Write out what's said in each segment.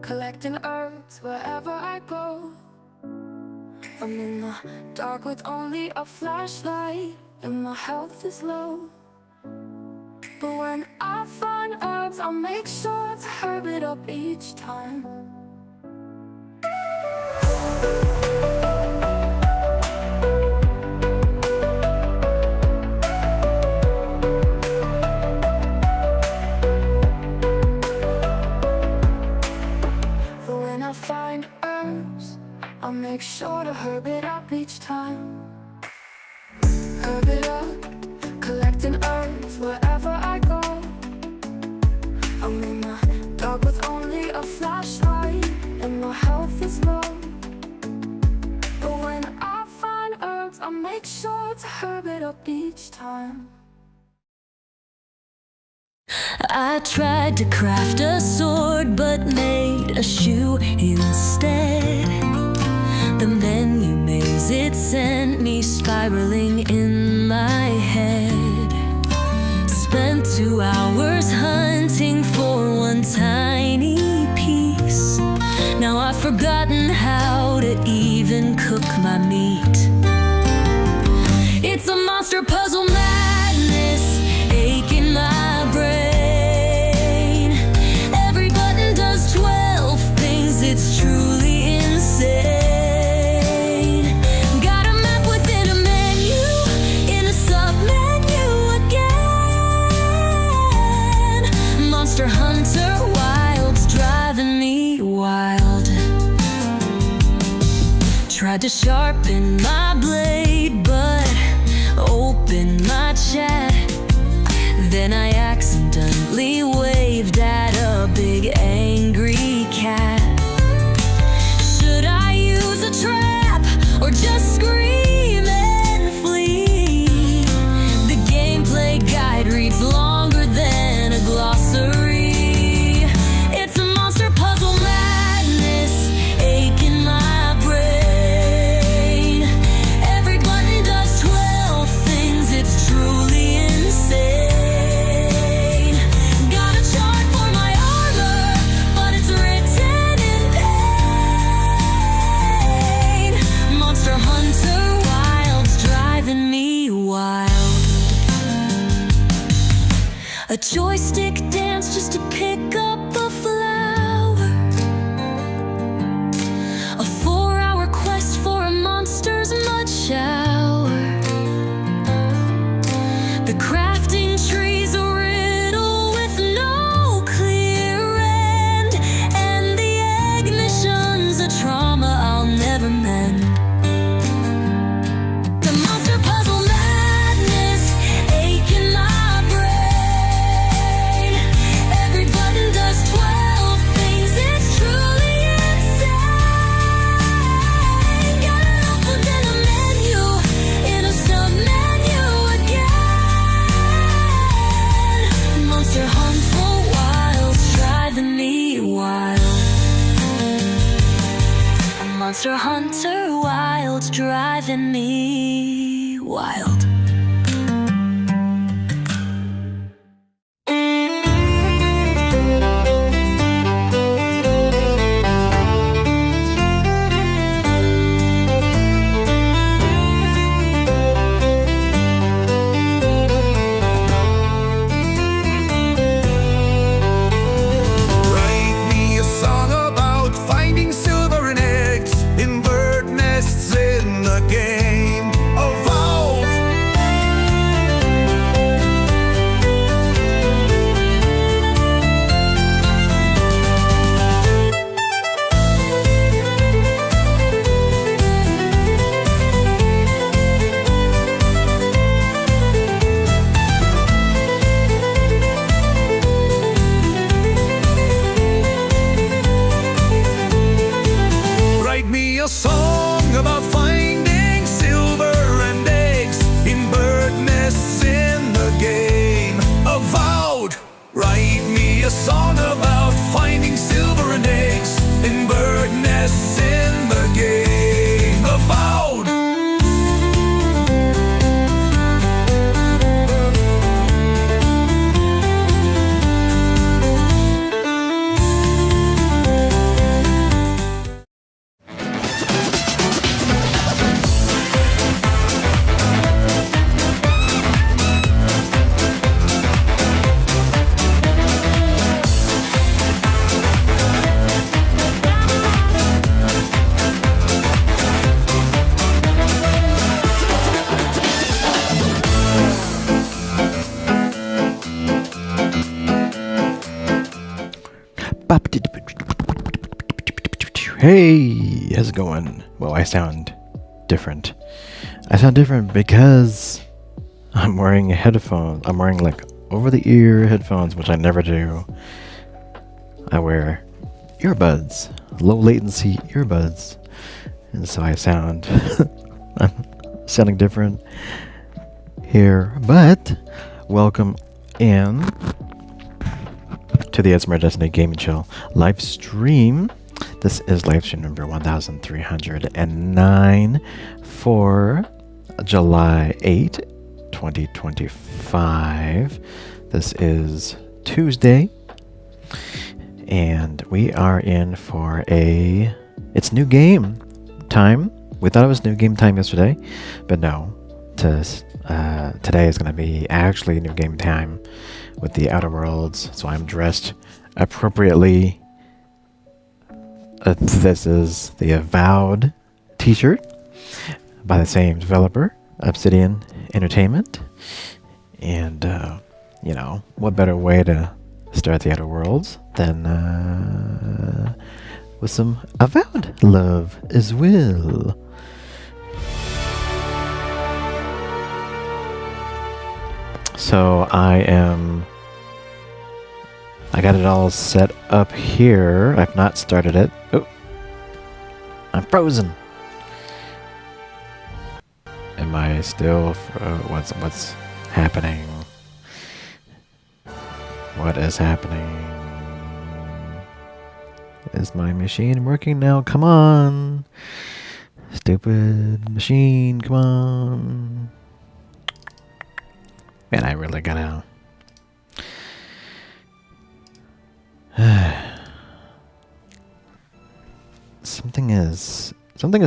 collecting herbs wherever I go. I'm in the dark with only a flashlight, and my health is low. But when I find herbs, I'll make sure to herb it up each time. But when I find herbs, I'll make sure to herb it up each time. Herb it up, collecting herbs wherever I go. I'm in the dark with only a flashlight, and my health is low. But when I find herbs, I'll make sure to herb it up each time. I tried to craft a sword, but made a shoe instead. The menu maze, it sent me spiraling in my head. Spent 2 hours hunting for one tiny piece. Now I've forgotten how to even cook my meat. It's a monster puzzle madness, ache in my brain. Every button does 12 things, it's truly insane. Got a map within a menu, in a sub-menu again. Monster Hunter Wild's driving me wild. Tried to sharpen my blade, but opened my chat. Then I accidentally waved at a big angry cat. Should I use a trap or just scream and flee? The gameplay guide reads longer than a glossary. It's a monster puzzle madness, ache in my brain. Every button does 12 things, it's truly insane. Got a chart for my armor, but it's written in pain. Monster Hunter Wild's driving me wild. A joystick dance just to pick up a flower. A 4-hour quest for a monster's mud shower. The crafting tree's a riddle with no clear end, and the ignition's a trauma I'll never mend. The monster puzzle madness, ache in my brain. Every button does 12 things, it's truly insane. Got it up within a menu, in a sub-menu again. Monster Hunter Wild's driving me wild. Monster Hunter Wild's driving me wild. Write me a song about finding silver and eggs in bird nests in the game of vault. Hey, how's it going? Well, I sound different. I sound different because I'm wearing headphones. I'm wearing like over-the-ear headphones, which I never do. I wear earbuds, low latency earbuds, and so I sound I'm sounding different here. But welcome in to the ASMR Destiny Gaming Chill live stream. This is live stream number 1309 for July 8, 2025. This is Tuesday, and we are in for it's new game time. We thought it was new game time yesterday, but no. Today is going to be actually new game time with the Outer Worlds, so I'm dressed appropriately. This is the Avowed t-shirt by the same developer, Obsidian Entertainment. And, what better way to start the Outer Worlds than with some Avowed love as well. So I got it all set up here. I've not started it. Oh, I'm frozen. Am I still? What's happening? What is happening? Is my machine working now? Come on, stupid machine! Come on. Man, I really gotta. Something is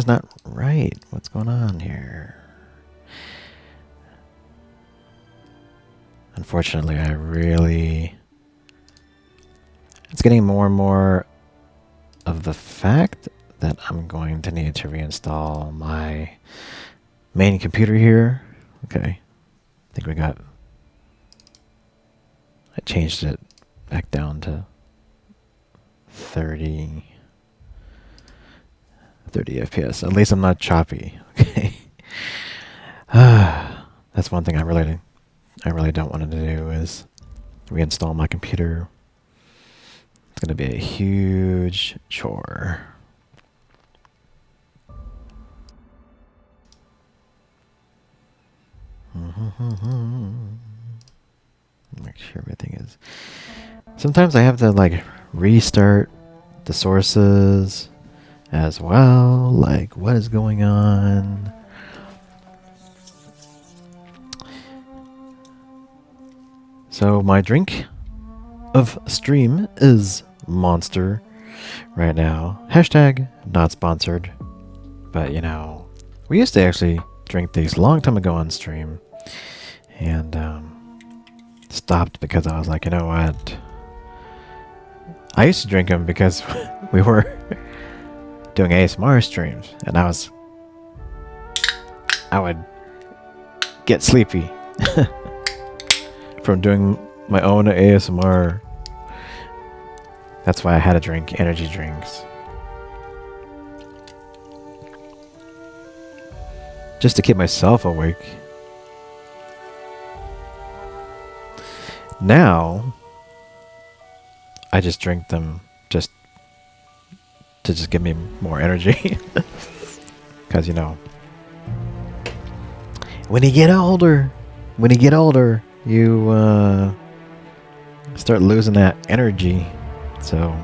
not right. What's going on here? Unfortunately, it's getting more and more of the fact that I'm going to need to reinstall my main computer here. Okay. I think I changed it back down to 30 FPS. At least I'm not choppy. Okay. That's one thing I really don't want to do is reinstall my computer. It's going to be a huge chore. Make sure everything is. Sometimes I have to like restart the sources as well. Like, what is going on? So my drink of stream is Monster right now. Hashtag not sponsored. But we used to actually drink these a long time ago on stream. And stopped because I was like, you know what? I used to drink them because we were doing ASMR streams, and I would get sleepy from doing my own ASMR. That's why I had to drink energy drinks. Just to keep myself awake. Now, I just drink them just to give me more energy. Because, when you get older, you start losing that energy. So,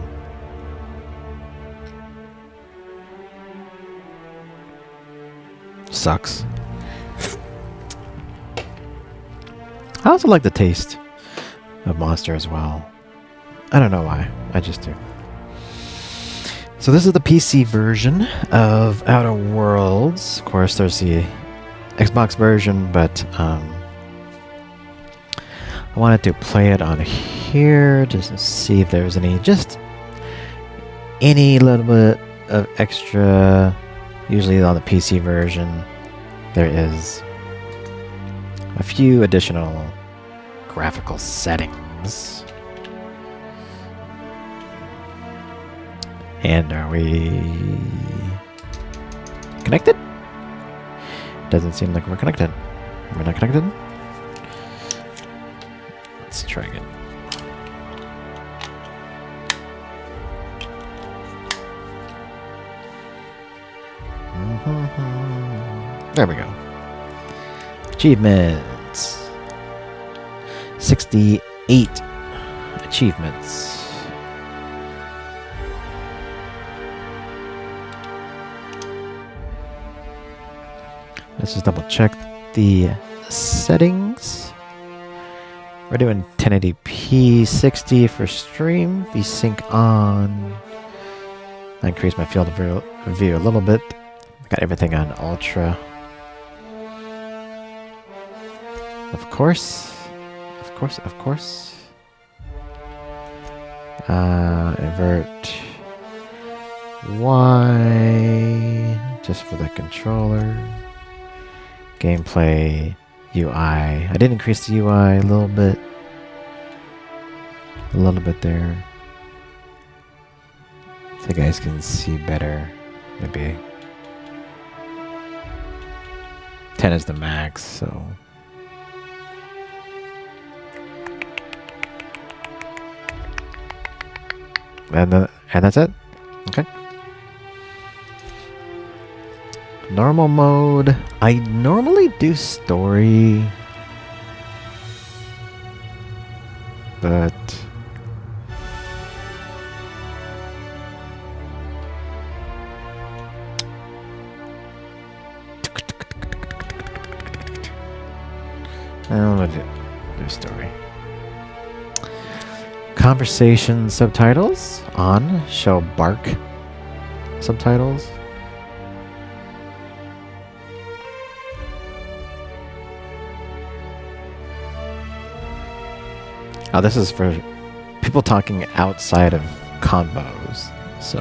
sucks. I also like the taste of Monster as well. I don't know why. I just do. So this is the PC version of Outer Worlds. Of course, there's the Xbox version, but I wanted to play it on here just to see if there was any little bit of extra. Usually on the PC version, there is a few additional graphical settings. And are we connected? Doesn't seem like we're connected. We're not connected? Let's try again. There we go. Achievements. 68 achievements. Let's just double check the settings. We're doing 1080p 60 for stream. VSync on. I increased my field of view a little bit. Got everything on ultra. Of course. Invert Y just for the controller. Gameplay UI. I did increase the UI a little bit there, so you guys can see better. Maybe 10 is the max, so. And that's it. Okay. Normal mode. I normally do story, but I don't want to do story. Conversation subtitles on. Show bark subtitles. Oh, this is for people talking outside of convos. So,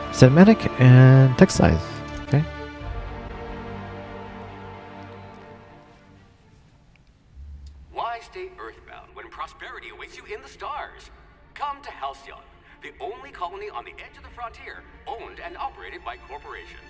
cinematic and text size. Okay. Why stay earthbound when prosperity awaits you in the stars? Come to Halcyon, the only colony on the edge of the frontier, owned and operated by corporations.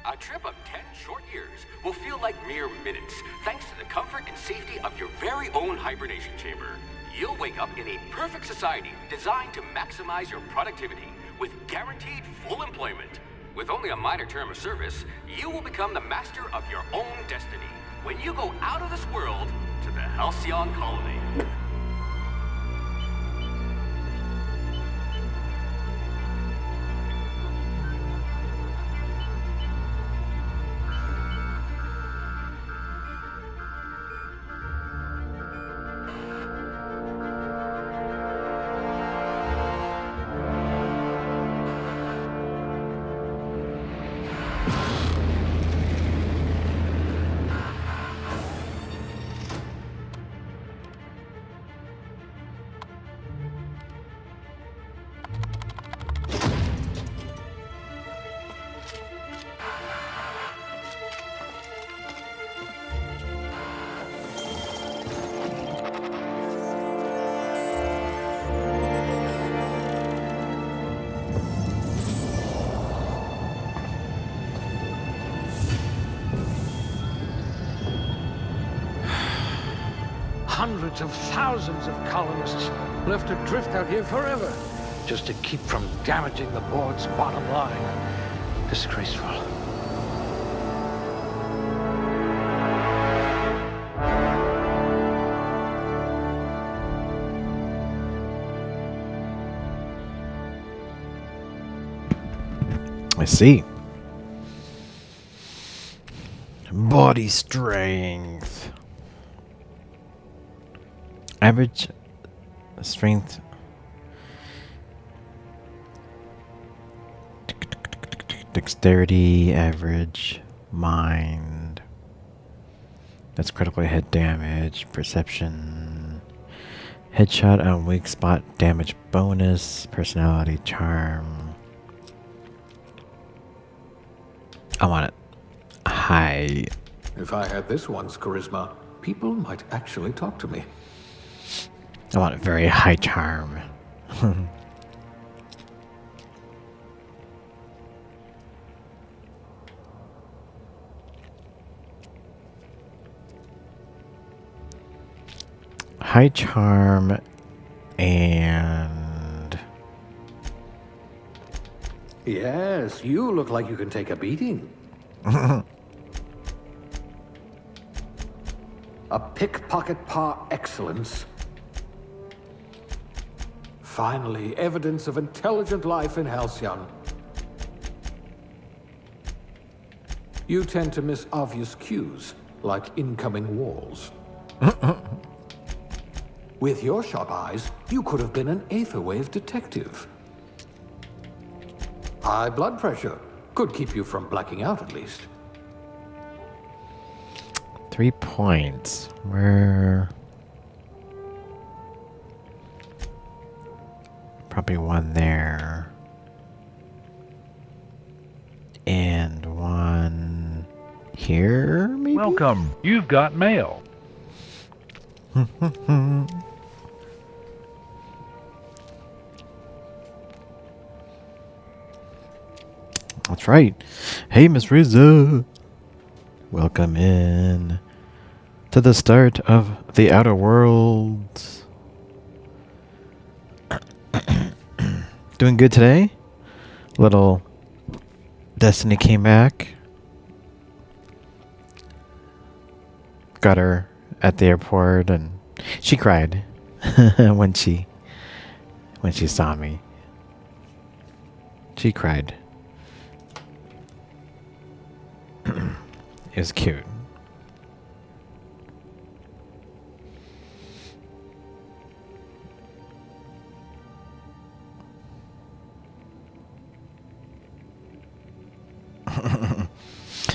A trip of 10 short years will feel like mere minutes, thanks to the comfort and safety of your very own hibernation chamber. You'll wake up in a perfect society designed to maximize your productivity with guaranteed full employment. With only a minor term of service, you will become the master of your own destiny when you go out of this world to the Halcyon colony. Hundreds of thousands of colonists left adrift out here forever, just to keep from damaging the board's bottom line. Disgraceful. I see. Body strength. Average strength. Dexterity, average, mind. That's critical hit damage, perception. Headshot on weak spot damage bonus, personality, charm. I want it high. If I had this one's charisma, people might actually talk to me. I want a very high charm. high charm and Yes, you look like you can take a beating. A pickpocket par excellence. Finally, evidence of intelligent life in Halcyon. You tend to miss obvious cues, like incoming walls. With your sharp eyes, you could have been an Aetherwave detective. High blood pressure. Could keep you from blacking out at least. 3 points. We're probably 1 there. And 1 here, maybe? Welcome. You've got mail. That's right. Hey, Miss Riza. Welcome in to the start of the Outer Worlds. Doing good today. Little Destiny came back. Got her at the airport and she cried when she saw me. She cried. It was cute.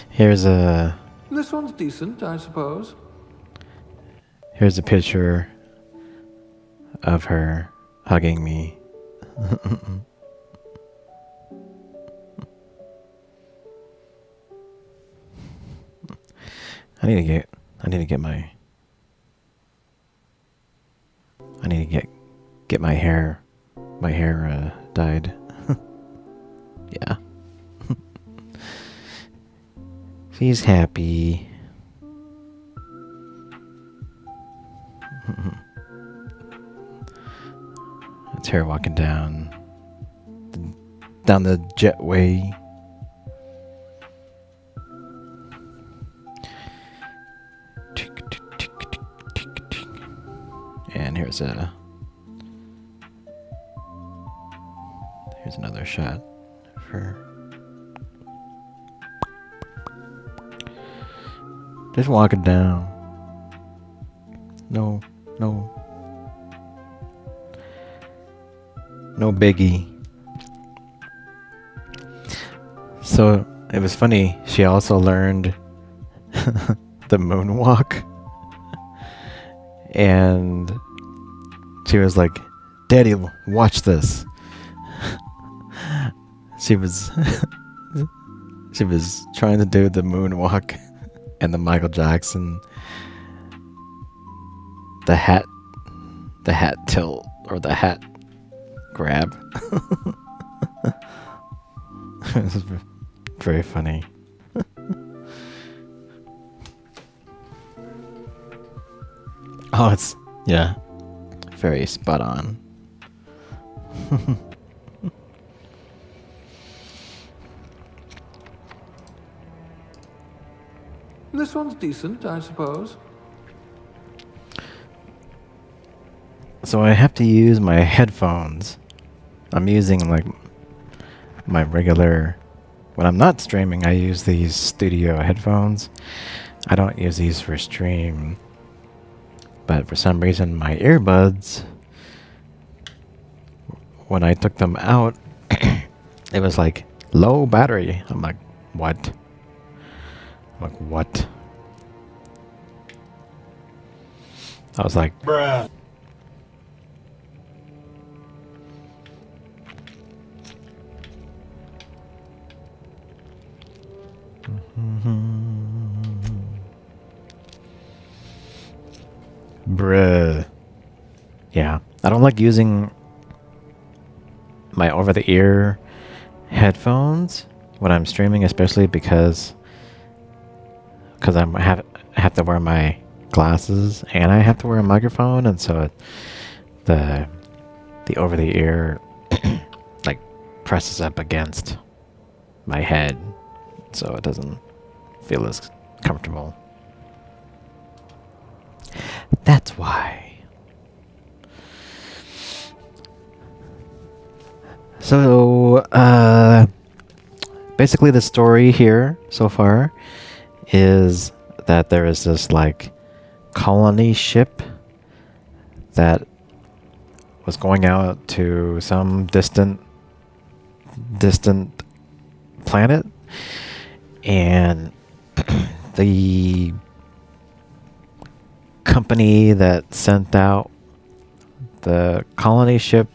Here's a This one's decent, I suppose. Here's a picture of her hugging me. I need to get my hair dyed. Yeah. She's happy. It's her walking down the jetway. And here's another shot of her. Just walking down. No biggie. So it was funny. She also learned the moonwalk. And she was like, "Daddy, watch this." She was trying to do the moonwalk and the Michael Jackson, the hat tilt or the hat grab. It was very funny. Oh, it's, yeah, very spot on. This one's decent, I suppose. So I have to use my headphones. I'm using like my regular, when I'm not streaming, I use these studio headphones. I don't use these for stream. But for some reason, my earbuds, when I took them out, it was like low battery. I'm like, what? I was like, bruh. Bruh. Yeah, I don't like using my over-the-ear headphones when I'm streaming, especially because I have to wear my glasses, and I have to wear a microphone, and so the over the ear like presses up against my head, so it doesn't feel as comfortable. That's why. So, basically the story here so far is that there is this like colony ship that was going out to some distant planet, and the company that sent out the colony ship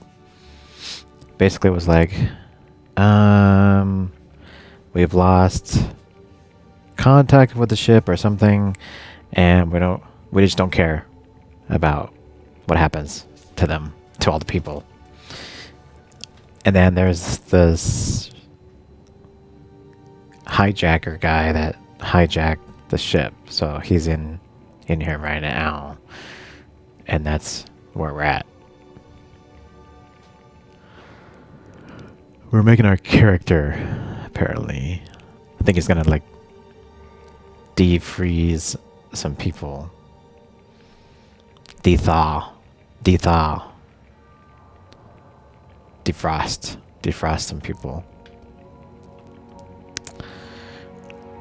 basically was like, we've lost contact with the ship or something, and we just don't care about what happens to them, to all the people. And then there's this hijacker guy that hijacked the ship, so he's in here right now, and that's where we're at. We're making our character, apparently. I think he's gonna like defreeze some people. Defrost some people.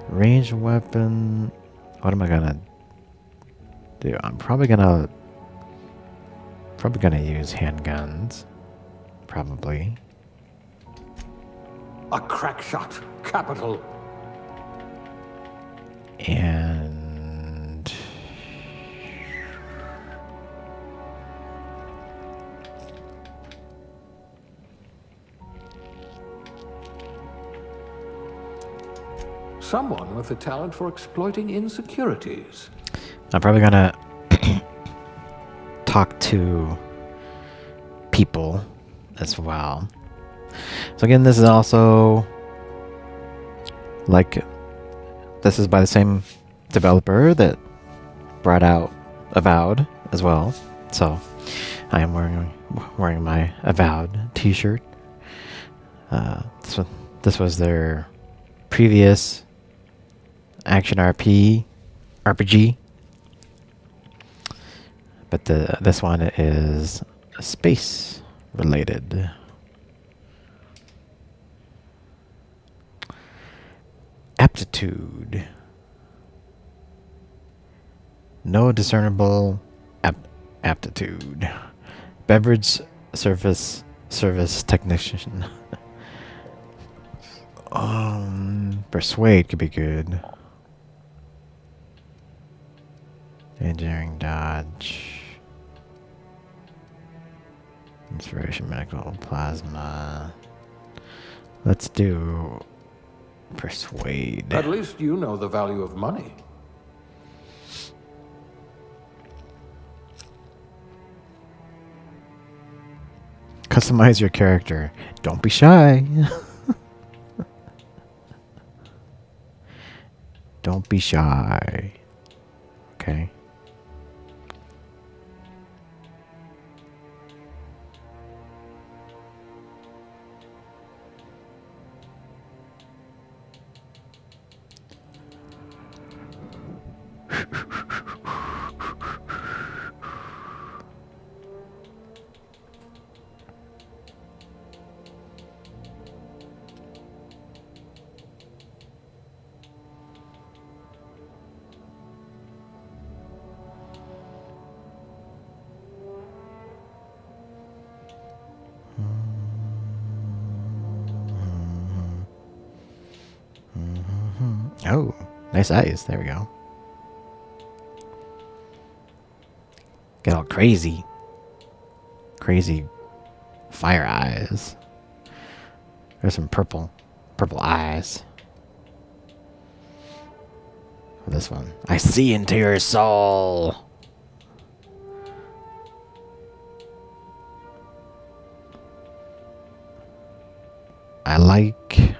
Ranged weapon. What am I gonna do? I'm probably gonna use handguns. Probably. A crack shot. Capital. And Someone with a talent for exploiting insecurities. I'm probably gonna talk to people as well. So again, this is also like, this is by the same developer that brought out Avowed as well. So I am wearing my Avowed t-shirt. This was their previous action RPG, but this one is space related. Aptitude. No discernible aptitude. Beverage service technician. Persuade could be good. Engineering dodge. Inspiration medical plasma. Let's do persuade. At least you know the value of money. Customize your character. Don't be shy. Don't be shy. Okay. Oh, nice eyes. There we go. Get all crazy. Crazy fire eyes. There's some purple eyes. This one. I see into your soul. I like.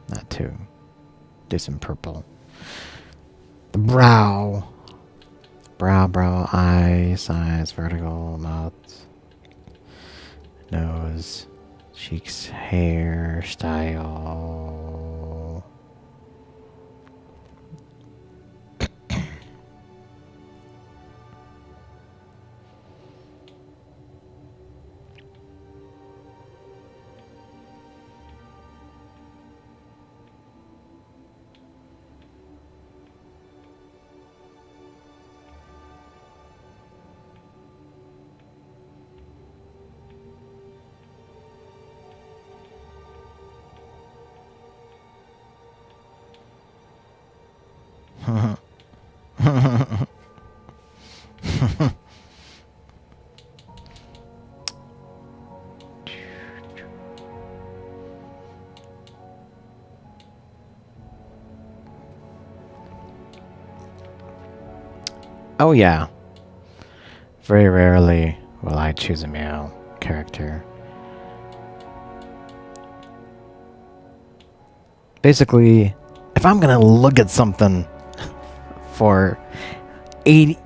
Not too. Do some purple. The brow. Brow, eyes, vertical, mouth, nose, cheeks, hair, style. Oh yeah. Very rarely will I choose a male character. Basically, if I'm gonna look at something for 80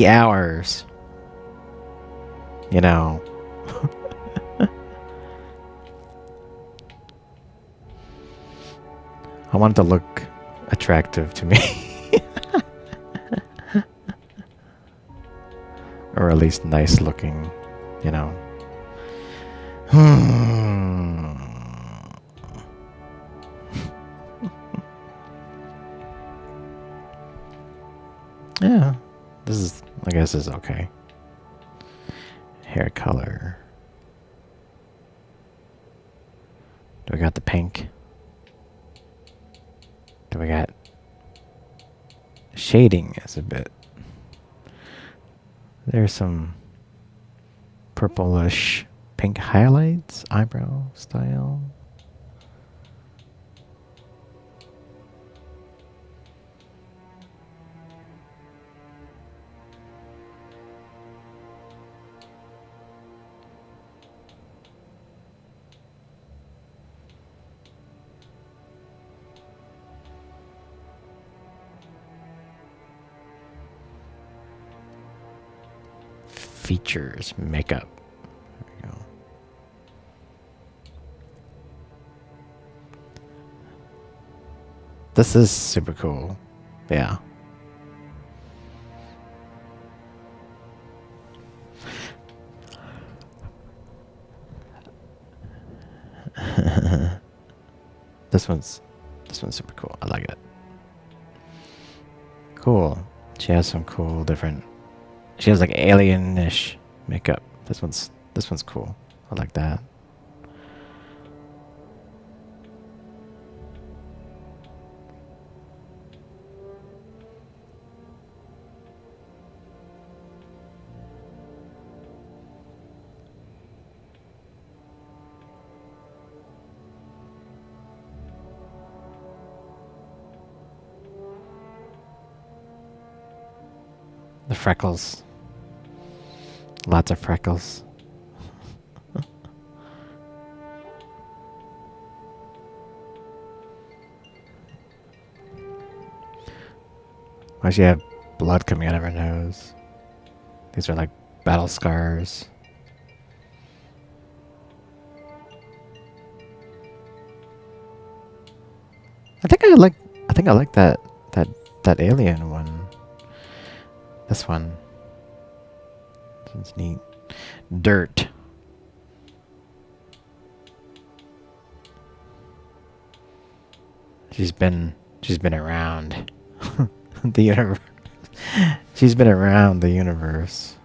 hours, you know, I want it to look attractive to me. Or at least nice looking, you know. Yeah, this is, I guess, is okay. Hair color. Do we got the pink? Do we got shading is a bit. There's some purplish pink highlights, eyebrow style. Features, makeup. There we go. This is super cool. Yeah. This one's super cool. I like it. Cool. She has some cool different. She has like alien-ish makeup. This one's cool. I like that. The freckles. Lots of freckles. Why does she have blood coming out of her nose? These are like battle scars. I think I like that alien one. This one. This one's neat. Dirt. She's been around the universe. She's been around the universe.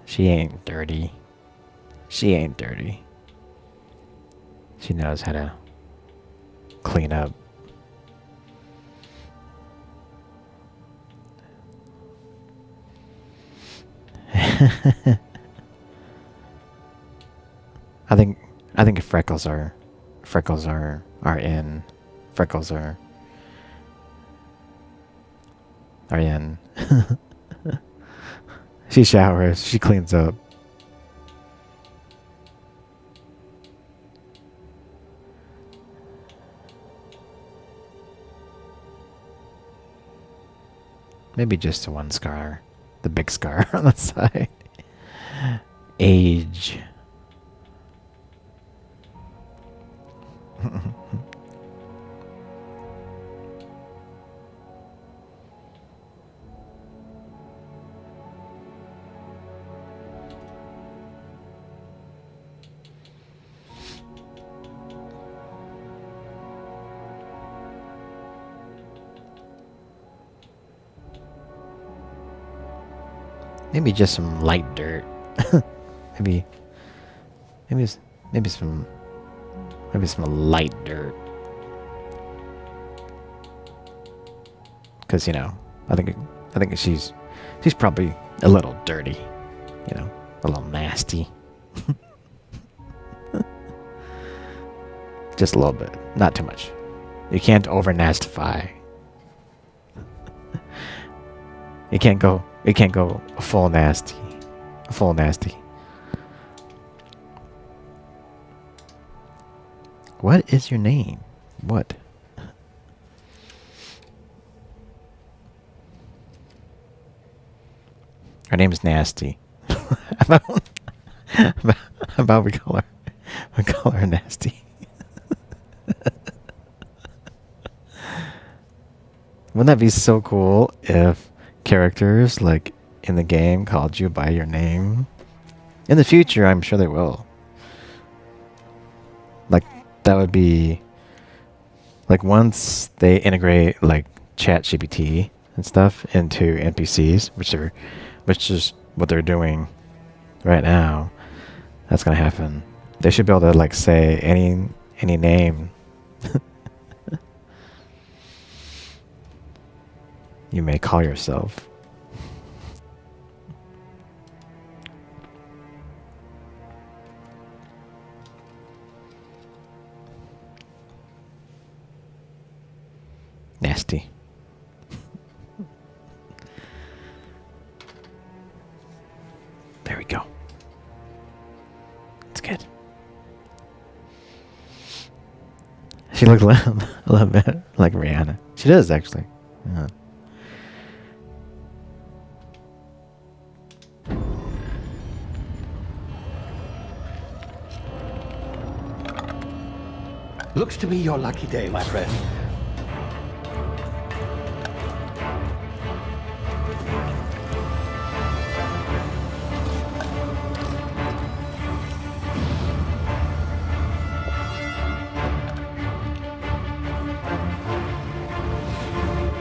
She ain't dirty. She ain't dirty. She knows how to clean up. I think freckles are in. Freckles are in. She showers, she cleans up. Maybe just the one scar. The big scar on the side. Age. Maybe just some light dirt. maybe some light dirt. Because I think she's probably a little dirty, a little nasty. Just a little bit, not too much. You can't over nastify. You can't go full nasty. Full nasty. What is your name? What? Her name is Nasty. How about we call her Nasty? Wouldn't that be so cool if characters like in the game called you by your name? In the future, I'm sure they will. Like that would be like once they integrate like ChatGPT and stuff into NPCs, which is what they're doing right now. That's gonna happen. They should be able to like say any name you may call yourself. Nasty. There we go. It's good. She looks a little bit like Rihanna. She does, actually. Yeah. Looks to me your lucky day, my friend.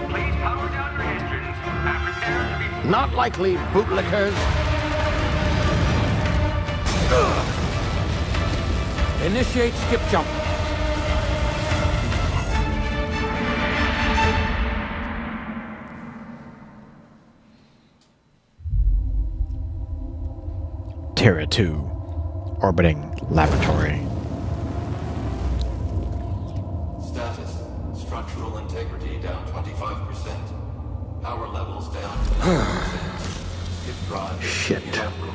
Please power down your engines and prepare to be... Not likely, bootlickers. Initiate skip jump. Terra 2, orbiting laboratory. Status. Structural integrity down 25%. Power levels down to 90%. Skip drive Shit. inoperable.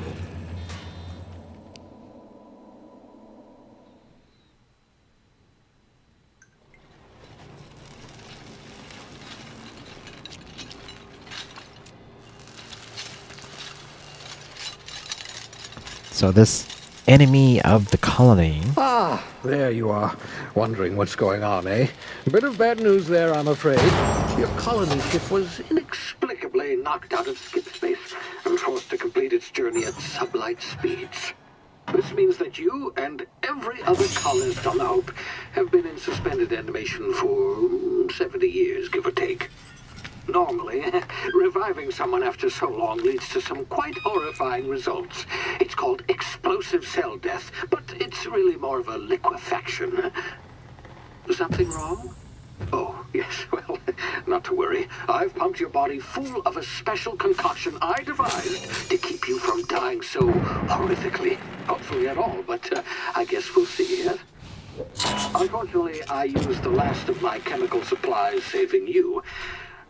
So this enemy of the colony. Ah, there you are. Wondering what's going on, eh? Bit of bad news there, I'm afraid. Your colony ship was inexplicably knocked out of skip space and forced to complete its journey at sublight speeds. This means that you and every other colonist on the Hope have been in suspended animation for 70 years, give or take. Normally, reviving someone after so long leads to some quite horrifying results. It's called explosive cell death, but it's really more of a liquefaction. Something wrong? Oh, yes, well, not to worry. I've pumped your body full of a special concoction I devised to keep you from dying so horrifically. Hopefully at all, but I guess we'll see yet. Unfortunately, I used the last of my chemical supplies saving you.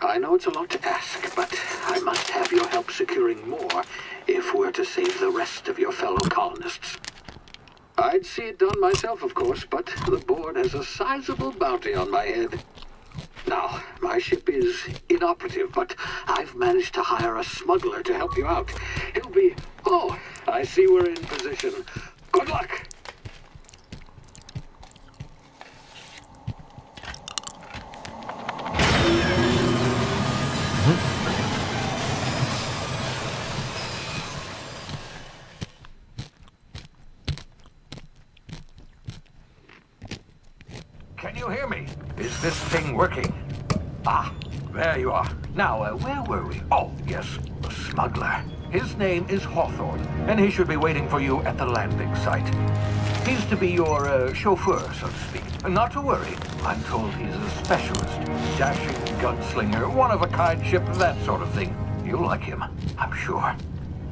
I know it's a lot to ask, but I must have your help securing more if we're to save the rest of your fellow colonists. I'd see it done myself, of course, but the board has a sizable bounty on my head. Now, my ship is inoperative, but I've managed to hire a smuggler to help you out. He'll be... Oh, I see we're in position. Good luck! Can you hear me? Is this thing working? Ah, there you are. Now, where were we? Oh, yes, the smuggler. His name is Hawthorne, and he should be waiting for you at the landing site. He's to be your chauffeur, so to speak. Not to worry. I'm told he's a specialist. Dashing gunslinger, one-of-a-kind ship, that sort of thing. You'll like him, I'm sure.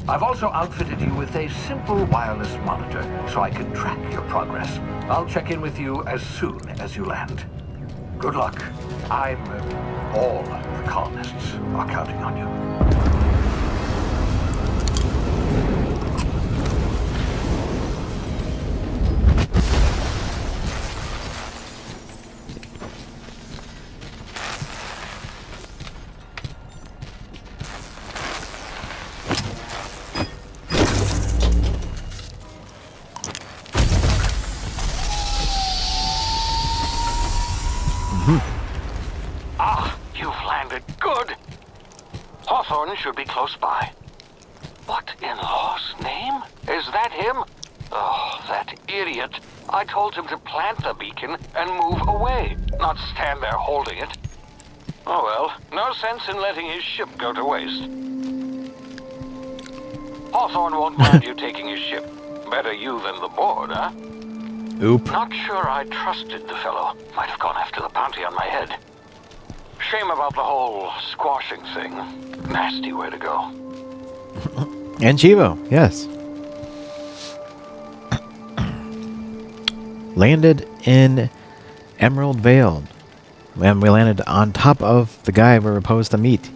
I've also outfitted you with a simple wireless monitor, so I can track your progress. I'll check in with you as soon as you land. Good luck. All the colonists are counting on you. Hawthorne should be close by. What in law's name? Is that him? Oh, that idiot. I told him to plant the beacon and move away, not stand there holding it. Oh well, no sense in letting his ship go to waste. Hawthorne won't mind you taking his ship. Better you than the board, huh? Oop. Not sure I trusted the fellow. Might have gone after the bounty on my head. Shame about the whole squashing thing. Nasty way to go. And Chivo, yes. Landed in Emerald Vale. And we landed on top of the guy we were supposed to meet.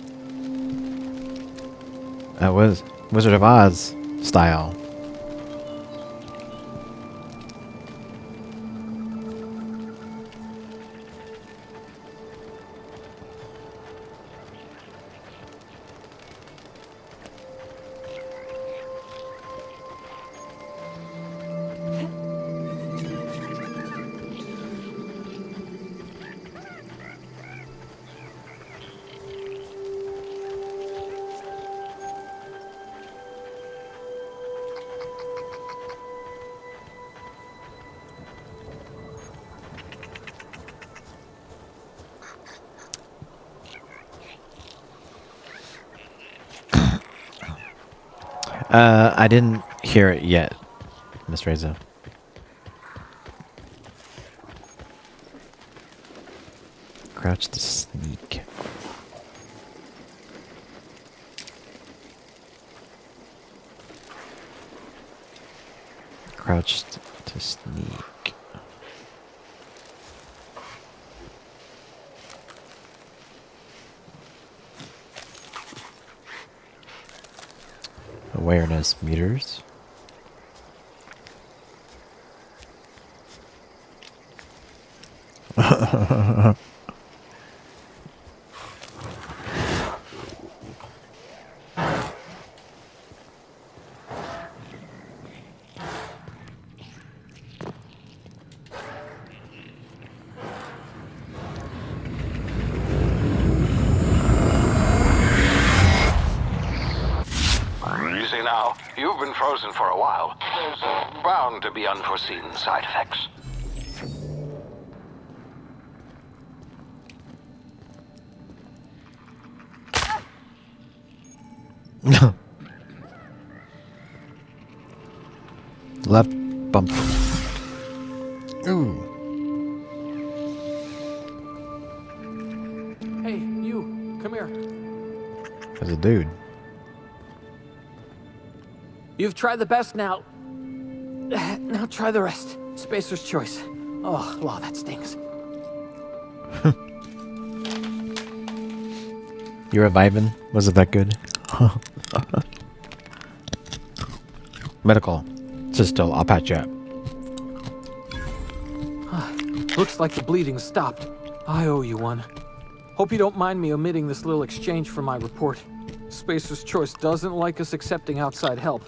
That was Wizard of Oz style. I didn't hear it yet, Miss Reza. Crouch to sneak. Crouched to sneak. Awareness meters. Now, you've been frozen for a while. There's bound to be unforeseen side effects. Left bump. Ooh. Hey, you, come here. There's a dude. You've tried the best now. Now try the rest. Spacer's choice. Oh, wow, that stings. You reviving? Was it that good? Medical. Sisto, I'll patch you up. Looks like the bleeding stopped. I owe you one. Hope you don't mind me omitting this little exchange from my report. Spacer's Choice doesn't like us accepting outside help.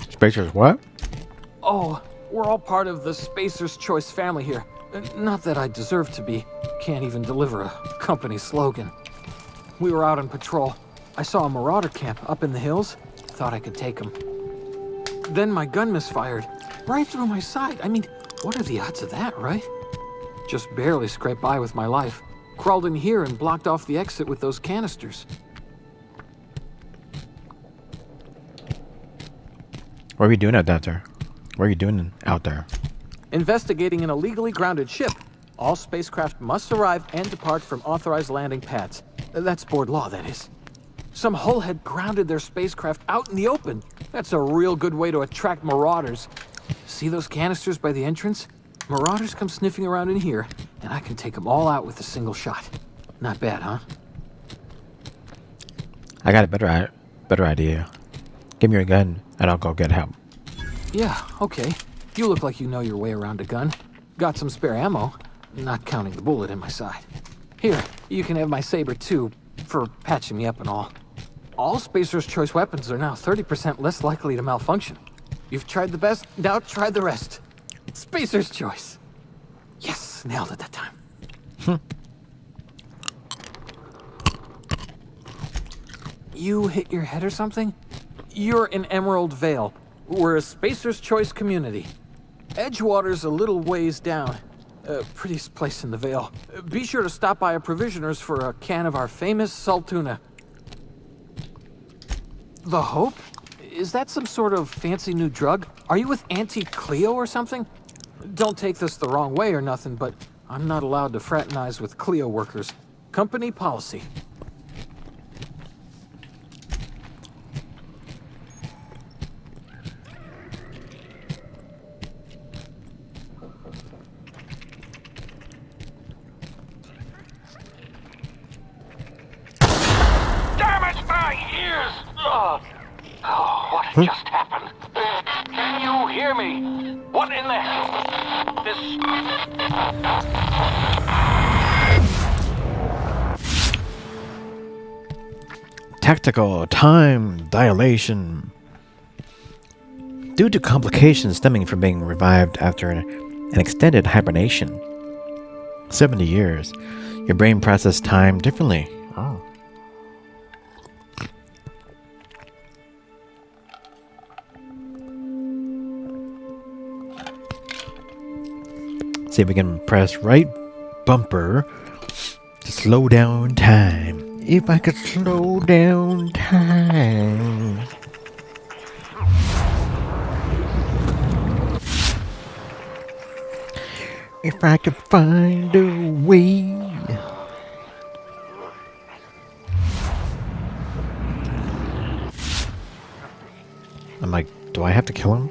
Spacer's what? Oh, we're all part of the Spacer's Choice family here. Not that I deserve to be. Can't even deliver a company slogan. We were out on patrol. I saw a marauder camp up in the hills. Thought I could take them. Then my gun misfired. Right through my side. I mean, what are the odds of that, right? Just barely scraped by with my life. Crawled in here and blocked off the exit with those canisters. What are you doing out there? What are you doing out there? Investigating an illegally grounded ship. All spacecraft must arrive and depart from authorized landing pads. That's board law, that is. Some hull had grounded their spacecraft out in the open. That's a real good way to attract marauders. See those canisters by the entrance? Marauders come sniffing around in here, and I can take them all out with a single shot. Not bad, huh? I got a better idea. Give me your gun, and I'll go get help. Yeah, okay. You look like you know your way around a gun. Got some spare ammo, not counting the bullet in my side. Here, you can have my saber too, for patching me up and all. All Spacer's Choice weapons are now 30% less likely to malfunction. You've tried the best, now try the rest. Spacer's Choice. Yes, nailed it that time. You hit your head or something? You're in Emerald Vale. We're a Spacer's Choice community. Edgewater's a little ways down. Prettiest place in the Vale. Be sure to stop by a provisioner's for a can of our famous saltuna. The Hope? Is that some sort of fancy new drug? Are you with Auntie Cleo or something? Don't take this the wrong way or nothing, but I'm not allowed to fraternize with Cleo workers. Company policy. What just happened? Can you hear me? What in the hell? This... Tactical time dilation. Due to complications stemming from being revived after an extended hibernation, 70 years, your brain processes time differently. Oh. See if we can press right bumper to slow down time. If I could slow down time. If I could find a way. I'm like, do I have to kill him?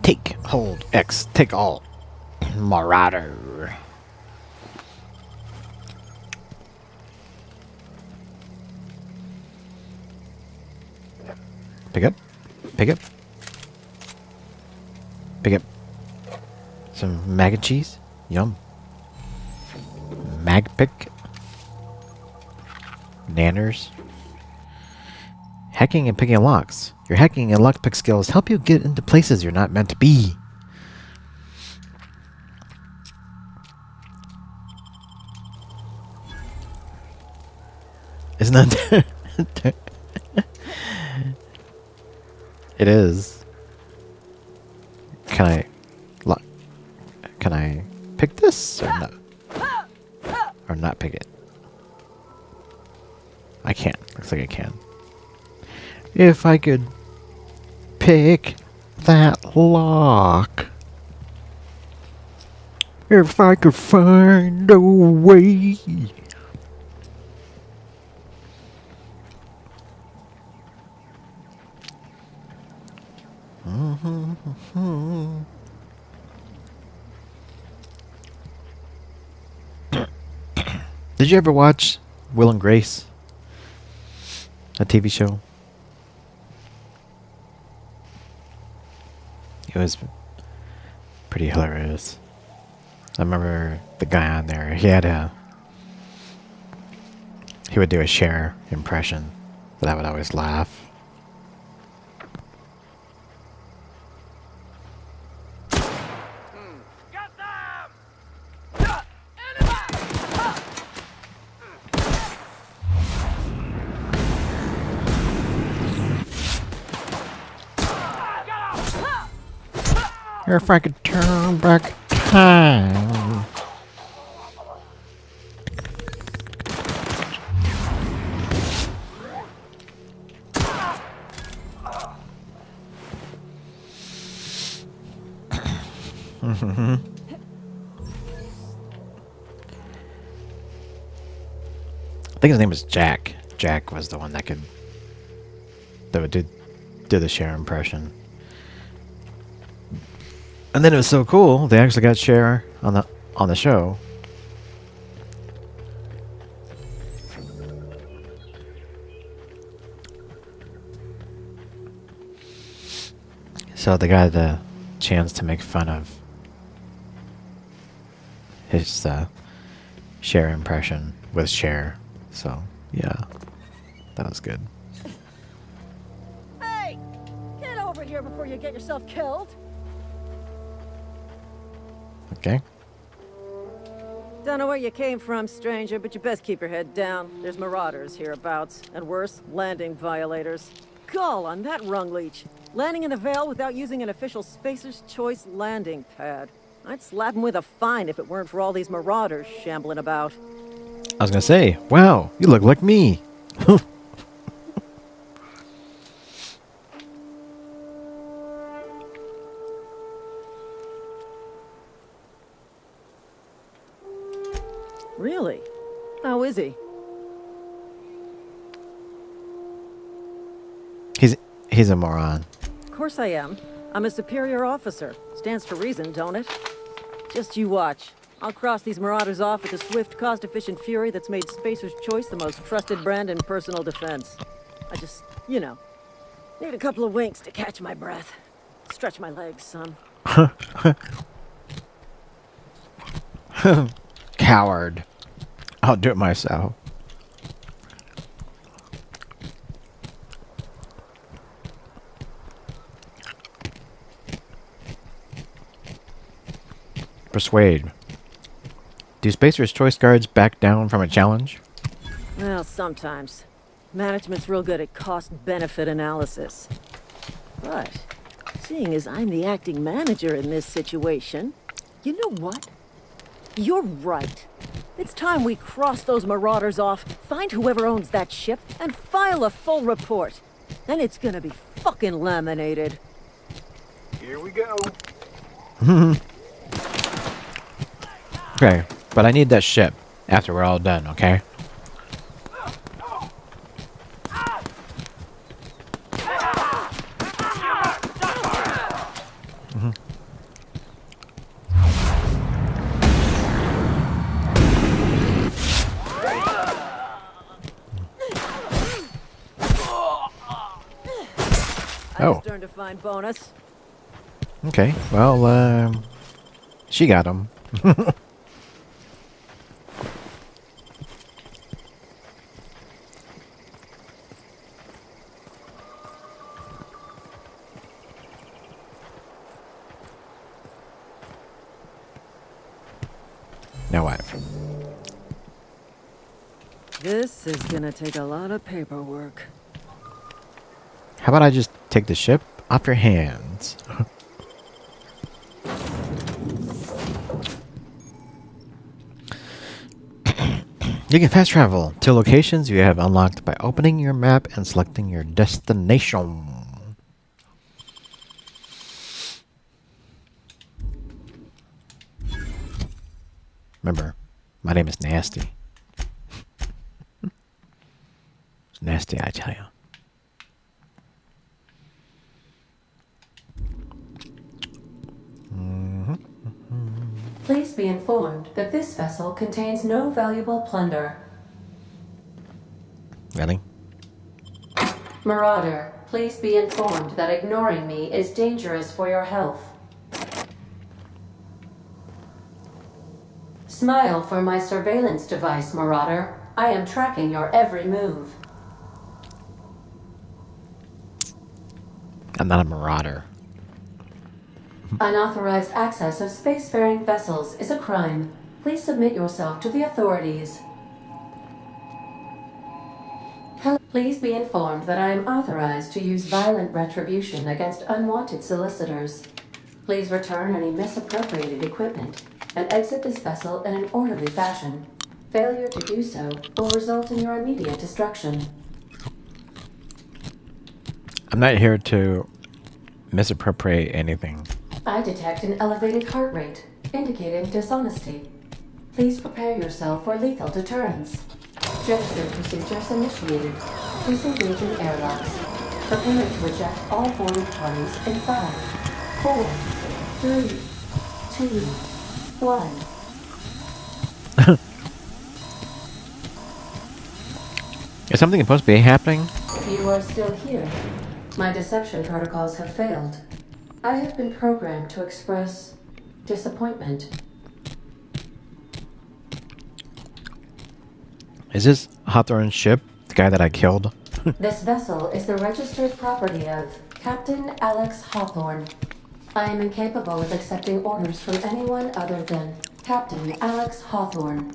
Take, hold, X, take all. Marauder. Pick up. Pick up. Pick up. Some mac and cheese. Yum. Mag pick. Nanners. Hacking and picking locks. Your hacking and lockpick skills help you get into places you're not meant to be. Isn't that... It is. Can I pick this or not? Or not pick it? I can't. Looks like I can. If I could pick that lock. If I could find a way. Did you ever watch Will and Grace? A TV show? It was pretty hilarious. I remember the guy on there. He would do a Cher impression that I would always laugh. If I could turn back time. I think his name was Jack. Jack was the one that would do the Cher impression. And then it was so cool, they actually got Cher on the show. So they got the chance to make fun of his Cher impression with Cher. So, yeah. That was good. Hey! Get over here before you get yourself killed! Okay. Don't know where you came from, stranger, but you best keep your head down. There's marauders hereabouts, and worse, landing violators. Gall on that rung leech. Landing in the Vale without using an official Spacer's Choice landing pad. I'd slap him with a fine if it weren't for all these marauders shambling about. I was gonna say, wow, you look like me. Really? How is he? He's a moron. Of course I am. I'm a superior officer. Stands to reason, don't it? Just you watch. I'll cross these marauders off with a swift, cost-efficient fury that's made Spacer's Choice the most trusted brand in personal defense. I just, you know, need a couple of winks to catch my breath. Stretch my legs, son. Coward. I'll do it myself. Persuade. Do Spacer's Choice guards back down from a challenge? Well, sometimes. Management's real good at cost-benefit analysis. But, seeing as I'm the acting manager in this situation, you know what? You're right. It's time we cross those marauders off, find whoever owns that ship, and file a full report. Then it's gonna be fucking laminated. Here we go. Okay, but I need that ship after we're all done, okay? Oh. Turn to find bonus. Okay, well, she got him. Now what? This is gonna take a lot of paperwork. How about I just take the ship off your hands? You can fast travel to locations you have unlocked by opening your map and selecting your destination. Remember, my name is Nasty. It's nasty, I tell you. Please be informed that this vessel contains no valuable plunder. Really? Marauder, please be informed that ignoring me is dangerous for your health. Smile for my surveillance device, Marauder. I am tracking your every move. I'm not a marauder. Unauthorized access of spacefaring vessels is a crime. Please submit yourself to the authorities. Please be informed that I am authorized to use violent retribution against unwanted solicitors. Please return any misappropriated equipment and exit this vessel in an orderly fashion. Failure to do so will result in your immediate destruction. I'm not here to misappropriate anything. I detect an elevated heart rate, indicating dishonesty. Please prepare yourself for lethal deterrence. Gesture procedures initiated. Disengage in airlocks. Prepare to eject all boarding parties in 5, 4, 3, 2, 1. Is something supposed to be happening? You are still here. My deception protocols have failed. I have been programmed to express disappointment. Is this Hawthorne's ship? The guy that I killed? This vessel is the registered property of Captain Alex Hawthorne. I am incapable of accepting orders from anyone other than Captain Alex Hawthorne.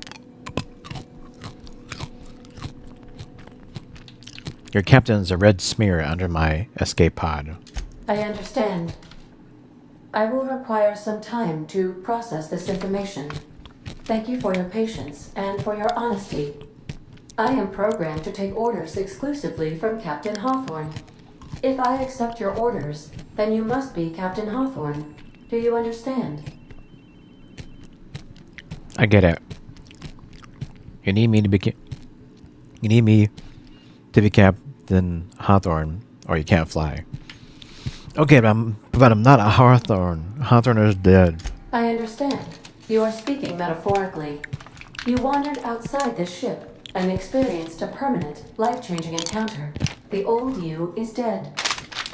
Your captain's a red smear under my escape pod. I understand. I will require some time to process this information. Thank you for your patience and for your honesty. I am programmed to take orders exclusively from Captain Hawthorne. If I accept your orders, then you must be Captain Hawthorne. Do you understand? I get it. You need me to be Captain Hawthorne, or you can't fly. Okay, but I'm not a Hawthorne. Hawthorne is dead. I understand. You are speaking metaphorically. You wandered outside this ship and experienced a permanent, life-changing encounter. The old you is dead.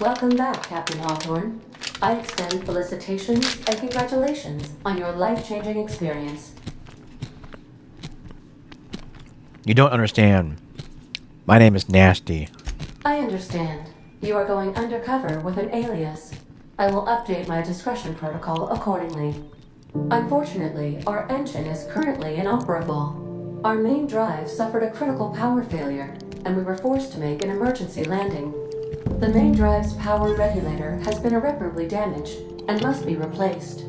Welcome back, Captain Hawthorne. I extend felicitations and congratulations on your life-changing experience. You don't understand. My name is Nasty. I understand. You are going undercover with an alias. I will update my discretion protocol accordingly. Unfortunately, our engine is currently inoperable. Our main drive suffered a critical power failure, and we were forced to make an emergency landing. The main drive's power regulator has been irreparably damaged and must be replaced.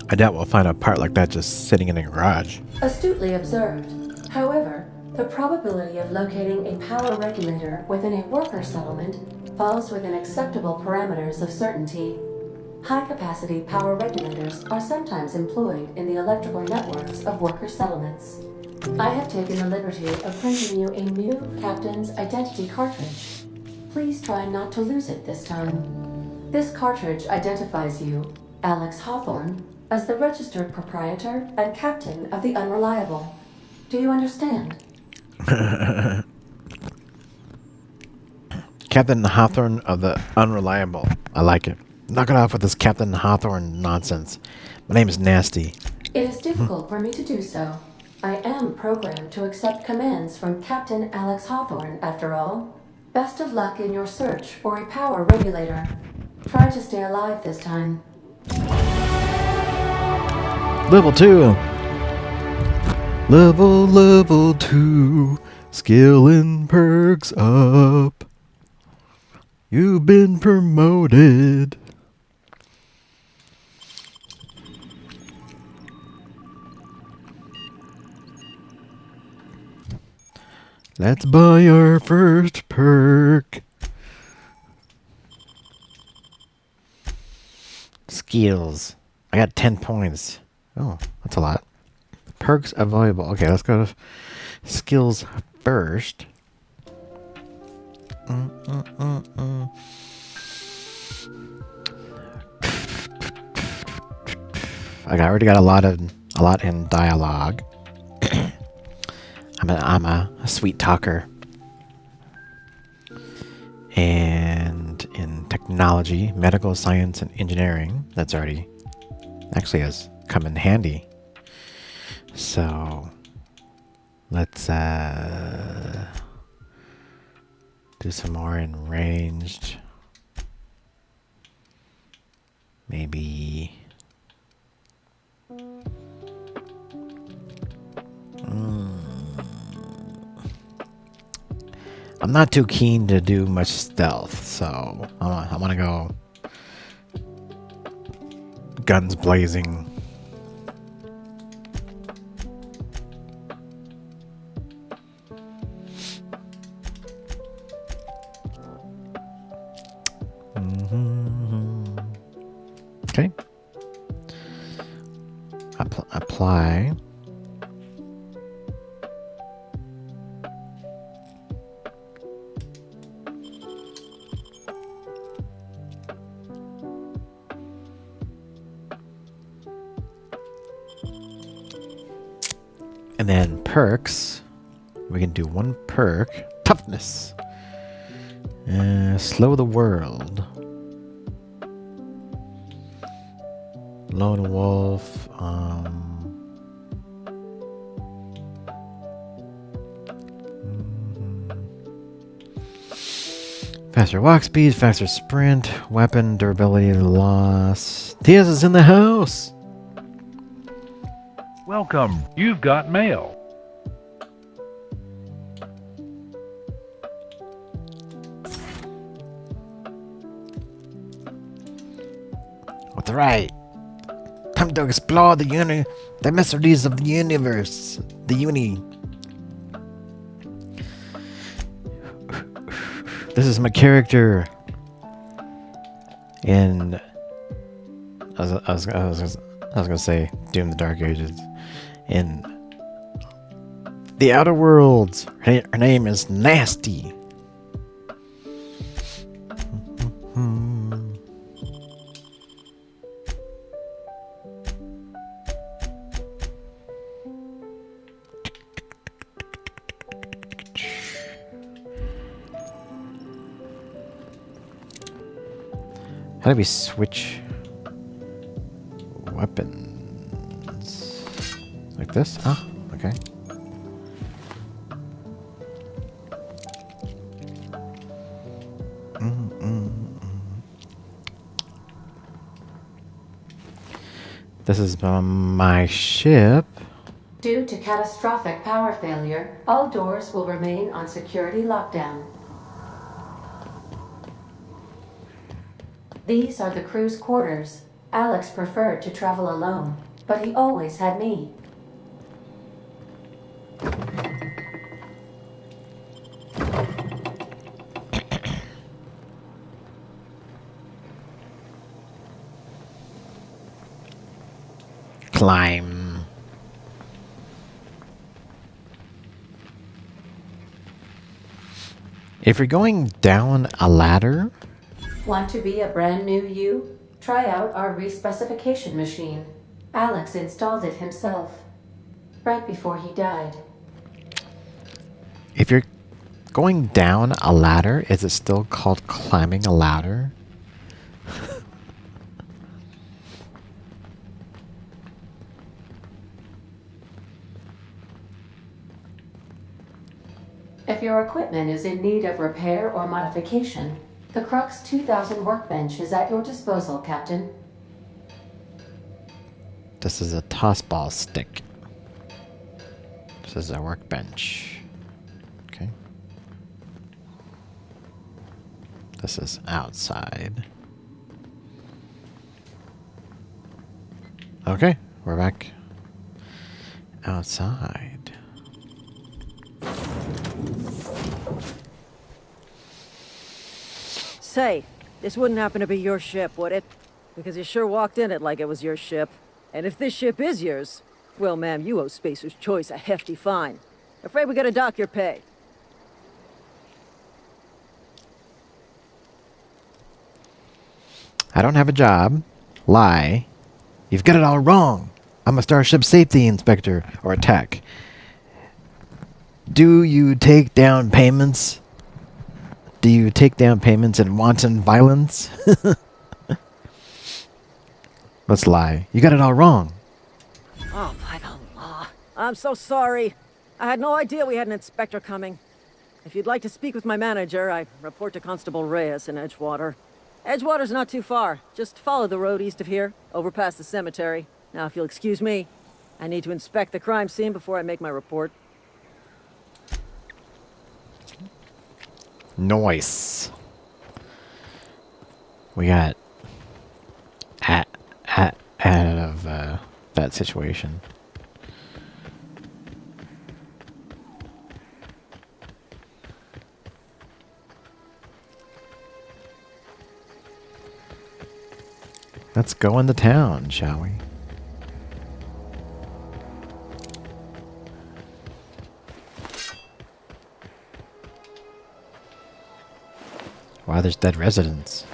I doubt we'll find a part like that just sitting in a garage. Astutely observed. However, the probability of locating a power regulator within a worker settlement falls within acceptable parameters of certainty. High-capacity power regulators are sometimes employed in the electrical networks of worker settlements. I have taken the liberty of printing you a new captain's identity cartridge. Please try not to lose it this time. This cartridge identifies you, Alex Hawthorne, as the registered proprietor and captain of the Unreliable. Do you understand? Captain Hawthorne of the Unreliable. I like it. Knock it off with this Captain Hawthorne nonsense. My name is Nasty. It is difficult for me to do so. I am programmed to accept commands from Captain Alex Hawthorne, after all. Best of luck in your search for a power regulator. Try to stay alive this time. Level 2. Level 2. Skill and perks up. You've been promoted. Let's buy our first perk. Skills. I got 10 points. Oh, that's a lot. Perks available. Okay, let's go to skills first. I already got a lot in dialogue. I'm a sweet talker. And in technology, medical science, and engineering, that's already actually has come in handy. So let's do some more in ranged. Maybe. I'm not too keen to do much stealth, so I want to go guns blazing. Okay. Apply. And then perks. We can do one perk. Toughness. Slow the world. Lone wolf. Faster walk speed, faster sprint, weapon durability loss. Diaz is in the house. Welcome. You've got mail. That's right. Time to explore the mysteries of the universe. The uni. This is my character in. I was gonna say Doom: The Dark Ages. In the Outer Worlds, her name is Nasty. How do we switch weapons? Like this? Ah, okay. This is my ship. Due to catastrophic power failure, all doors will remain on security lockdown. These are the crew's quarters. Alex preferred to travel alone, but he always had me. Climb. If you're going down a ladder, Want to be a brand new you? Try out our respecification machine. Alex installed it himself, right before he died. if you're going down a ladder, is it still called climbing a ladder? If your equipment is in need of repair or modification, the Crux 2000 workbench is at your disposal, Captain. This is a tossball stick. This is a workbench. Okay. This is outside. Okay, we're back outside. Say, this wouldn't happen to be your ship, would it? Because you sure walked in it like it was your ship. And if this ship is yours, well, ma'am, you owe Spacer's Choice a hefty fine. Afraid we gotta dock your pay. I don't have a job. Lie. You've got it all wrong. I'm a starship safety inspector, or attack. Do you take down payments? Do you take down payments in wanton violence? Let's lie. You got it all wrong. Oh, by the law. I'm so sorry. I had no idea we had an inspector coming. If you'd like to speak with my manager, I report to Constable Reyes in Edgewater. Edgewater's not too far. Just follow the road east of here, over past the cemetery. Now, if you'll excuse me, I need to inspect the crime scene before I make my report. Nice. We got out of that situation. Let's go into town, shall we? Wow, there's dead residents.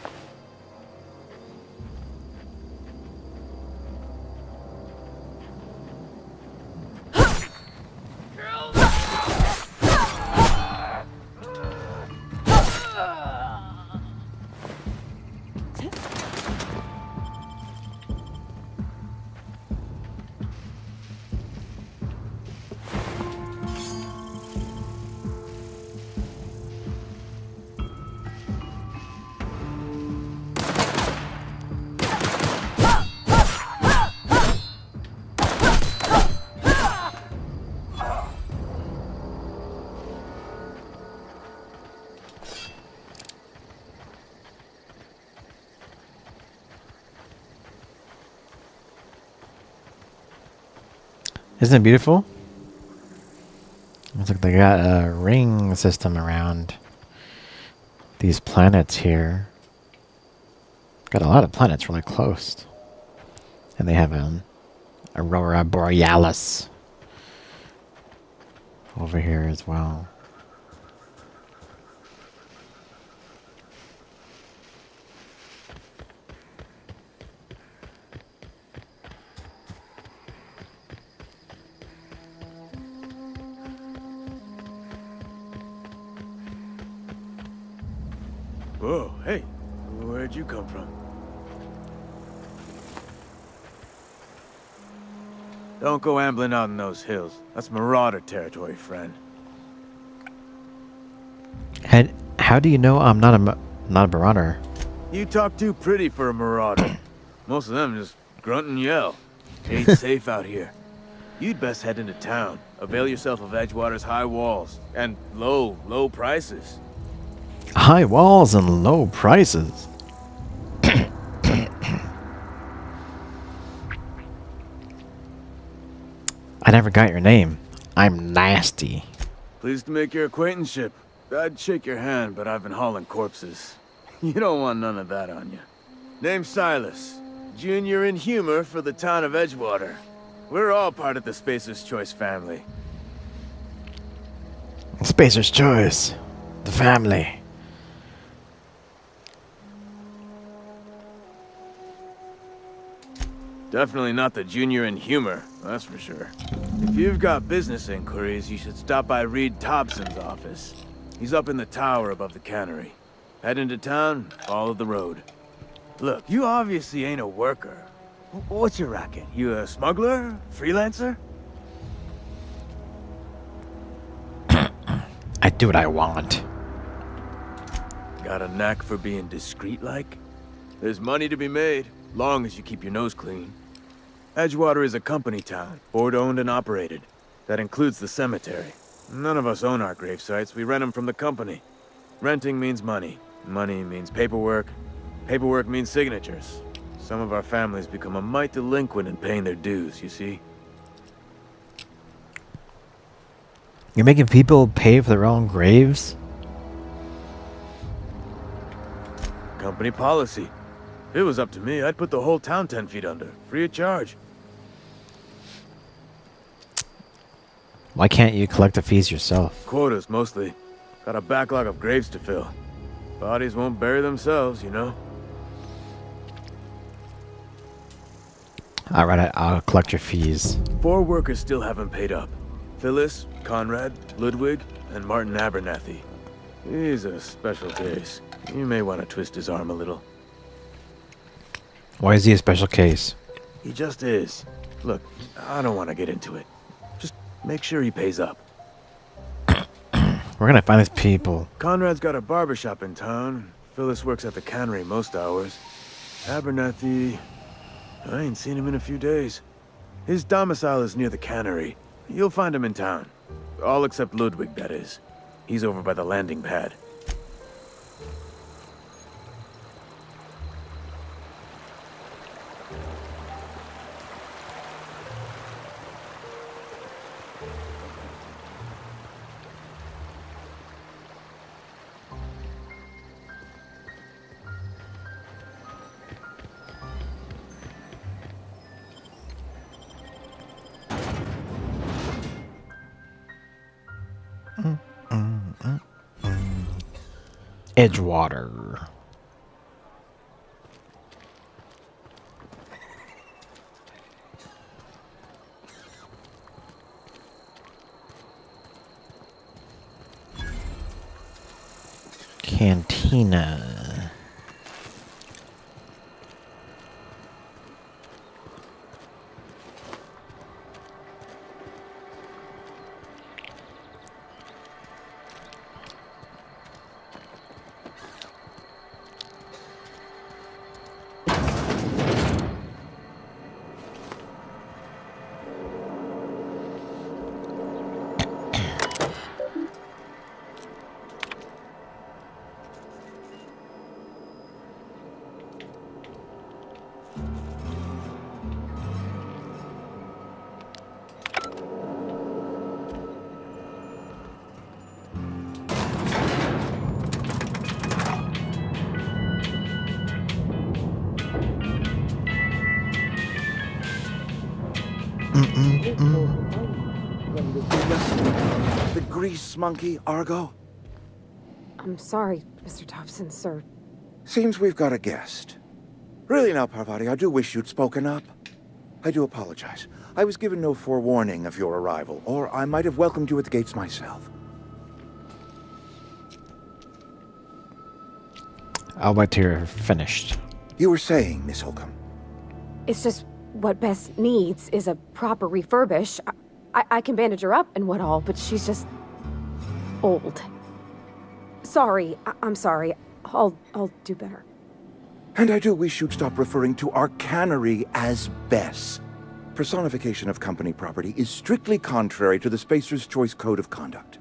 Isn't it beautiful? Looks like they got a ring system around these planets here. Got a lot of planets really close. And they have an Aurora Borealis over here as well. Whoa, hey, where'd you come from? Don't go ambling out in those hills. That's marauder territory, friend. How do you know I'm not a marauder? You talk too pretty for a marauder. Most of them just grunt and yell. Ain't safe out here. You'd best head into town. Avail yourself of Edgewater's high walls and low prices. High walls and low prices. I never got your name. I'm nasty. Pleased to make your acquaintanceship. I'd shake your hand, but I've been hauling corpses. You don't want none of that on you. Name's Silas. Junior in humor for the town of Edgewater. We're all part of the Spacer's Choice family. Spacer's Choice. The family. Definitely not the junior in humor, that's for sure. If you've got business inquiries, you should stop by Reed Thompson's office. He's up in the tower above the cannery. Head into town, follow the road. Look, you obviously ain't a worker. What's your racket? You a smuggler? Freelancer? I do what I want. Got a knack for being discreet-like? There's money to be made, long as you keep your nose clean. Edgewater is a company town, board-owned and operated. That includes the cemetery. None of us own our grave sites, we rent them from the company. Renting means money. Money means paperwork. Paperwork means signatures. Some of our families become a mite delinquent in paying their dues, you see? You're making people pay for their own graves? Company policy. If it was up to me, I'd put the whole town 10 feet under, free of charge. Why can't you collect the fees yourself? Quotas, mostly. Got a backlog of graves to fill. Bodies won't bury themselves, you know? Alright, I'll collect your fees. 4 workers still haven't paid up. Phyllis, Conrad, Ludwig, and Martin Abernathy. He's a special case. You may want to twist his arm a little. Why is he a special case? He just is. Look, I don't want to get into it. Just make sure he pays up. We're gonna find these people. Conrad's got a barbershop in town. Phyllis works at the cannery most hours. Abernathy... I ain't seen him in a few days. His domicile is near the cannery. You'll find him in town. All except Ludwig, that is. He's over by the landing pad. Edgewater. Cantina. The grease monkey, Argo? I'm sorry, Mr. Thompson, sir. Seems we've got a guest. Really now, Parvati, I do wish you'd spoken up. I do apologize. I was given no forewarning of your arrival, or I might have welcomed you at the gates myself. I'll wait till you're finished. You were saying, Miss Holcomb. It's just what Bess needs is a proper refurbish. I can bandage her up and what all, but she's just old. Sorry, I'm sorry. I'll do better. And I do wish you'd stop referring to our cannery as Bess. Personification of company property is strictly contrary to the Spacer's Choice Code of Conduct.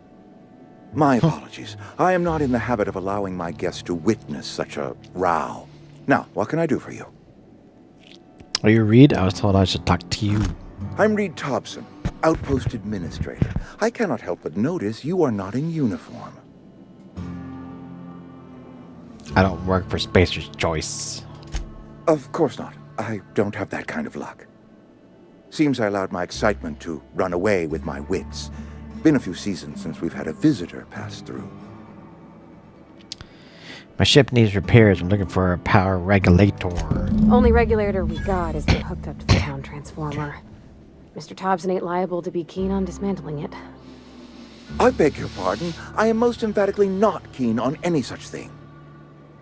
My apologies. I am not in the habit of allowing my guests to witness such a row. Now, what can I do for you? Are you Reed? I was told I should talk to you. I'm Reed Thompson, Outpost Administrator. I cannot help but notice you are not in uniform. I don't work for Spacer's Choice. Of course not. I don't have that kind of luck. Seems I allowed my excitement to run away with my wits. Been a few seasons since we've had a visitor pass through. My ship needs repairs. I'm looking for a power regulator. Only regulator we got is not hooked up to the town transformer. Mr. Thompson ain't liable to be keen on dismantling it. I beg your pardon. I am most emphatically not keen on any such thing.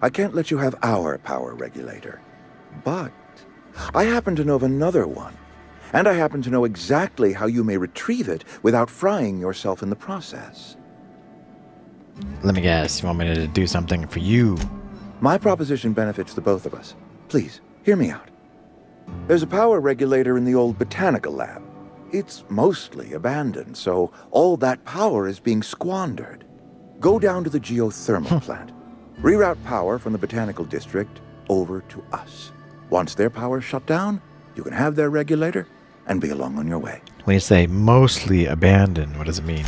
I can't let you have our power regulator. But I happen to know of another one. And I happen to know exactly how you may retrieve it without frying yourself in the process. Let me guess, you want me to do something for you? My proposition benefits the both of us. Please, hear me out. There's a power regulator in the old botanical lab. It's mostly abandoned, so all that power is being squandered. Go down to the geothermal plant. Reroute power from the botanical district over to us. Once their power's shut down, you can have their regulator and be along on your way. When you say mostly abandoned, what does it mean?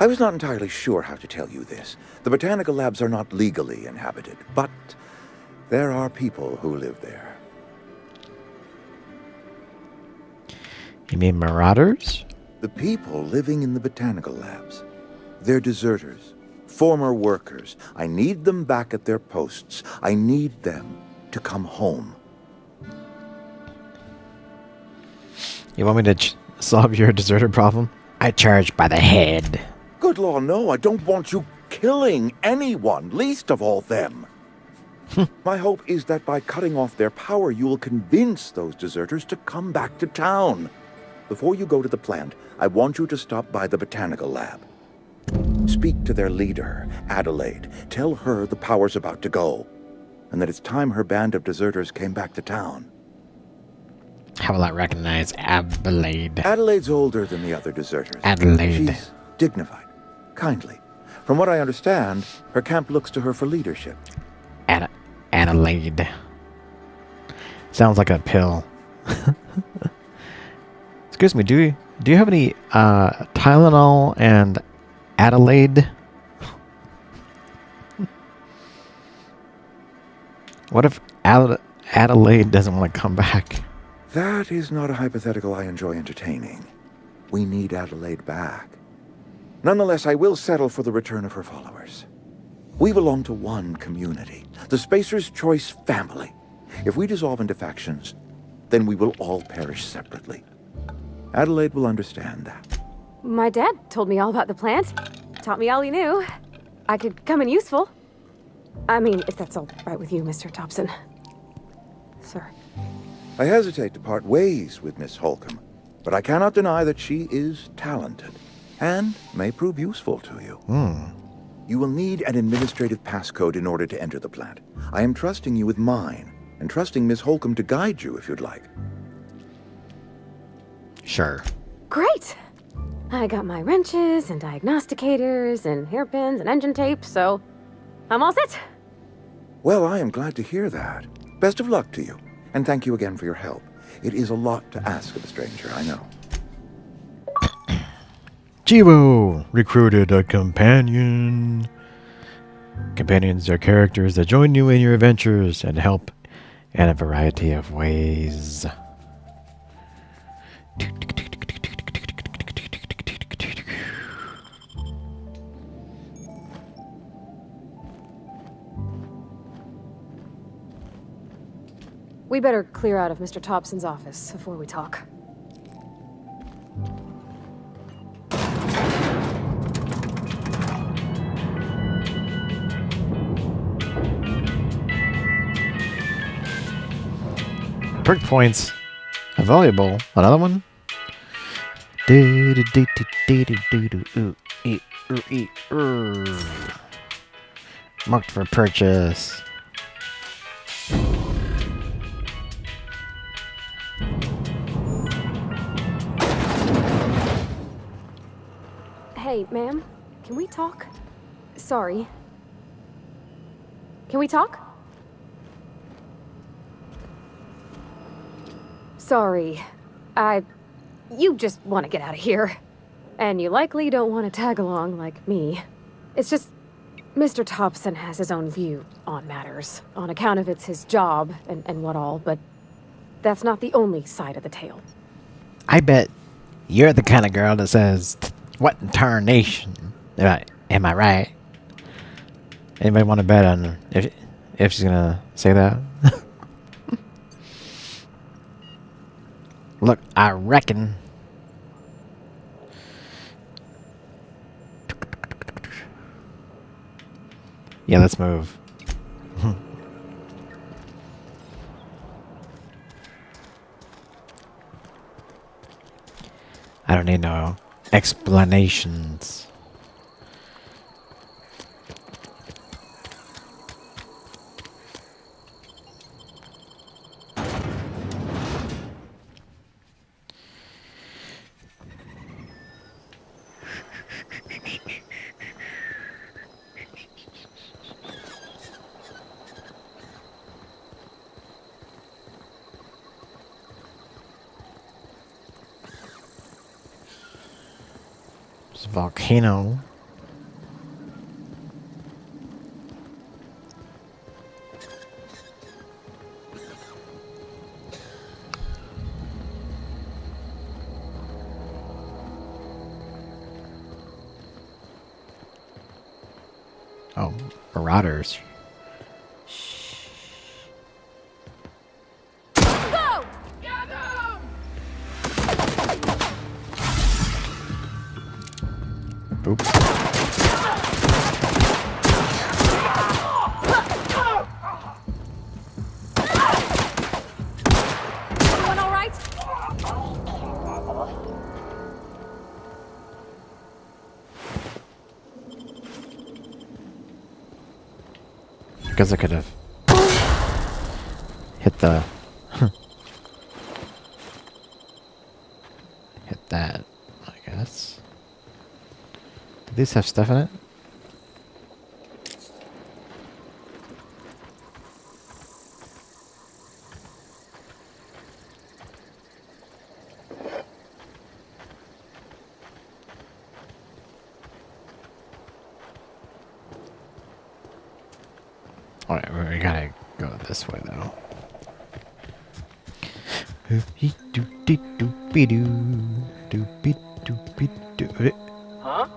I was not entirely sure how to tell you this. The botanical labs are not legally inhabited, but there are people who live there. You mean marauders? The people living in the botanical labs. They're deserters, former workers. I need them back at their posts. I need them to come home. You want me to solve your deserter problem? I charge by the head. Good Lord, no, I don't want you killing anyone, least of all them. My hope is that by cutting off their power, you will convince those deserters to come back to town. Before you go to the plant, I want you to stop by the botanical lab. Speak to their leader, Adelaide. Tell her the power's about to go, and that it's time her band of deserters came back to town. How will I recognize Adelaide? Adelaide's older than the other deserters. Adelaide. She's dignified, kindly. From what I understand, her camp looks to her for leadership. Adelaide. Sounds like a pill. Excuse me, do you have any Tylenol and Adelaide? What if Adelaide doesn't want to come back? That is not a hypothetical I enjoy entertaining. We need Adelaide back. Nonetheless, I will settle for the return of her followers. We belong to one community, the Spacer's Choice family. If we dissolve into factions, then we will all perish separately. Adelaide will understand that. My dad told me all about the plant. Taught me all he knew. I could come in useful. I mean, if that's all right with you, Mr. Thompson. Sir. I hesitate to part ways with Miss Holcomb, but I cannot deny that she is talented and may prove useful to you. You will need an administrative passcode in order to enter the plant. I am trusting you with mine, and trusting Miss Holcomb to guide you if you'd like. Sure. Great! I got my wrenches and diagnosticators and hairpins and engine tape, so I'm all set. Well, I am glad to hear that. Best of luck to you, and thank you again for your help. It is a lot to ask of a stranger, I know. Chivo recruited a companion. Companions are characters that join you in your adventures and help in a variety of ways. We better clear out of Mr. Thompson's office before we talk. Perk points are valuable. Another one? Marked for purchase. Hey, ma'am, can we talk? Sorry. Can we talk? Sorry. You just want to get out of here. And you likely don't want to tag along like me. It's just, Mr. Thompson has his own view on matters, on account of it's his job and what all, but that's not the only side of the tale. I bet you're the kind of girl that says, "What in tarnation?" Am I right? Anybody want to bet on if she's gonna say that? Look, I reckon. Yeah, let's move. I don't need no explanations. It's a volcano. Oh, marauders. Go! Oops. Everyone all right? Because I could have hit the hit that, I guess. Do these have stuff in it? Alright, we gotta go this way though. Huh?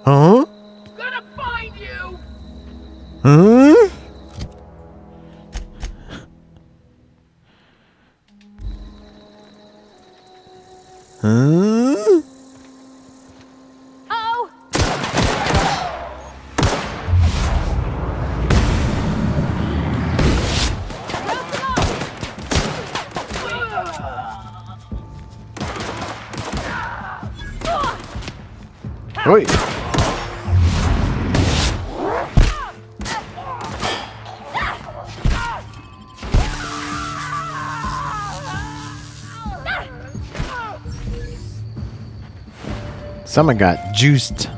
Huh? Gonna find you! Huh? Huh? Oh! Oi! Someone got juiced.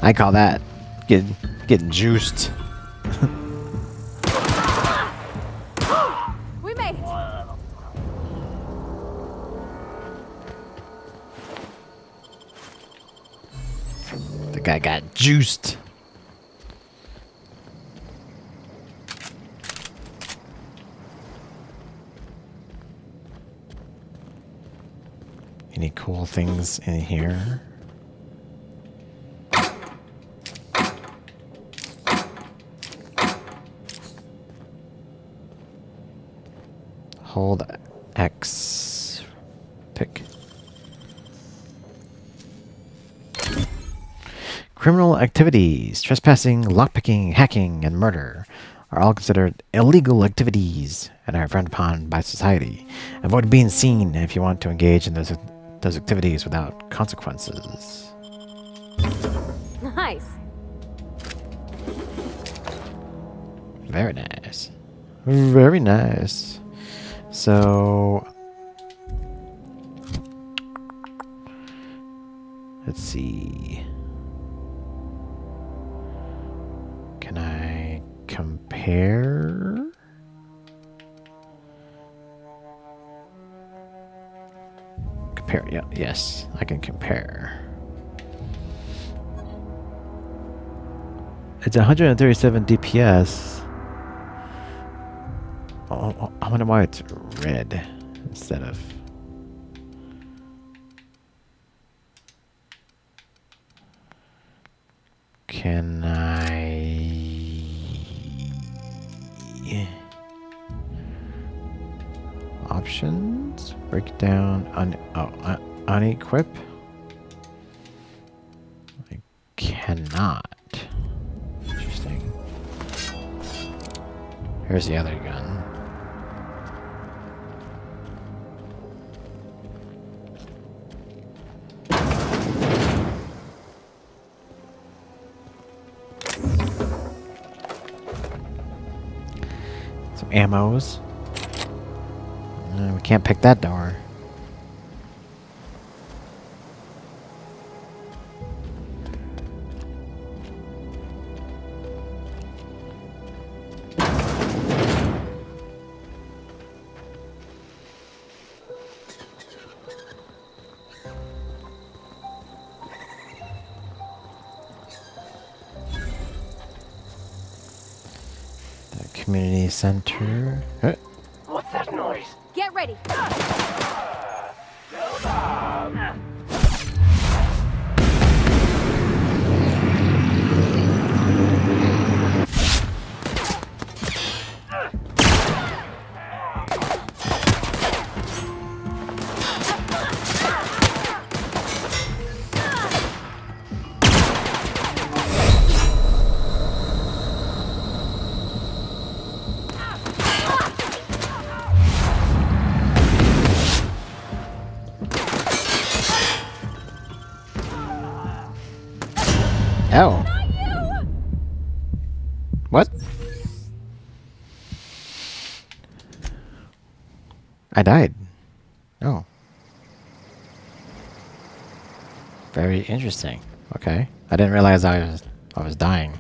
I call that getting juiced. We made it! The guy got juiced. Any cool things in here? Hold X. Pick. Criminal activities, trespassing, lockpicking, hacking, and murder are all considered illegal activities and are frowned upon by society. Avoid being seen if you want to engage in those activities without consequences. Nice. Very nice. Very nice. So, let's see. Can I compare? Compare, yeah, yes, I can compare. It's 137 DPS. Oh, I wonder why it's red instead of... Can I... Options? Break down... unequip? I cannot. Interesting. Here's the other gun. Some ammos. We can't pick that door. Community center. What's that noise? Get ready. Oh. What? I died. Oh. Very interesting. Okay. I didn't realize I was dying.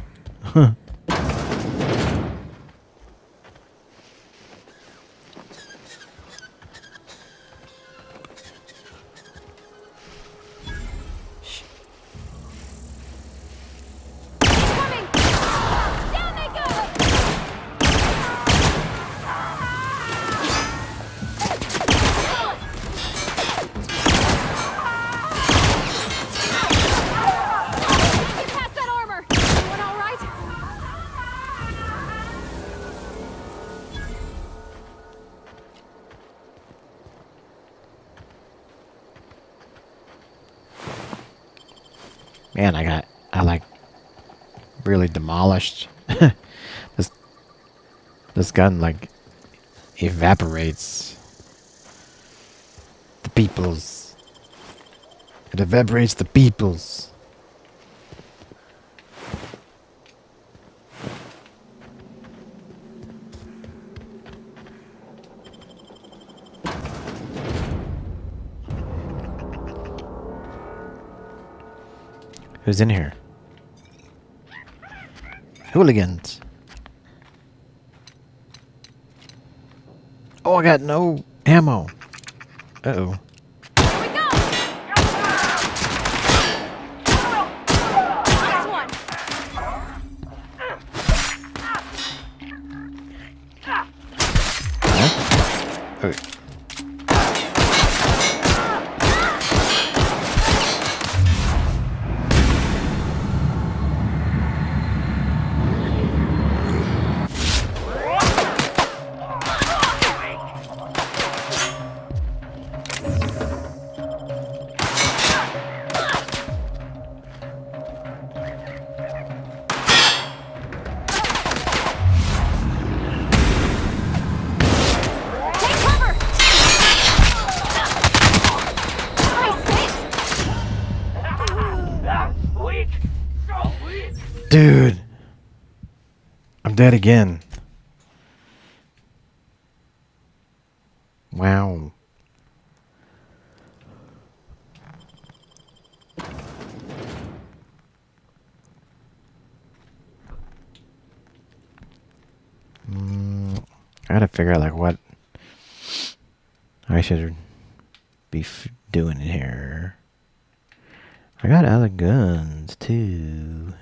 Man, I like really demolished. This gun like evaporates the peoples. It evaporates the peoples. Who's in here? Hooligans. Oh, I got no ammo. Uh-oh. Huh? Okay. Dude, I'm dead again. Wow. I gotta figure out like what I should be doing in here. I got other guns too.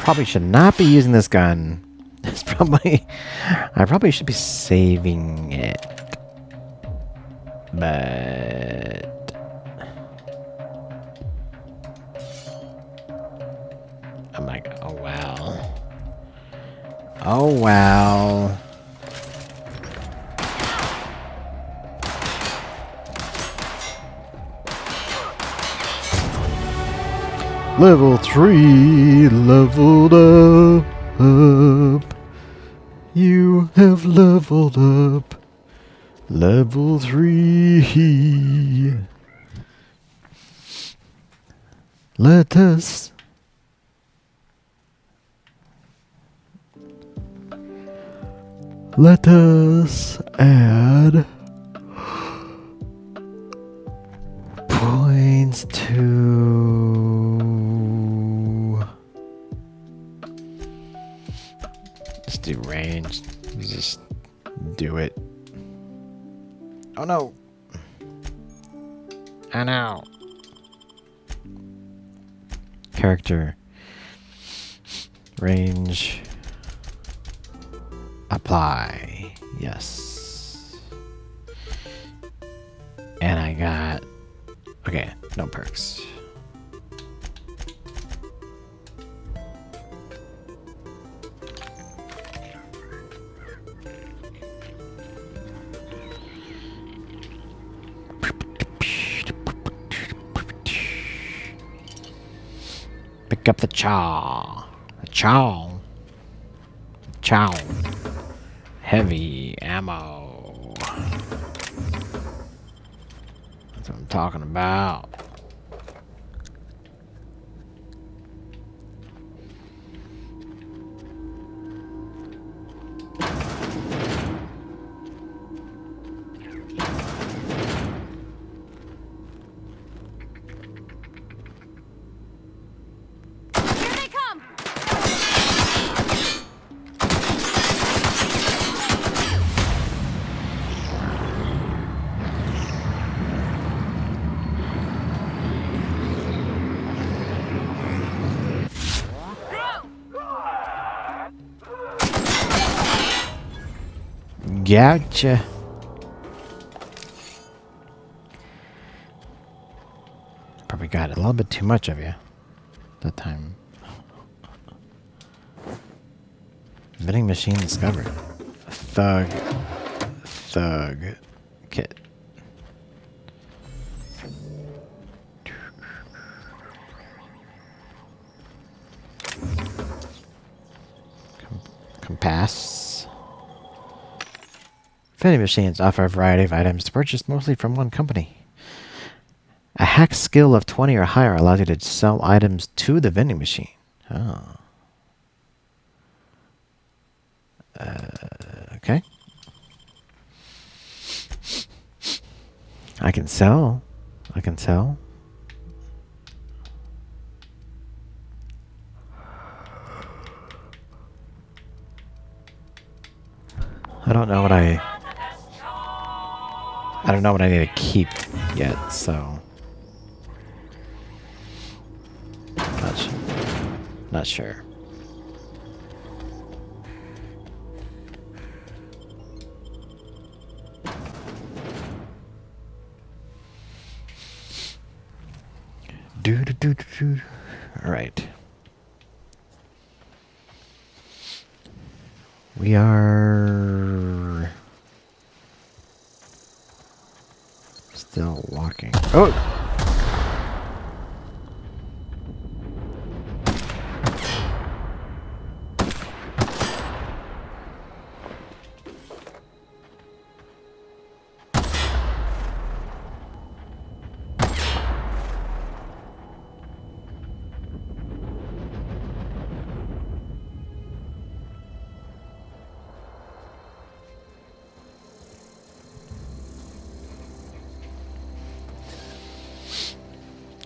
Probably should not be using this gun. It's probably I probably should be saving it. But I'm like, oh wow. Oh wow. Level 3, leveled up. You have leveled up. Level 3. Let us add points to just do range. Just do it. Oh no. I know. Character. Range. Apply. Yes. And I got... Okay, no perks. Pick up the chow. Chow. Chow. Heavy ammo. That's what I'm talking about. Gotcha. Probably got a little bit too much of you that time. Vending machine discovered. Thug kit. Compass. Vending machines offer a variety of items to purchase mostly from one company. A hack skill of 20 or higher allows you to sell items to the vending machine. Oh. Okay. I can sell. I don't know what I don't know what I need to keep yet, so not sure. All right. We are still walking. Oh!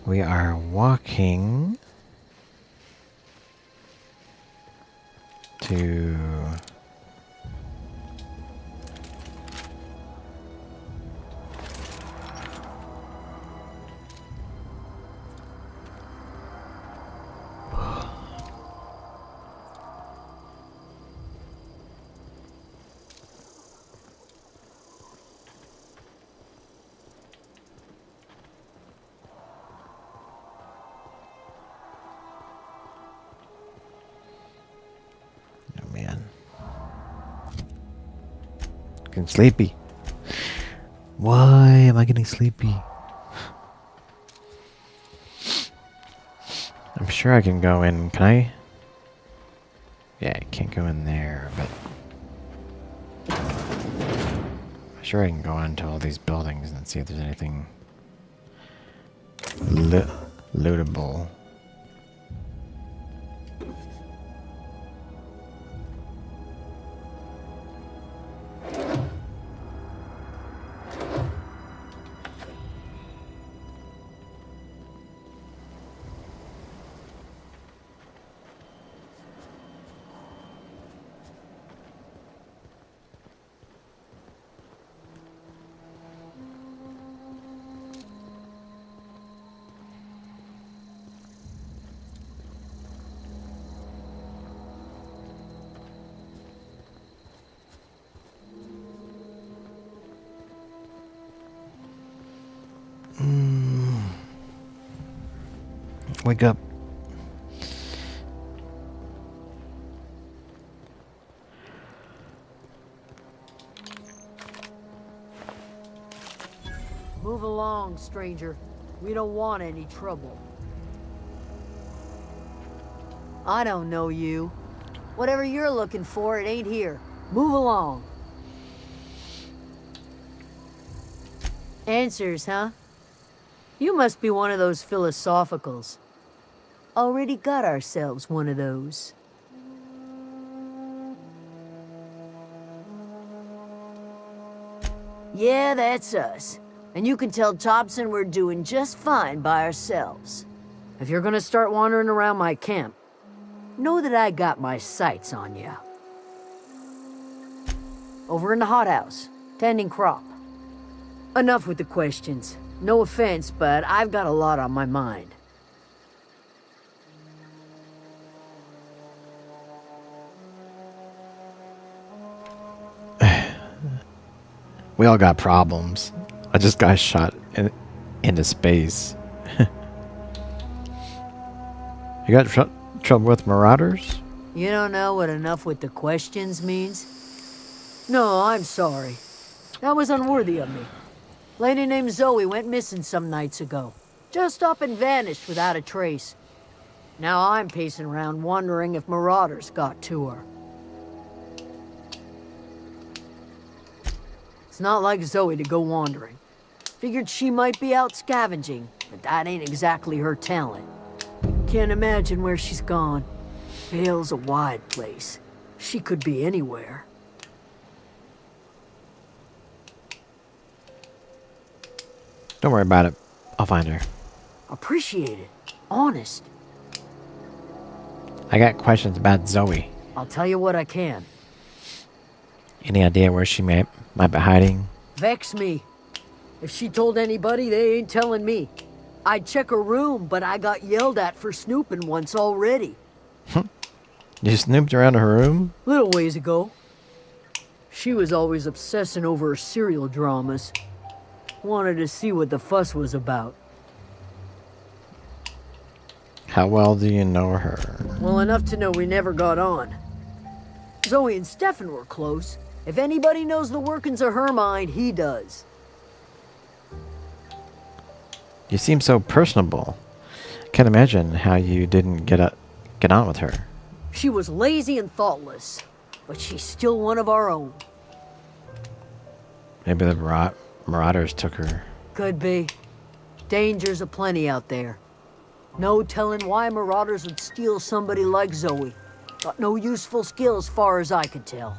We are walking to getting sleepy. Why am I getting sleepy? I'm sure I can go in. Can I? Yeah, I can't go in there, but I'm sure I can go into all these buildings and see if there's anything lootable. Wake up. Move along, stranger. We don't want any trouble. I don't know you. Whatever you're looking for, it ain't here. Move along. Answers, huh? You must be one of those philosophicals. Already got ourselves one of those. Yeah, that's us. And you can tell Thompson we're doing just fine by ourselves. If you're gonna start wandering around my camp, know that I got my sights on you. Over in the hothouse, tending crop. Enough with the questions. No offense, but I've got a lot on my mind. We all got problems. I just got shot into space. You got trouble with marauders? You don't know what enough with the questions means? No, I'm sorry. That was unworthy of me. Lady named Zoe went missing some nights ago. Just up and vanished without a trace. Now I'm pacing around wondering if marauders got to her. It's not like Zoe to go wandering. Figured she might be out scavenging, but that ain't exactly her talent. Can't imagine where she's gone. Vale's a wide place. She could be anywhere. Don't worry about it. I'll find her. Appreciate it. Honest. I got questions about Zoe. I'll tell you what I can. Any idea where she might be hiding? Vex me. If she told anybody, they ain't telling me. I'd check her room, but I got yelled at for snooping once already. You snooped around her room? Little ways ago. She was always obsessing over her serial dramas. Wanted to see what the fuss was about. How well do you know her? Well enough to know we never got on. Zoe and Stefan were close. If anybody knows the workings of her mind, he does. You seem so personable. Can't imagine how you didn't get on with her. She was lazy and thoughtless, but she's still one of our own. Maybe the marauders took her. Could be. Dangers aplenty out there. No telling why marauders would steal somebody like Zoe. Got no useful skills far as I could tell.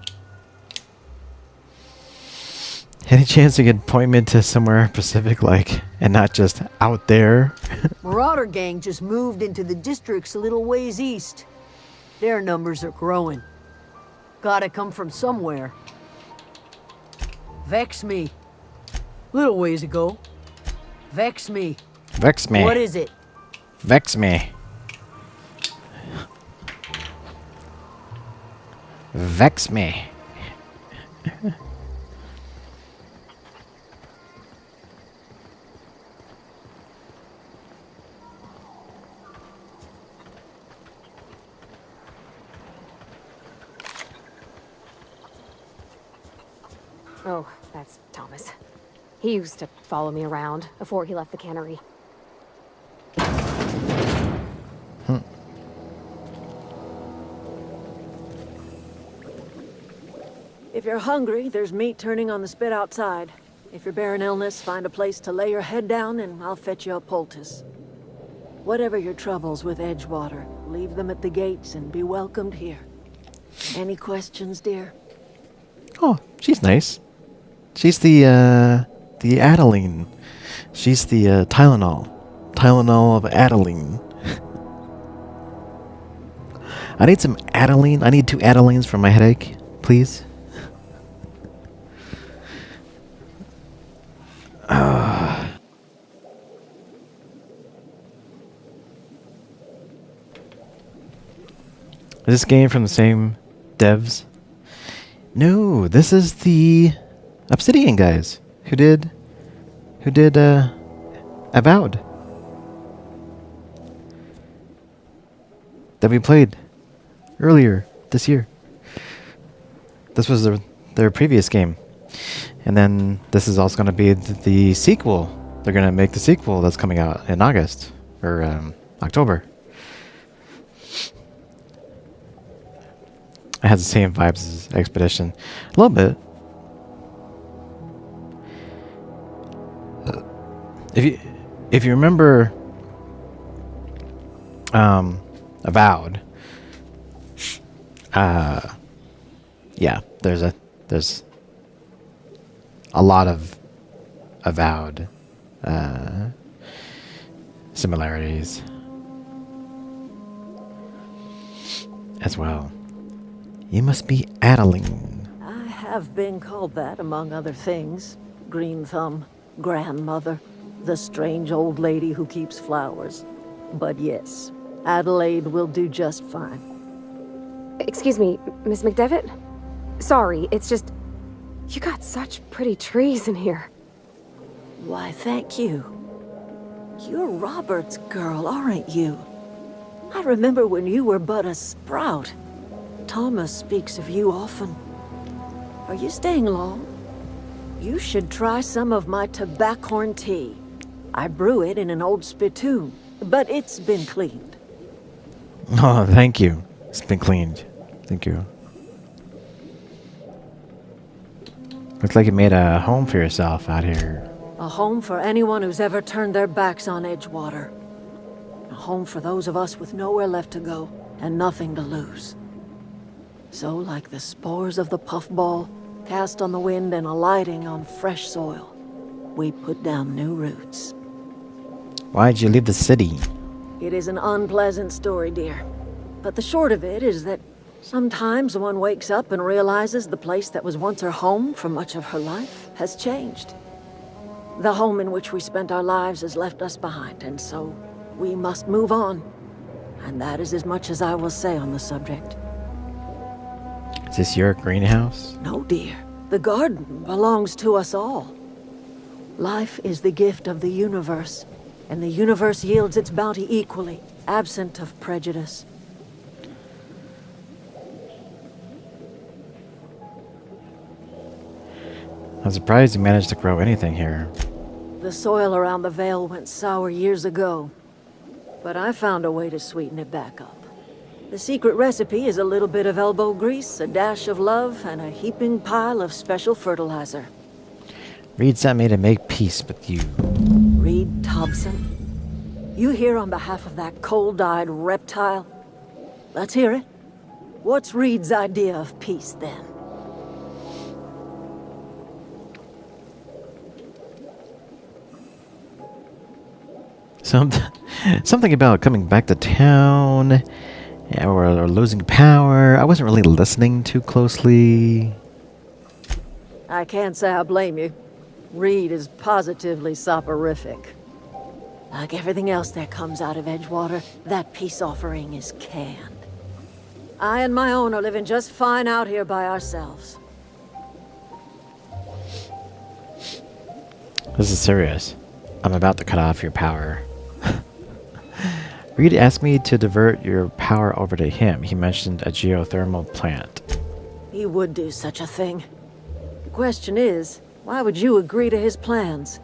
Any chance you could point me to somewhere Pacific, like, and not just out there? Marauder gang just moved into the districts a little ways east. Their numbers are growing. Gotta come from somewhere. Vex me. Little ways ago. Vex me. Vex me. What is it? Vex me. Vex me. Oh, that's Thomas. He used to follow me around before he left the cannery. If you're hungry, there's meat turning on the spit outside. If you're bearing illness, find a place to lay your head down and I'll fetch you a poultice. Whatever your troubles with Edgewater, leave them at the gates and be welcomed here. Any questions, dear? Oh, she's nice. She's the Adeline. She's the Tylenol. Tylenol of Adeline. I need some Adeline. I need 2 Adelines for my headache, please. Is this game from the same devs? No, this is the Obsidian guys who did Avowed that we played earlier this year. This was their previous game, and then this is also going to be the sequel. They're going to make the sequel that's coming out in August or October. It has the same vibes as Expedition. A little bit. If you remember Avowed, yeah, there's a lot of Avowed similarities as well. You must be Adeline. I have been called that, among other things. Green Thumb, grandmother, the strange old lady who keeps flowers. But yes, Adelaide will do just fine. Excuse me, Miss McDevitt? Sorry, it's just... You got such pretty trees in here. Why, thank you. You're Robert's girl, aren't you? I remember when you were but a sprout. Thomas speaks of you often. Are you staying long? You should try some of my tobaccorn tea. I brew it in an old spittoon, but it's been cleaned. Oh, thank you. It's been cleaned. Thank you. Looks like you made a home for yourself out here. A home for anyone who's ever turned their backs on Edgewater. A home for those of us with nowhere left to go and nothing to lose. So, like the spores of the puffball, cast on the wind and alighting on fresh soil, we put down new roots. Why'd you leave the city? It is an unpleasant story, dear. But the short of it is that sometimes one wakes up and realizes the place that was once her home for much of her life has changed. The home in which we spent our lives has left us behind, and so we must move on. And that is as much as I will say on the subject. Is this your greenhouse? No, dear. The garden belongs to us all. Life is the gift of the universe, and the universe yields its bounty equally, absent of prejudice. I'm surprised you managed to grow anything here. The soil around the Vale went sour years ago, but I found a way to sweeten it back up. The secret recipe is a little bit of elbow grease, a dash of love, and a heaping pile of special fertilizer. Reed sent me to make peace with you. Reed Thompson? You here on behalf of that cold-eyed reptile? Let's hear it. What's Reed's idea of peace, then? Something about coming back to town or losing power. I wasn't really listening too closely. I can't say I blame you. Reed is positively soporific. Like everything else that comes out of Edgewater, that peace offering is canned. I and my own are living just fine out here by ourselves. This is serious. I'm about to cut off your power. Reed asked me to divert your power over to him. He mentioned a geothermal plant. He would do such a thing. The question is, why would you agree to his plans?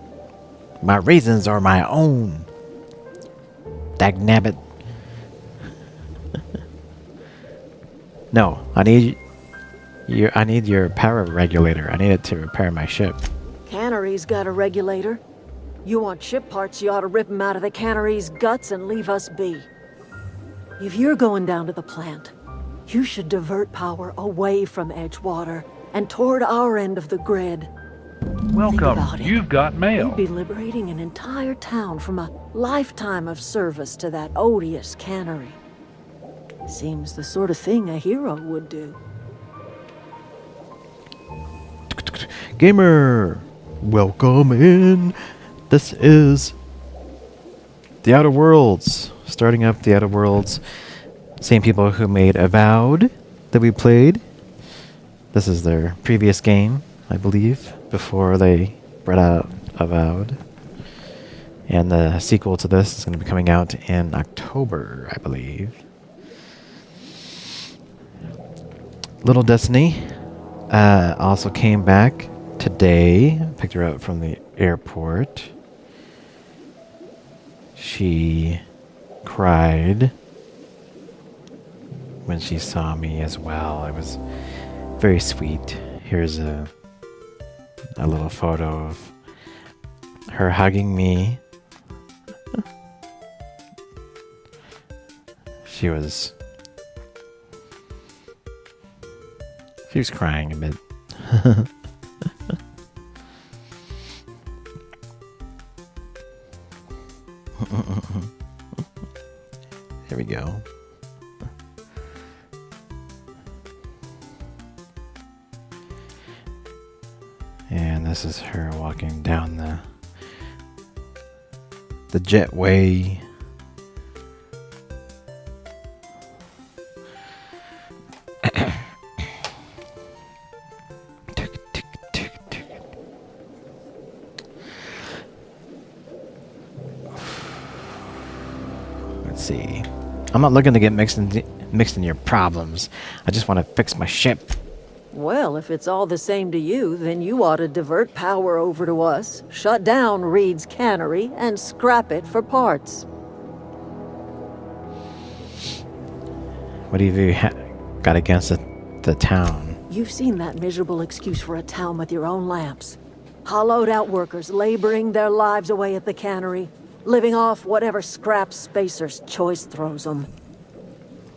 My reasons are my own. Dagnabbit. No, I need your power regulator. I need it to repair my ship. Cannery's got a regulator. You want ship parts, you ought to rip them out of the cannery's guts and leave us be. If you're going down to the plant, you should divert power away from Edgewater and toward our end of the grid. Welcome. You've got mail. You'd be liberating an entire town from a lifetime of service to that odious cannery. Seems the sort of thing a hero would do. Gamer, welcome in. This is the Outer Worlds. Starting up the Outer Worlds. Same people who made Avowed that we played. This is their previous game, I believe, before they brought out Avowed. And the sequel to this is going to be coming out in October, I believe. Little Destiny also came back today. Picked her up from the airport. She cried when she saw me as well. It was very sweet. Here's a little photo of her hugging me. She was crying a bit. Here we go. And this is her walking down the jetway. Let's see. I'm not looking to get mixed in your problems. I just want to fix my ship. Well, if it's all the same to you, then you ought to divert power over to us, shut down Reed's cannery, and scrap it for parts. What have you got against the town? You've seen that miserable excuse for a town with your own lamps. Hollowed out workers laboring their lives away at the cannery, living off whatever scraps Spacer's Choice throws them.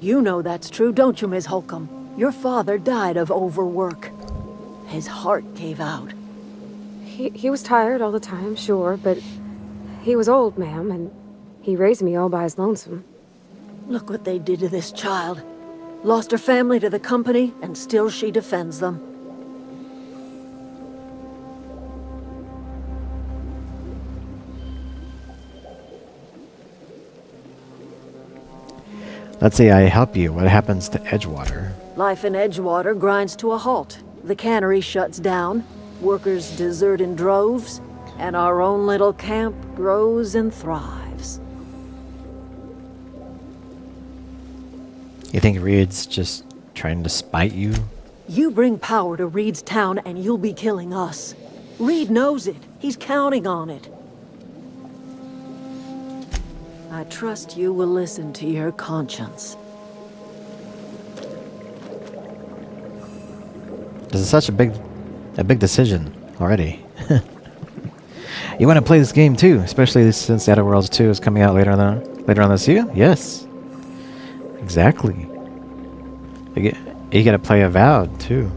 You know that's true, don't you, Ms. Holcomb? Your father died of overwork. His heart gave out. He was tired all the time, sure, but he was old, ma'am, and he raised me all by his lonesome. Look what they did to this child. Lost her family to the company, and still she defends them. Let's say I help you. What happens to Edgewater? Life in Edgewater grinds to a halt. The cannery shuts down, workers desert in droves, and our own little camp grows and thrives. You think Reed's just trying to spite you? You bring power to Reed's town and you'll be killing us. Reed knows it. He's counting on it. I trust you will listen to your conscience. This is such a big decision already. You want to play this game too, especially since The Outer Worlds 2 is coming out later on this year? Yes. Exactly. You gotta play Avowed too.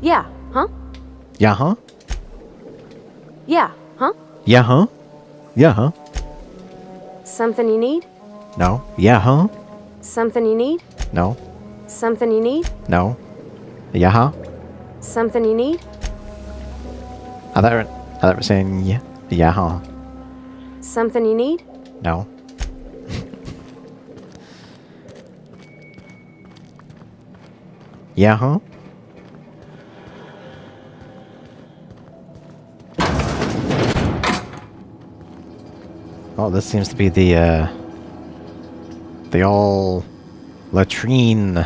Yeah, huh? Yeah, huh? Yeah, huh? Yeah, huh? Yeah, huh? Something you need? No. Yeah, huh? Something you need? No. Something you need? No. Yeah, huh? Something you need? I thought you were saying yeah. Yeah, huh? Something you need? No. Yeah, huh? Oh, this seems to be the all latrine,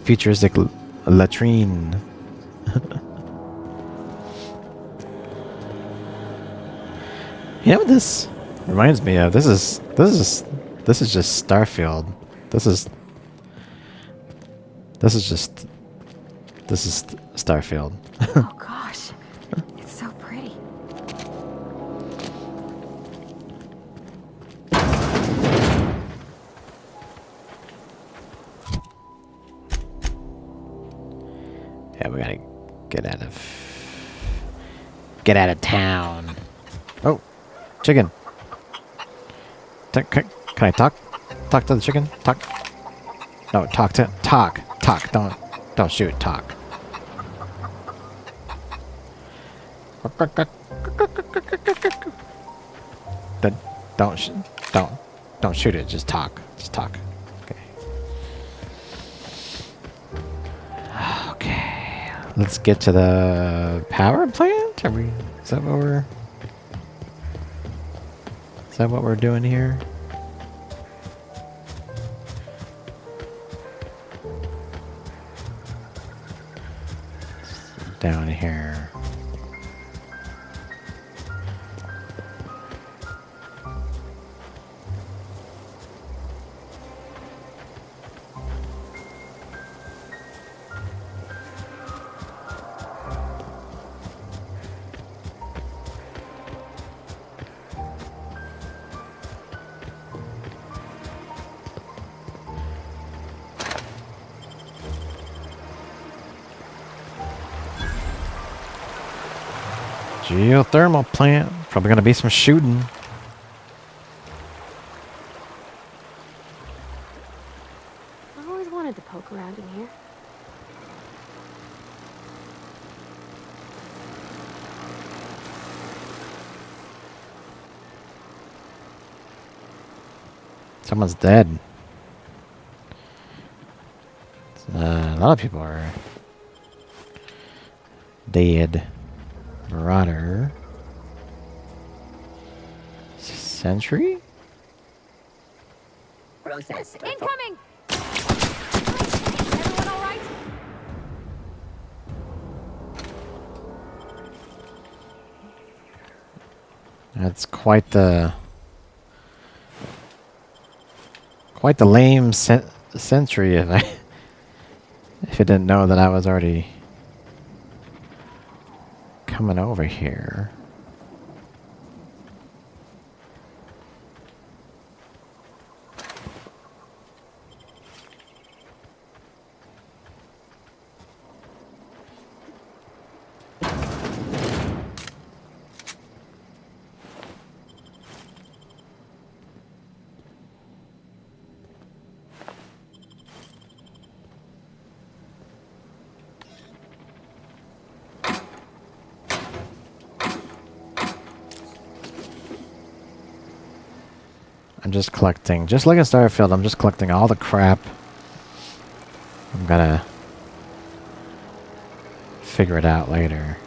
futuristic latrine. You know what this reminds me of? This is just Starfield. This is Starfield. Oh gosh, it's so pretty. Yeah, we gotta get out of town. Oh, chicken. Can I talk? Talk to the chicken? Talk. No, talk. Don't shoot. Talk. Don't shoot it. Just talk. Just talk. Okay. Let's get to the power plant. Is that what we're doing here? Down here. Geothermal plant. Probably gonna be some shooting. I've always wanted to poke around in here. Someone's dead. A lot of people are dead. Marauder. Sentry? Incoming! Everyone all right? That's quite the lame sentry if I didn't know that I was already coming over here. I'm just collecting, just like in Starfield, I'm just collecting all the crap. I'm gonna figure it out later.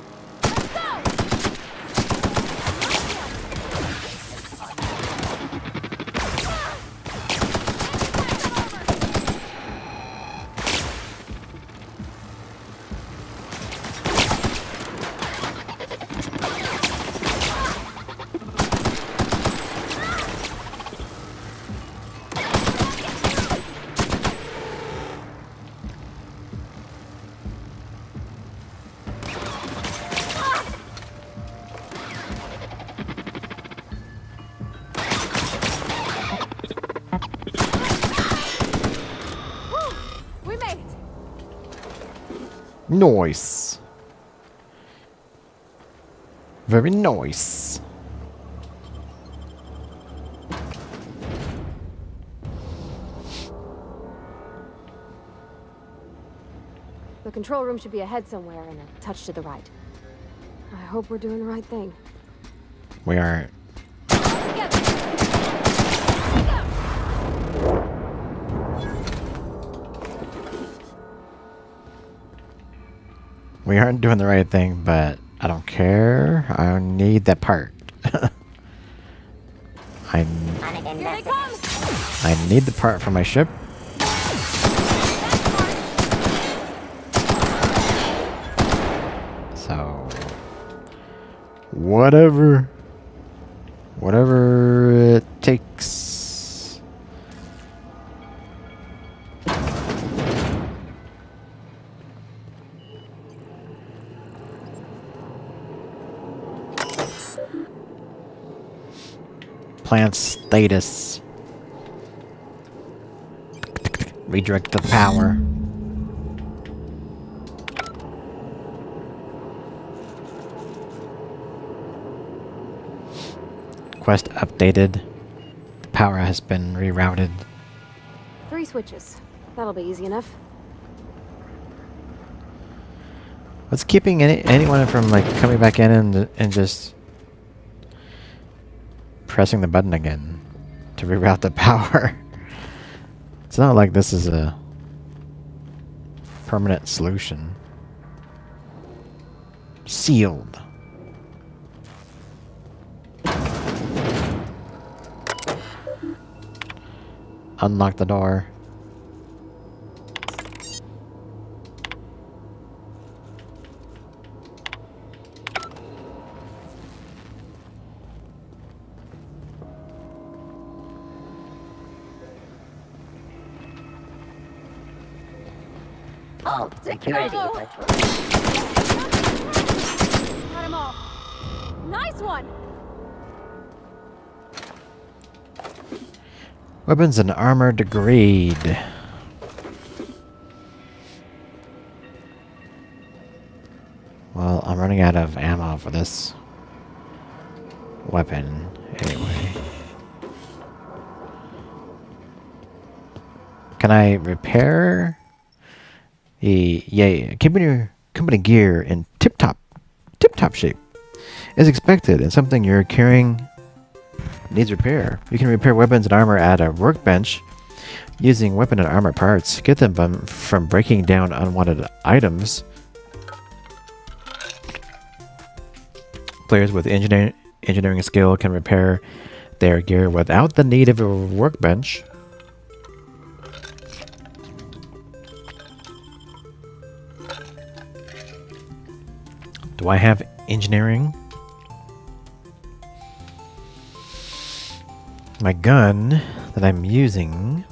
We made it! Nice. Very nice. The control room should be ahead somewhere and a touch to the right. I hope we're doing the right thing. We aren't. We aren't doing the right thing, but I don't care. I need that part. I need the part for my ship. So whatever it takes. Plant status. Redirect the power. Quest updated. The power has been rerouted. 3 switches. That'll be easy enough. What's keeping anyone from like coming back in and just pressing the button again to reroute the power? It's not like this is a permanent solution. Sealed. Unlock the door. All security patrol. Got 'em all. Nice one! Weapons and armor degrade. Well, I'm running out of ammo for this. weapon anyway. Can I repair? Yeah. Keeping your company gear in tip-top shape is expected, and something you're carrying needs repair. You can repair weapons and armor at a workbench using weapon and armor parts. Get them from breaking down unwanted items. Players with engineering skill can repair their gear without the need of a workbench. Do I have engineering? My gun that I'm using.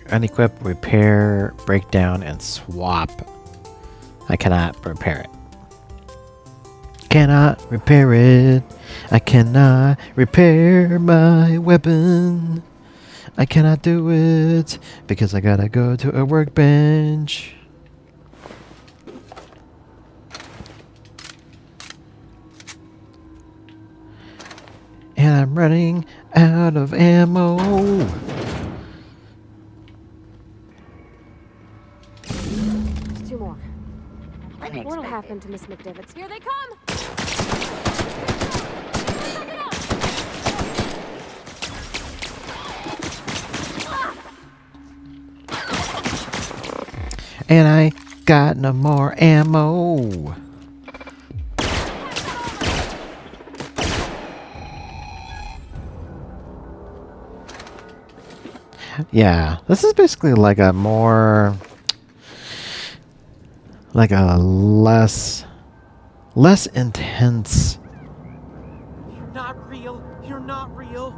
Unequip, repair, breakdown, and swap. I cannot repair it. Cannot repair it. I cannot repair my weapon. I cannot do it because I gotta go to a workbench. And I'm running out of ammo. There's two more. What'll happen to Miss McDivitt's? Here they come! And I got no more ammo. Yeah, this is basically like a more, like a less intense. You're not real. You're not real.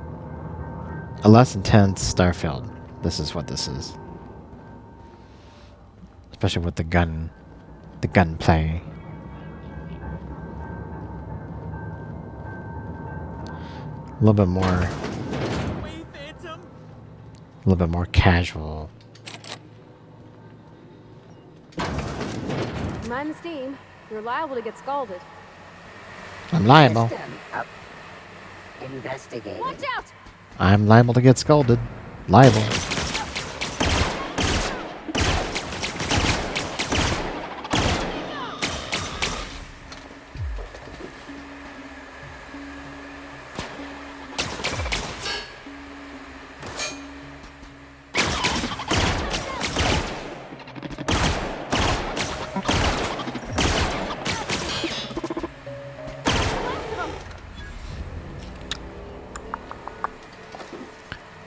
A less intense Starfield. This is what this is. Especially with the gunplay. A little bit more. A little bit more casual. Mind the steam. You're liable to get scalded. I'm liable. Investigating. Watch out! I'm liable to get scalded. Liable.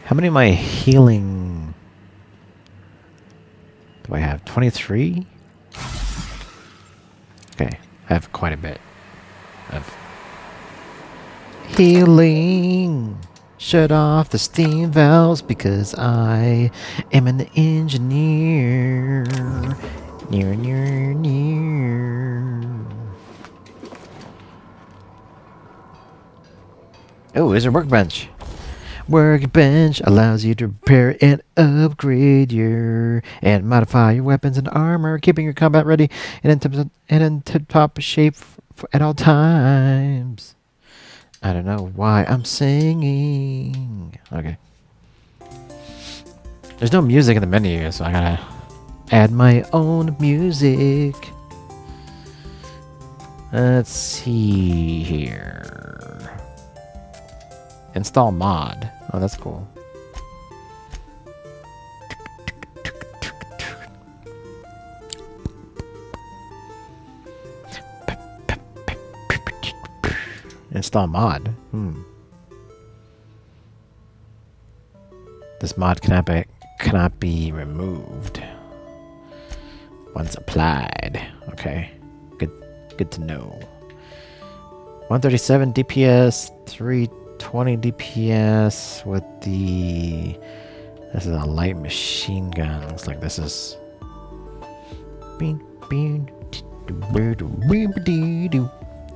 How many of my healing do I have? 23? Okay, I have quite a bit of healing. Shut off the steam valves because I am an engineer. Near. Oh, there's a workbench. Workbench allows you to repair and upgrade your and modify your weapons and armor, keeping your combat ready and in tip-top shape at all times. I don't know why I'm singing. Okay. There's no music in the menu, so I gotta add my own music. Let's see here. Install mod. Oh, that's cool. Install mod. This mod cannot be removed once applied. Okay. Good to know. 137 DPS, 320 DPS with the... This is a light machine gun. Looks like this is...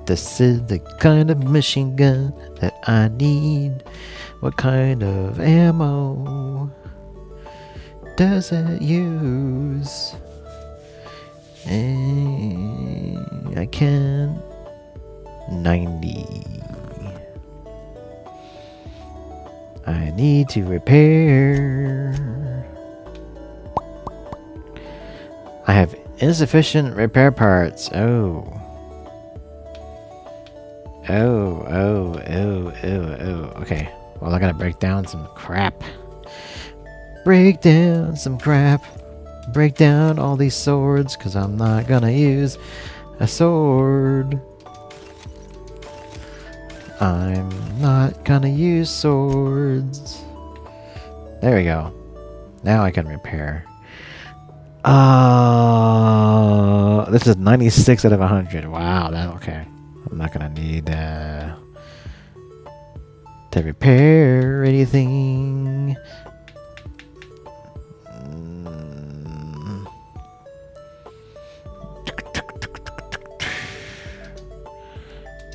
This is the kind of machine gun that I need. What kind of ammo does it use? I can. 90. I need to repair. I have insufficient repair parts. Oh. Oh. Okay. Well, I gotta break down some crap. Break down some crap. Break down all these swords, because I'm not gonna use a sword. I'm not gonna use swords. There we go. Now I can repair. This is 96 out of 100. Wow, that okay. I'm not gonna need to repair anything.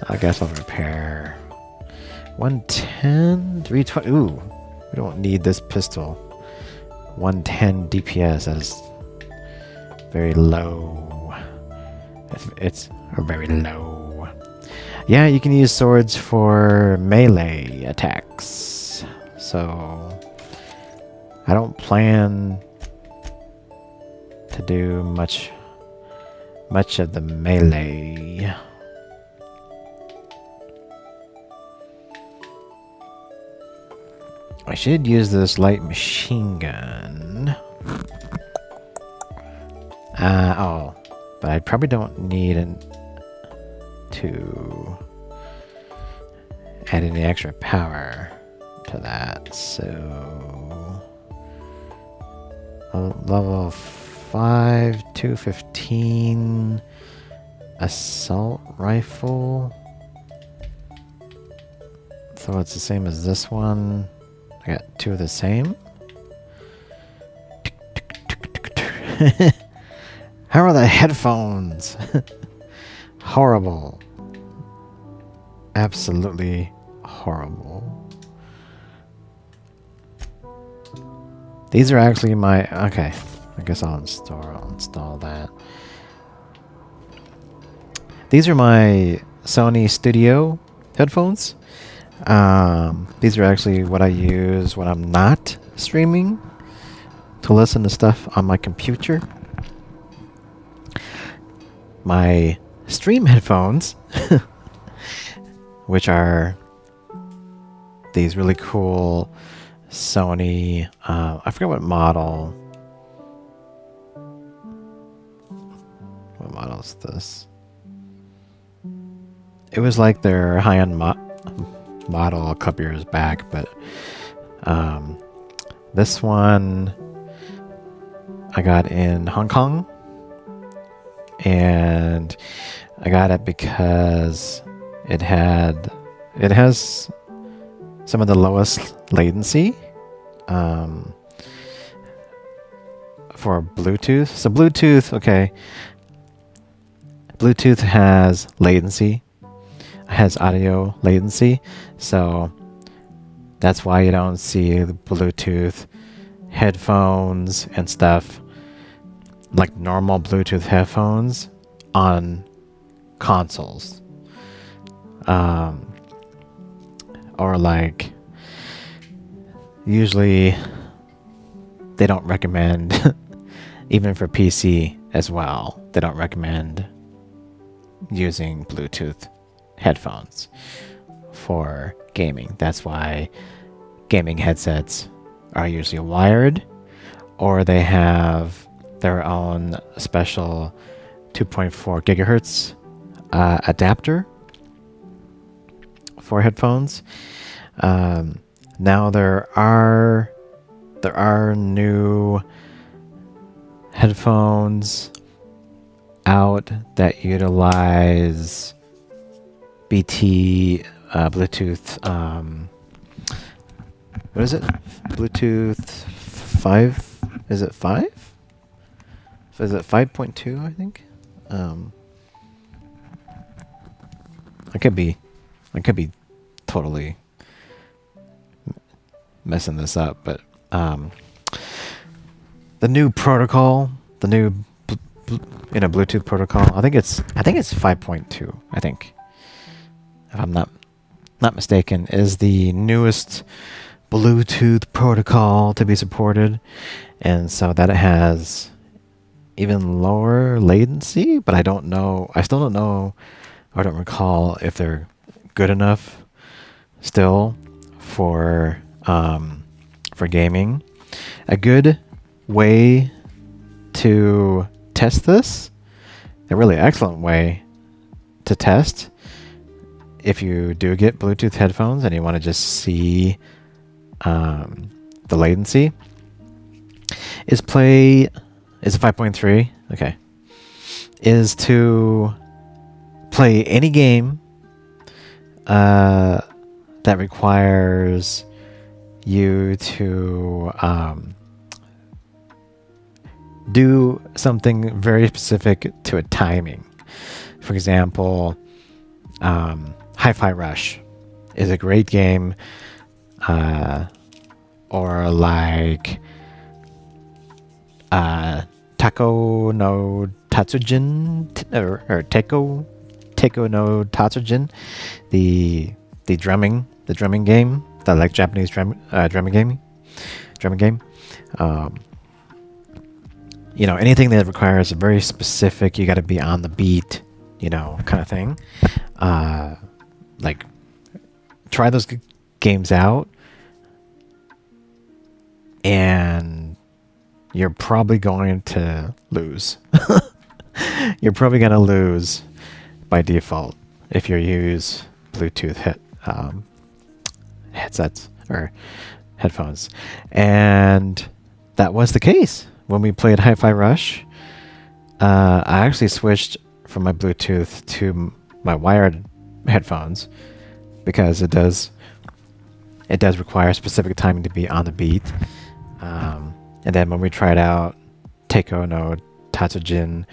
I guess I'll repair 110, 320. Ooh, we don't need this pistol. 110 DPS. That is very low. It's very low. Yeah, you can use swords for melee attacks. So I don't plan to do much of the melee. I should use this light machine gun. Oh, but I probably don't need to add any extra power to that. So level 5, 215 assault rifle. So it's the same as this one. I got two of the same. How are the headphones? Horrible. Absolutely horrible. These are actually my... Okay. I guess I'll install that. These are my Sony Studio headphones. These are actually what I use when I'm not streaming to listen to stuff on my computer. My stream headphones, which are these really cool Sony, I forget what model. What model is this? It was like their high-end model a couple years back, but this one I got in Hong Kong, and I got it because it has some of the lowest latency for Bluetooth. So Bluetooth, okay, Bluetooth has latency, has audio latency, so that's why you don't see the Bluetooth headphones and stuff like normal Bluetooth headphones on consoles, or like usually they don't recommend even for PC as well, they don't recommend using Bluetooth headphones for gaming. That's why gaming headsets are usually wired, or they have their own special 2.4 gigahertz adapter for headphones. Now there are new headphones out that utilize BT Bluetooth. What is it? Bluetooth 5? Is it 5? Is it 5.2? I think. I could be totally messing this up, but the new protocol, the new Bluetooth protocol. I think it's 5.2. I think, if I'm not mistaken, is the newest Bluetooth protocol to be supported, and so that it has even lower latency. But I don't know. I still don't know. I don't recall if they're good enough still for gaming. A good way to test this, a really excellent way to test, if you do get Bluetooth headphones and you want to just see the latency, is 5.3. Okay, is to play any game that requires you to do something very specific to a timing. For example, Hi-Fi Rush is a great game, or like Tako no Tatsujin, or Teiko no Tatsujin, the drumming game, the like Japanese drumming game. Anything that requires a very specific, you got to be on the beat, kind of thing. Like, try those games out, and you're probably going to lose. You're probably going to lose by default if you use Bluetooth headsets or headphones. And that was the case when we played Hi-Fi Rush. I actually switched from my Bluetooth to my wired headphones because it does require specific timing to be on the beat. And then when we tried out Teiko no Tatsujin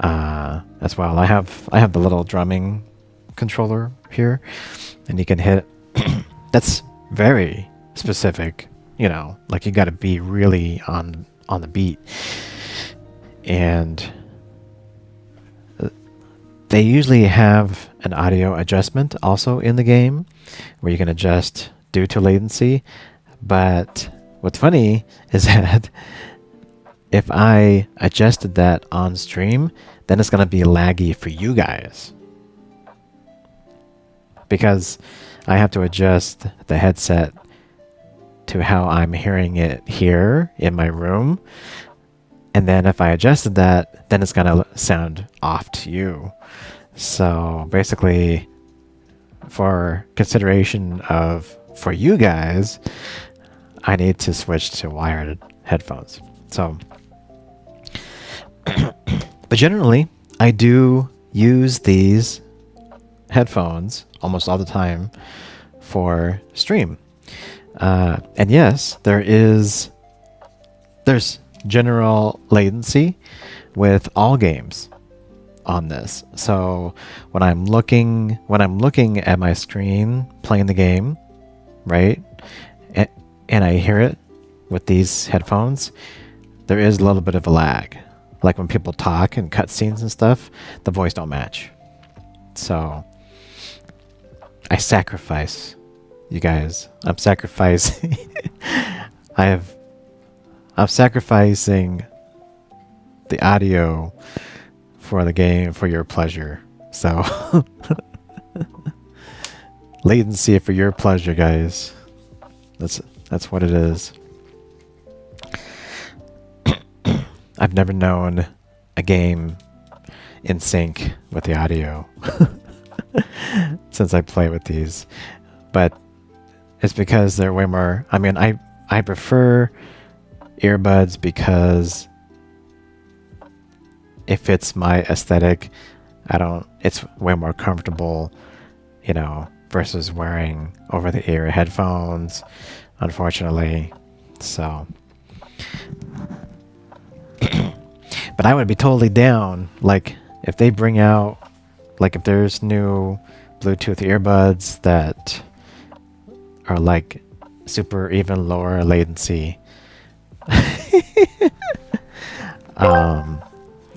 as well, I have the little drumming controller here, and you can hit. That's very specific, like you got to be really on the beat. And they usually have an audio adjustment also in the game where you can adjust due to latency. But what's funny is that if I adjusted that on stream, then it's going to be laggy for you guys, because I have to adjust the headset to how I'm hearing it here in my room. And then if I adjusted that, then it's going to sound off to you. So basically, for consideration for you guys, I need to switch to wired headphones. So, but generally, I do use these headphones almost all the time for stream. And yes, there's general latency with all games on this. So when I'm looking at my screen playing the game, right, and I hear it with these headphones, there is a little bit of a lag. Like when people talk and cutscenes and stuff, the voice don't match. So I sacrifice, you guys. I'm sacrificing. I'm sacrificing the audio for the game for your pleasure. So latency for your pleasure, guys. That's what it is. I've never known a game in sync with the audio since I play with these. But it's because they're way more... I mean, I prefer earbuds because it fits my aesthetic. It's way more comfortable, versus wearing over-the-ear headphones, unfortunately. So... But I would be totally down, like, if they bring out, like, if there's new Bluetooth earbuds that are, like, super even lower I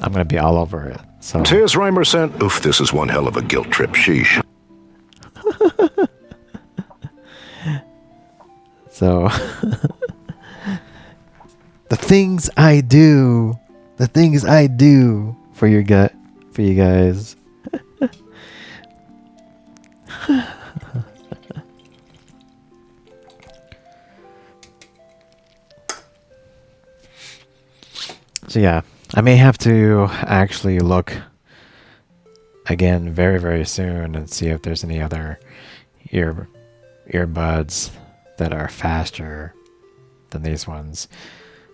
I'm gonna be all over it. So Tears Reimer sent. Oof, this is one hell of a guilt trip. Sheesh. So the things I do for your gut, for you guys. So yeah, I may have to actually look again very, very soon and see if there's any other earbuds that are faster than these ones.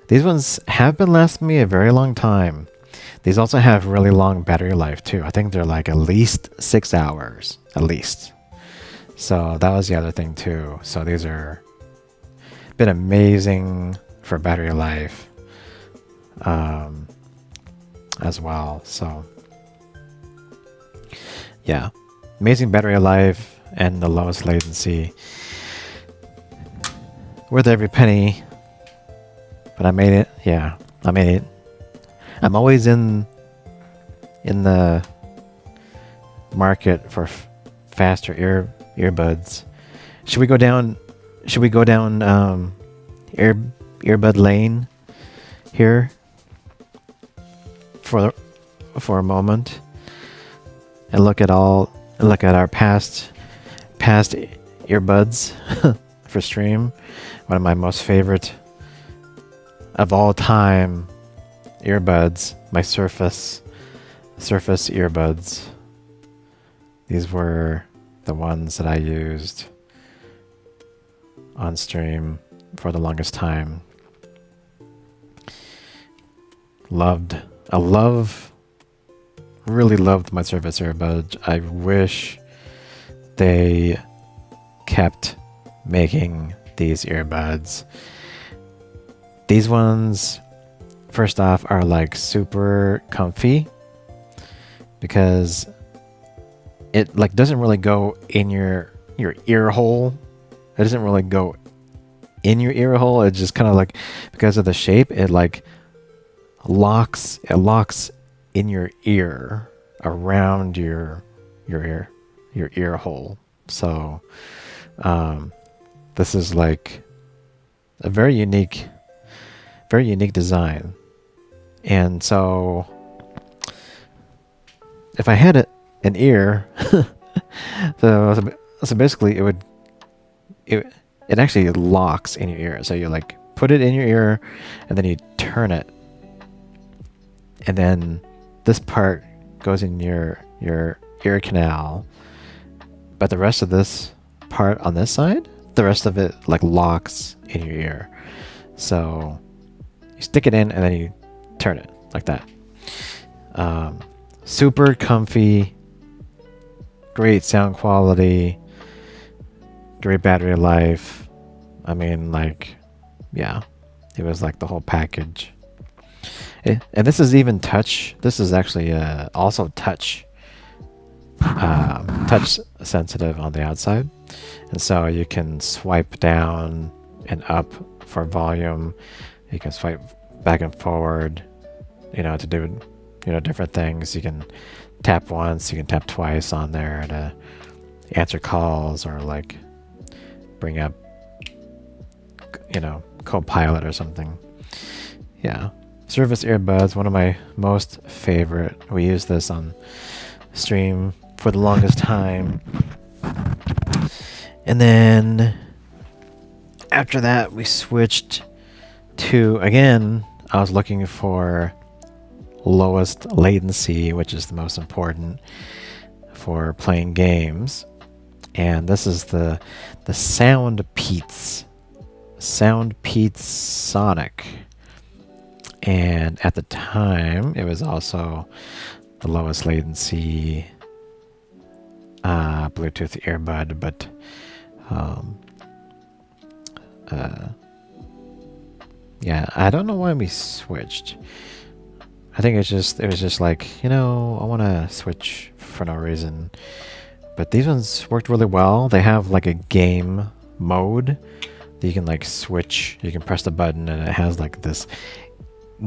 These ones have been lasting me a very long time. These also have really long battery life too. I think they're like at least 6 hours, at least. So that was the other thing too. So these are been amazing for battery life as well. So yeah, amazing battery life and the lowest latency. Worth every penny. But I made it. Yeah, I made it. I'm always in the market for faster earbuds. Should we go down earbud lane here for a moment and look at our past earbuds for stream. One of my most favorite of all time earbuds, my Surface earbuds. These were the ones that I used on stream for the longest time. Really loved my Surface earbuds. I wish they kept making these earbuds. These ones, first off, are like super comfy because it like doesn't really go in your ear hole. It doesn't really go in your ear hole. It just kind of like, because of the shape, it like locks in your ear around your ear hole. So this is like a very unique design. And so if I had an ear so basically it actually locks in your ear. So you like put it in your ear and then you turn it, and then this part goes in your ear canal, but the rest of this part on this side, the rest of it like locks in your ear. So you stick it in and then you turn it like that. Super comfy, great sound quality, great battery life. I mean, like, yeah, it was like the whole package. And this is even touch. This is actually also touch sensitive on the outside. And so you can swipe down and up for volume. You can swipe back and forward, to do, different things. You can tap once, you can tap twice on there to answer calls or like bring up, Copilot or something. Yeah. Surface earbuds, one of my most favorite. We used this on stream for the longest time. And then after that, we switched to, again, I was looking for lowest latency, which is the most important for playing games. And this is the Soundpeats Sonic. And at the time, it was also the lowest latency Bluetooth earbud, but yeah, I don't know why we switched. I think it was just like, I want to switch for no reason. But these ones worked really well. They have like a game mode that you can like switch. You can press the button and it has like this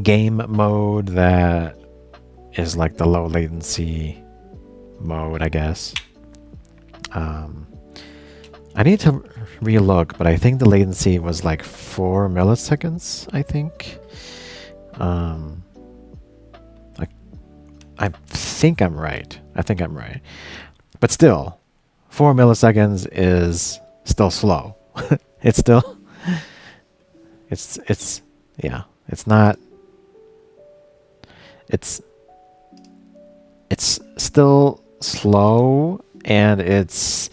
game mode that is like the low latency mode, I guess. I need to relook, but I think the latency was like 4 milliseconds, I think. I think I'm right. But still, 4 milliseconds is still slow. It's still, yeah, it's not, it's still slow, and it's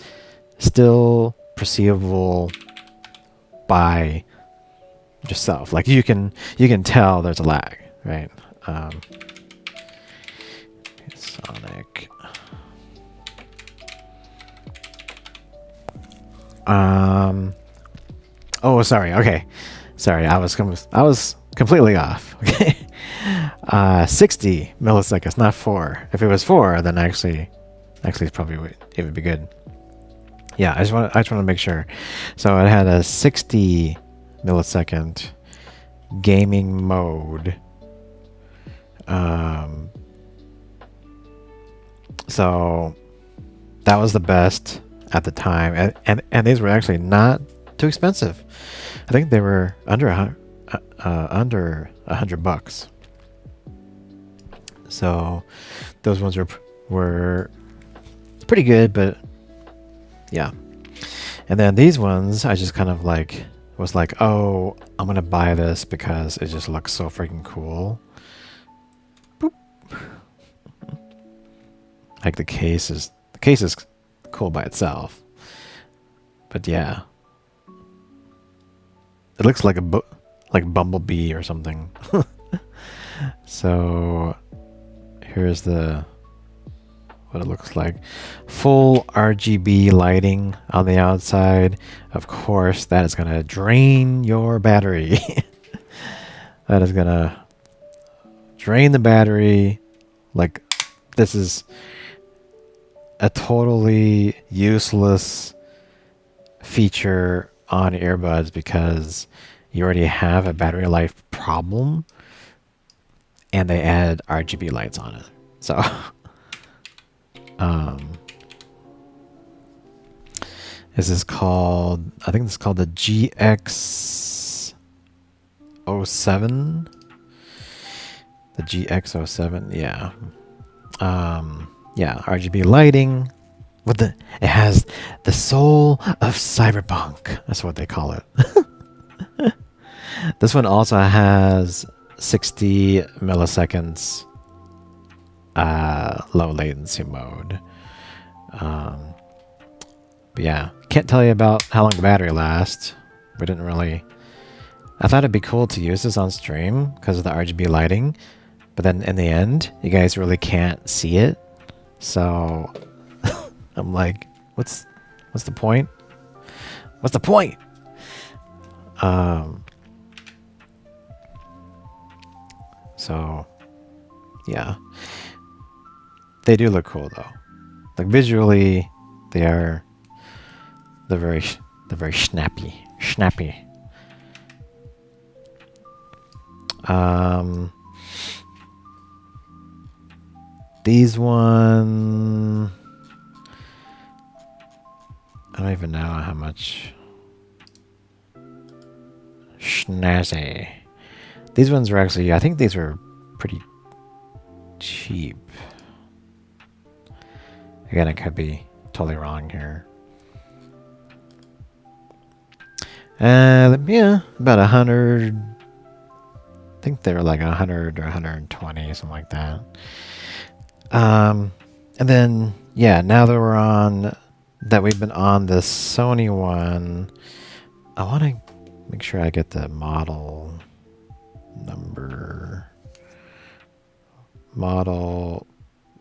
still perceivable by yourself. Like you can tell there's a lag, right? Sonic. Oh, sorry. Okay, sorry. I was completely off. Okay, 60 milliseconds, not 4. If it was 4, then actually, it would be good. Yeah, I just want to make sure. So it had a 60 millisecond gaming mode. So that was the best at the time, and these were actually not too expensive. I think they were under $100. So those ones were pretty good, but yeah. And then these ones, I just kind of was like, oh, I'm gonna buy this because it just looks so freaking cool. Boop. Like the case is cool by itself, but yeah, it looks like like Bumblebee or something. So here's what it looks like. Full RGB lighting on the outside. Of course, that is gonna drain your battery. That is gonna drain the battery. Like, this is a totally useless feature on earbuds because you already have a battery life problem, and they add RGB lights on it. So is this called, I think this is called the GX07. The GX07, yeah. Yeah, RGB lighting with it has the soul of cyberpunk. That's what they call it. This one also has 60 milliseconds low latency mode. But yeah, can't tell you about how long the battery lasts. We didn't really. I thought it'd be cool to use this on stream because of the RGB lighting, but then in the end, you guys really can't see it. So I'm like, what's the point? What's the point? So yeah, they do look cool though. Like visually, they're very snappy. These one, I don't even know how much. Schnazzy. These ones were actually, I think these were pretty cheap. Again, I could be totally wrong here. Yeah, about 100. I think they were like 100 or 120, something like that. And then, yeah, now that we've been on the Sony one, I want to make sure I get the model number. Model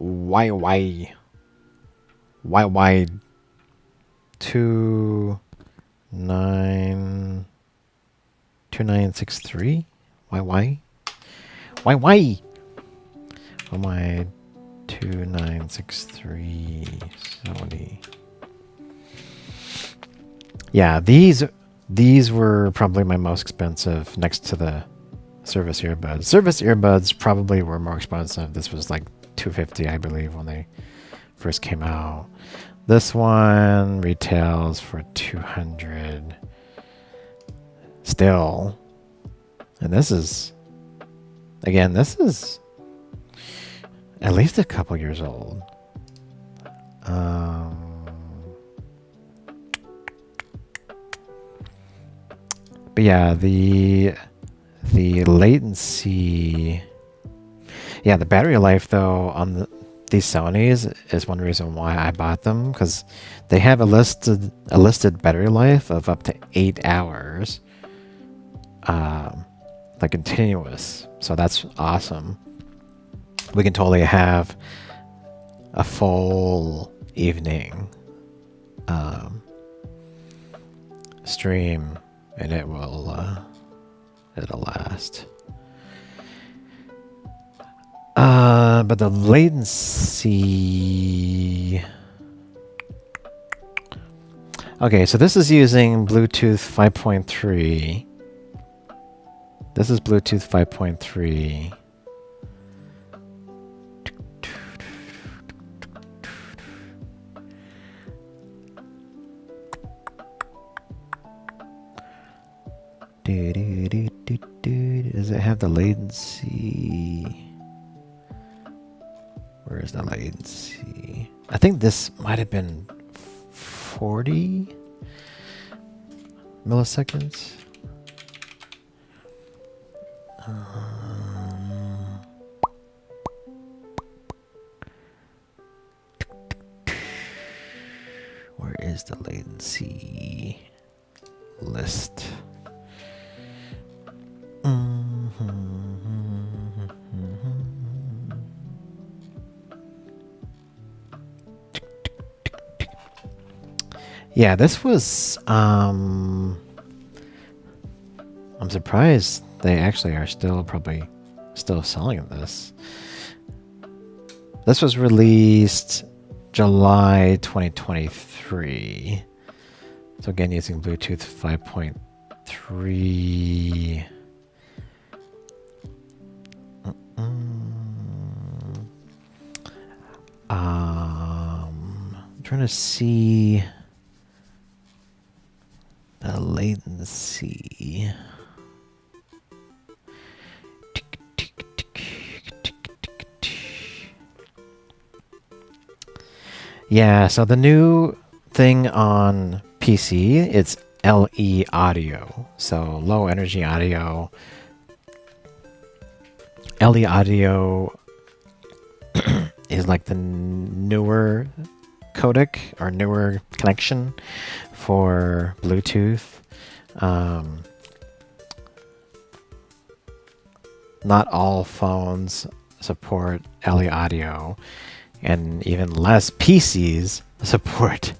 YY2963 YY2963 Sony. Yeah, these were probably my most expensive next to the Surface earbuds. Surface earbuds probably were more expensive. This was like $250, I believe, when they first came out. This one retails for $200 still. And this is, again, this is at least a couple years old. But yeah, the latency, yeah, the battery life though on these Sonys is one reason why I bought them, because they have a listed battery life of up to 8 hours, like continuous. So that's awesome. We can totally have a full evening stream, and it will it'll last. But the latency. Okay, so this is using Bluetooth 5.3. This is Bluetooth 5.3. Does it have the latency? Where is the latency? I think this might have been 40 milliseconds. Where is the latency list? Yeah, this was, I'm surprised they actually are probably still selling this. This was released July 2023. So again, using Bluetooth 5.3. I'm trying to see the latency. Yeah, so the new thing on PC, it's LE audio. So low energy audio. LE audio is like the newer codec or newer connection for Bluetooth. Not all phones support LE audio, and even less PCs support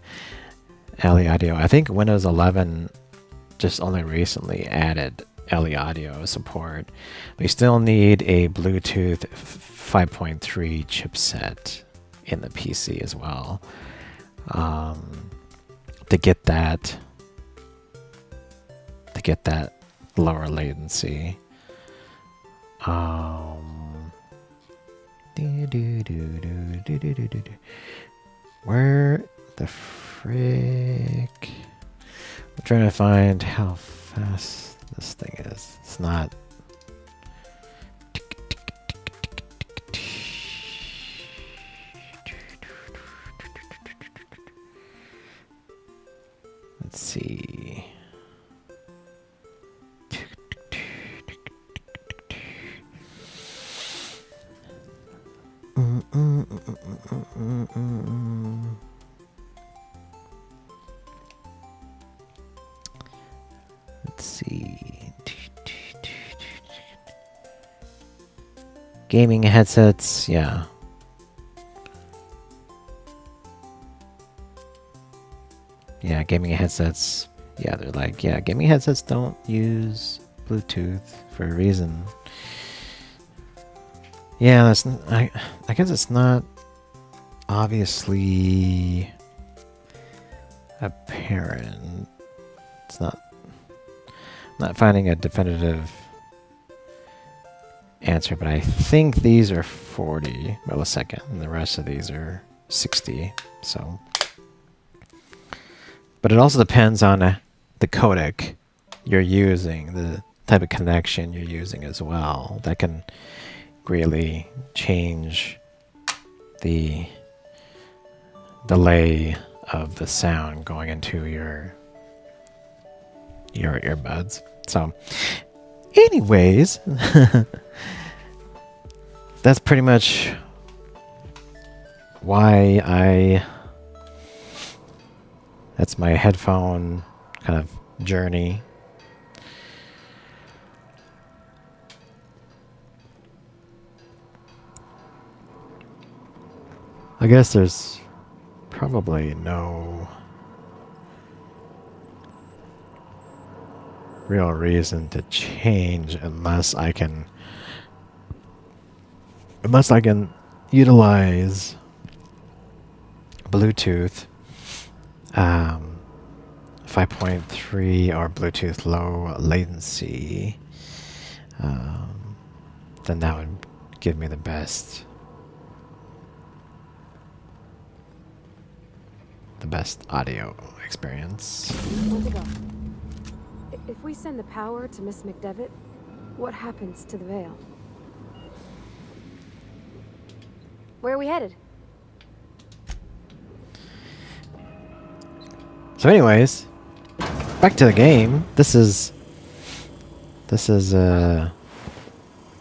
LE audio. I think Windows 11 just only recently added LE audio support. We still need a Bluetooth 5.3 chipset in the PC as well, to get that lower latency latency. Where the frick? I'm trying to find how fast this thing is. It's not. Let's see. Let's see. Gaming headsets, yeah. Yeah, gaming headsets. Yeah, they're like, yeah, gaming headsets don't use Bluetooth for a reason. Yeah, that's, I guess it's not obviously apparent. It's not finding a definitive answer, but I think these are 40 millisecond, and the rest of these are 60. So, but it also depends on the codec you're using, the type of connection you're using as well. That can greatly change the delay of the sound going into your earbuds. So anyways, that's pretty much why that's my headphone kind of journey. I guess there's probably no real reason to change unless I can utilize Bluetooth 5.3 or Bluetooth low latency. Then that would give me the best audio experience. Where'd they go? If we send the power to Miss McDevitt, what happens to the veil? Where are we headed? So anyways, back to the game. This is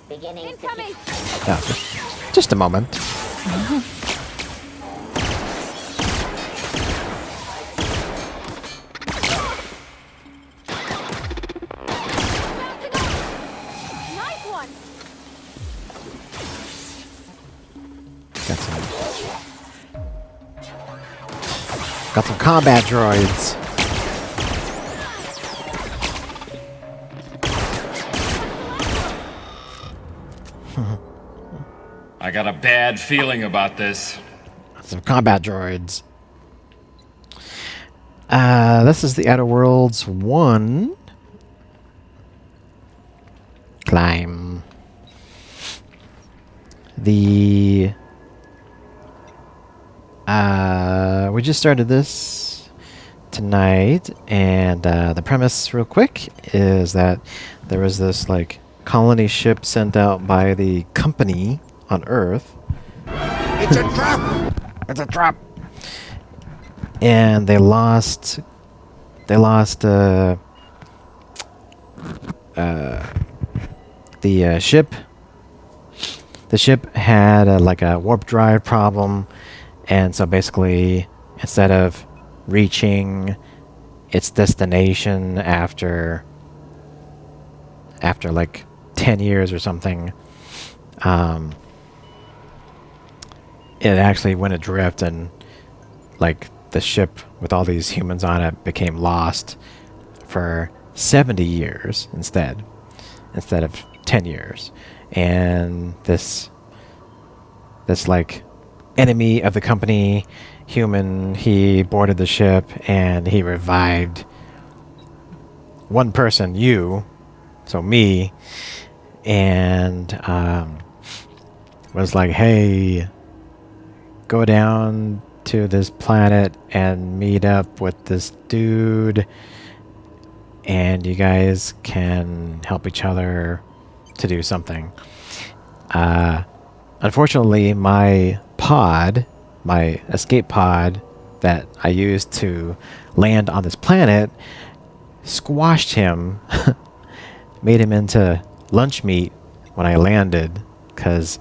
Incoming! just a moment. Nice one! Got some combat droids. I got a bad feeling about this. Some combat droids. This is the Outer Worlds 1. Climb. We just started this tonight, and the premise, real quick, is that there was this like colony ship sent out by the company on Earth. It's a trap! It's a trap. And they lost the ship. The ship had like a warp drive problem, and so basically, instead of reaching its destination after like 10 years or something, it actually went adrift, and like the ship with all these humans on it became lost for 70 years instead of 10 years. And this like enemy of the company human, he boarded the ship and he revived one person, so me, and was like, hey, go down to this planet and meet up with this dude, and you guys can help each other to do something. Unfortunately, my escape pod that I used to land on this planet squashed him, made him into lunch meat when I landed, because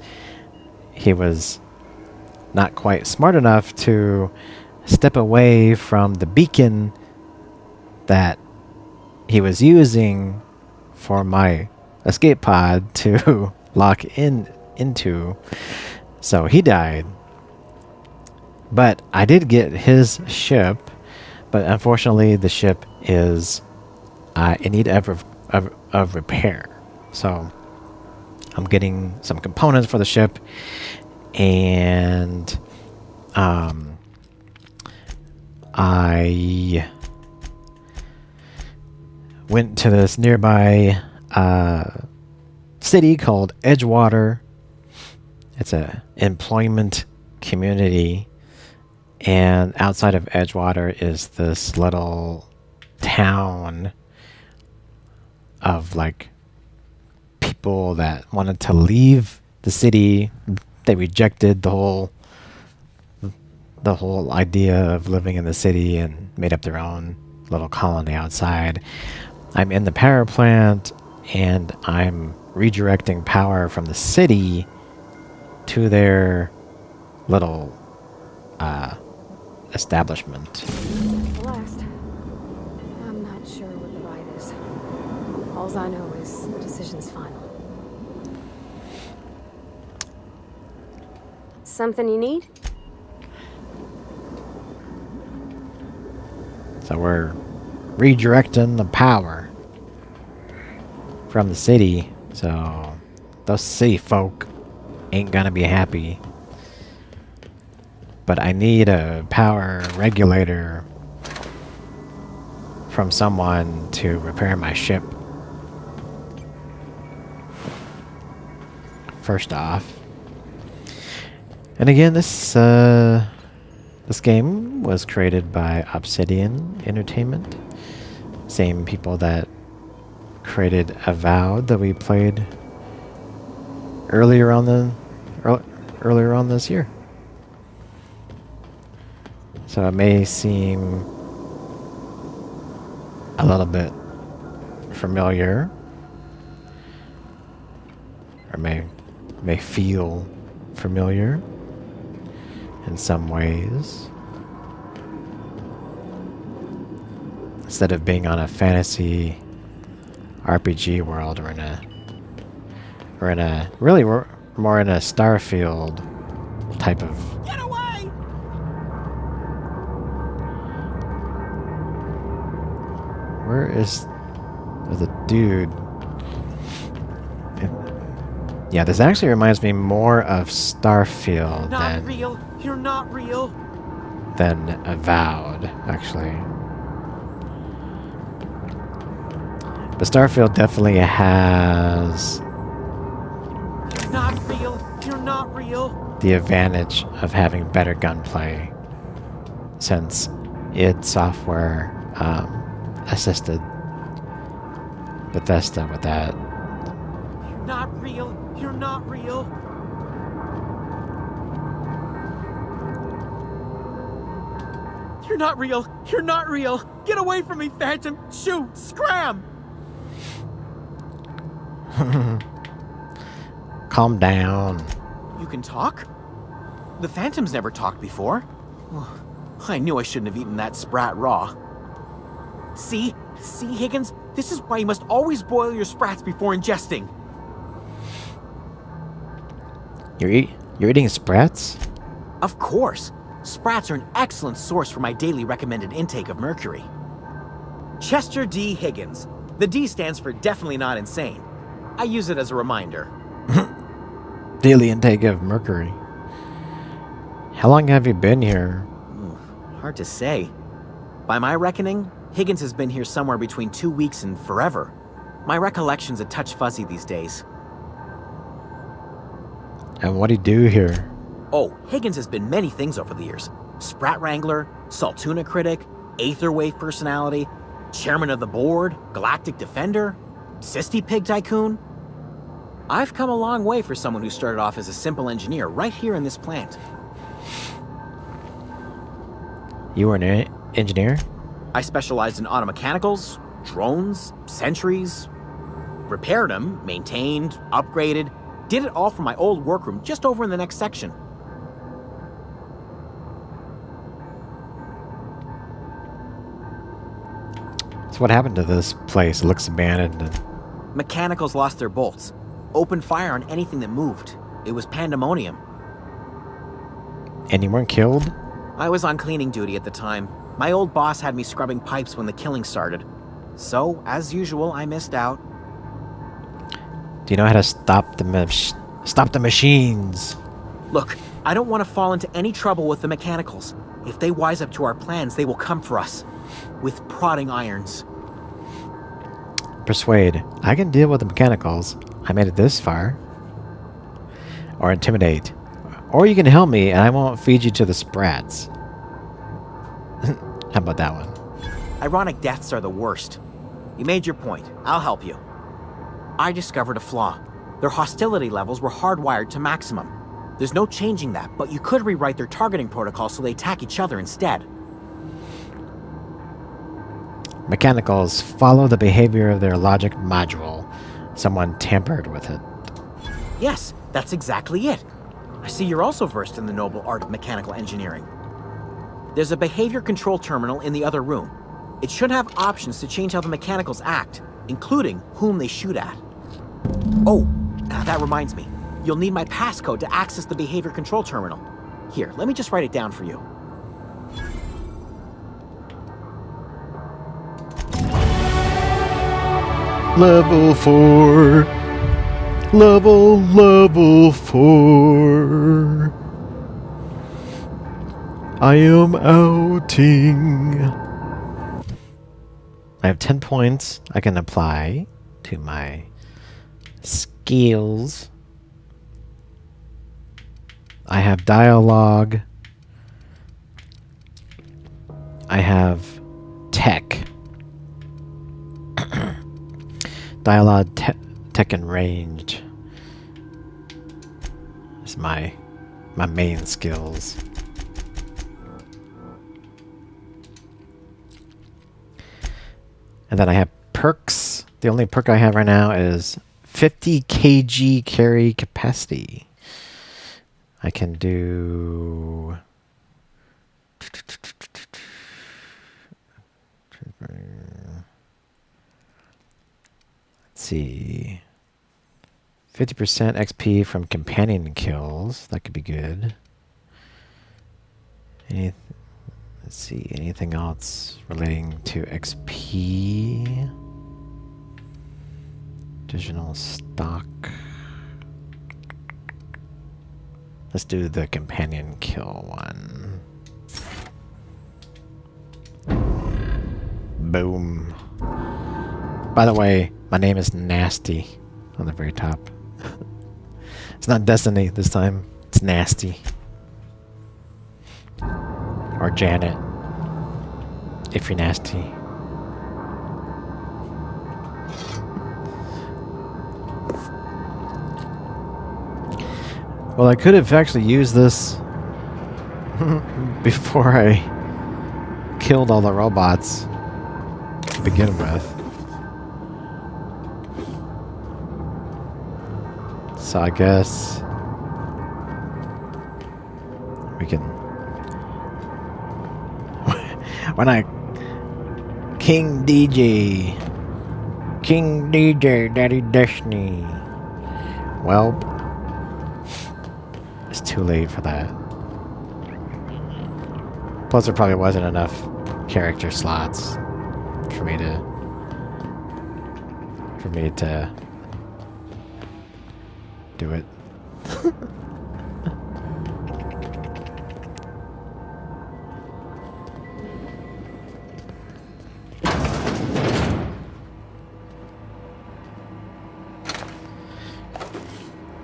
he was not quite smart enough to step away from the beacon that he was using for my escape pod to lock into. So he died. But I did get his ship, but unfortunately the ship is in need of repair. So I'm getting some components for the ship, and I went to this nearby city called Edgewater. It's a employment community, and outside of Edgewater is this little town of like people that wanted to leave the city. They rejected the whole idea of living in the city and made up their own little colony outside. I'm in the power plant, and I'm redirecting power from the city to their little establishment. The last. I'm not sure what the right is. All I know is the decision's final. Something you need? So we're redirecting the power from the city, so those city folk ain't gonna be happy. But I need a power regulator from someone to repair my ship. First off. And again, this game was created by Obsidian Entertainment. Same people that created Avowed that we played earlier on this year. So it may seem a little bit familiar, or may feel familiar in some ways. Instead of being on a fantasy RPG world, we're in a really we're more in a Starfield type of. Get away! Where is the dude? Yeah, this actually reminds me more of Starfield Not real. You're not real. than Avowed, actually. But Starfield definitely has You're not real. You're not real. the advantage of having better gunplay, since id Software assisted Bethesda with that. You're not real. You're not real. You're not real. You're not real. Get away from me, Phantom. Shoot. Scram. Calm down. You can talk? The Phantom's never talked before. I knew I shouldn't have eaten that sprat raw. See, Higgins? This is why you must always boil your sprats before ingesting. You're eating sprats? Of course. Sprats are an excellent source for my daily recommended intake of mercury. Chester D. Higgins. The D stands for definitely not insane. I use it as a reminder. Daily intake of mercury. How long have you been here? Hard to say. By my reckoning, Higgins has been here somewhere between 2 weeks and forever. My recollection's a touch fuzzy these days. And what do you do here? Oh, Higgins has been many things over the years. Sprat Wrangler, Saltuna Critic, Aetherwave Personality, Chairman of the Board, Galactic Defender, Sisty Pig Tycoon. I've come a long way for someone who started off as a simple engineer right here in this plant. You were an engineer? I specialized in automechanicals, drones, sentries, repaired them, maintained, upgraded, did it all from my old workroom just over in the next section. So what happened to this place? It looks abandoned. Mechanicals lost their bolts. Opened fire on anything that moved. It was pandemonium. And you weren't killed? I was on cleaning duty at the time. My old boss had me scrubbing pipes when the killing started. So, as usual, I missed out. Do you know how to stop the machines? Look, I don't want to fall into any trouble with the mechanicals. If they wise up to our plans, they will come for us. With prodding irons. Persuade. I can deal with the mechanicals. I made it this far. Or intimidate. Or you can help me and I won't feed you to the sprats. How about that one? Ironic deaths are the worst. You made your point. I'll help you. I discovered a flaw. Their hostility levels were hardwired to maximum. There's no changing that, but you could rewrite their targeting protocol so they attack each other instead. Mechanicals follow the behavior of their logic module. Someone tampered with it. Yes, that's exactly it. I see you're also versed in the noble art of mechanical engineering. There's a behavior control terminal in the other room. It should have options to change how the mechanicals act, including whom they shoot at. Oh, that reminds me. You'll need my passcode to access the behavior control terminal. Here, let me just write it down for you. Level 4. Level 4. I am outing. I have 10 points I can apply to my skills. I have dialogue. I have tech. Dialogue, tech, and ranged is my main skills. And then I have perks. The only perk I have right now is 50 kg carry capacity. I can do... Let's see. 50% XP from companion kills. That could be good. Let's see. Anything else relating to XP? Additional stock. Let's do the companion kill one. Boom. By the way, my name is Nasty on the very top. It's not Destiny this time. It's Nasty. Or Janet. If you're nasty. Well, I could have actually used this before I killed all the robots to begin with. So I guess we can... When I... King DJ, Daddy Destiny. Well, it's too late for that. Plus, there probably wasn't enough character slots for me to do it.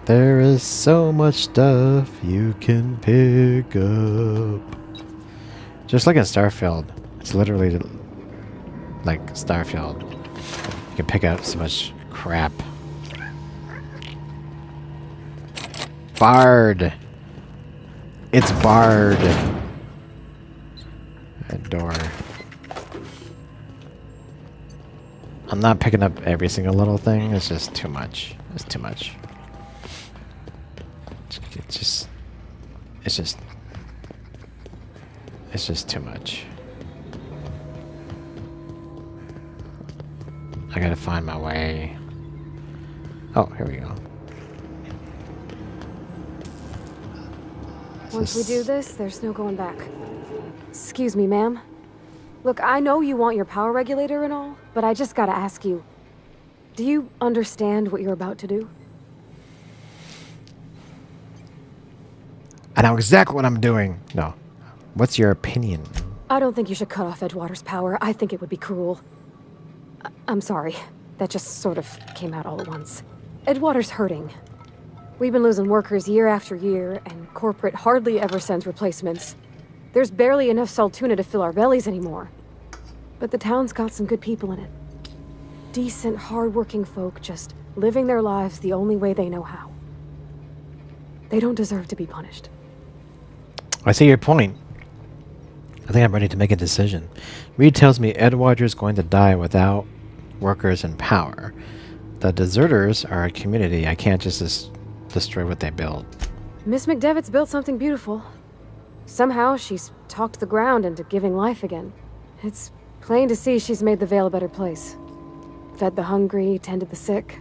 There is so much stuff you can pick up. Just like in Starfield. It's literally like Starfield. You can pick up so much crap. Bard. It's Bard. That door. I'm not picking up every single little thing. It's just too much. It's too much. It's just too much. I gotta find my way. Oh, here we go. Once we do this, there's no going back. Excuse me, ma'am. Look, I know you want your power regulator and all, but I just gotta ask you. Do you understand what you're about to do? I know exactly what I'm doing. No. What's your opinion? I don't think you should cut off Edgewater's power. I think it would be cruel. I'm sorry. That just sort of came out all at once. Edgewater's hurting. We've been losing workers year after year, and corporate hardly ever sends replacements. There's barely enough Saltuna to fill our bellies anymore. But the town's got some good people in it. Decent, hard-working folk just living their lives the only way they know how. They don't deserve to be punished. I see your point. I think I'm ready to make a decision. Reed tells me Edgewater's going to die without workers in power. The deserters are a community. I can't just destroy what they built. Miss McDevitt's built something beautiful. Somehow she's talked the ground into giving life again. It's plain to see she's made the Vale a better place. Fed the hungry, tended the sick.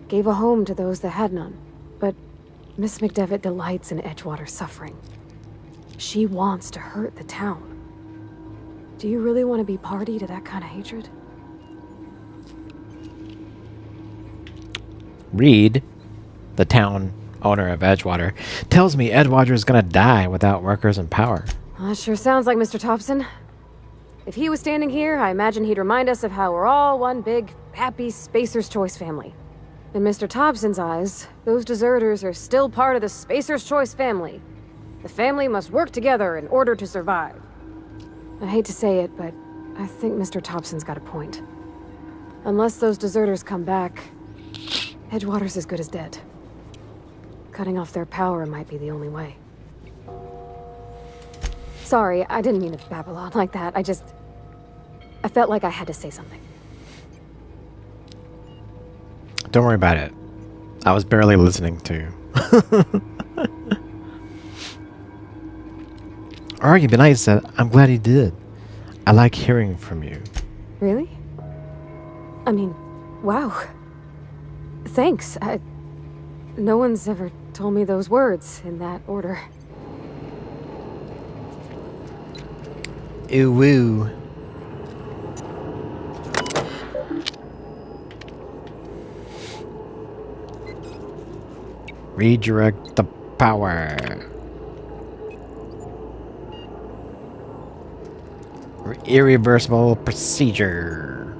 Gave a home to those that had none. But Miss McDevitt delights in Edgewater's suffering. She wants to hurt the town. Do you really want to be party to that kind of hatred? Reed, the town owner of Edgewater, tells me Edgewater is going to die without workers in power. Well, that sure sounds like Mr. Thompson. If he was standing here, I imagine he'd remind us of how we're all one big, happy Spacer's Choice family. In Mr. Thompson's eyes, those deserters are still part of the Spacer's Choice family. The family must work together in order to survive. I hate to say it, but I think Mr. Thompson's got a point. Unless those deserters come back, Edgewater's as good as dead. Cutting off their power might be the only way. Sorry, I didn't mean to babble on like that. I felt like I had to say something. Don't worry about it. I was barely listening to you. Argument nice said, I'm glad he did. I like hearing from you. Really? I mean, wow. Thanks. No one's ever told me those words in that order. Ooh woo. Redirect the power. Irreversible procedure.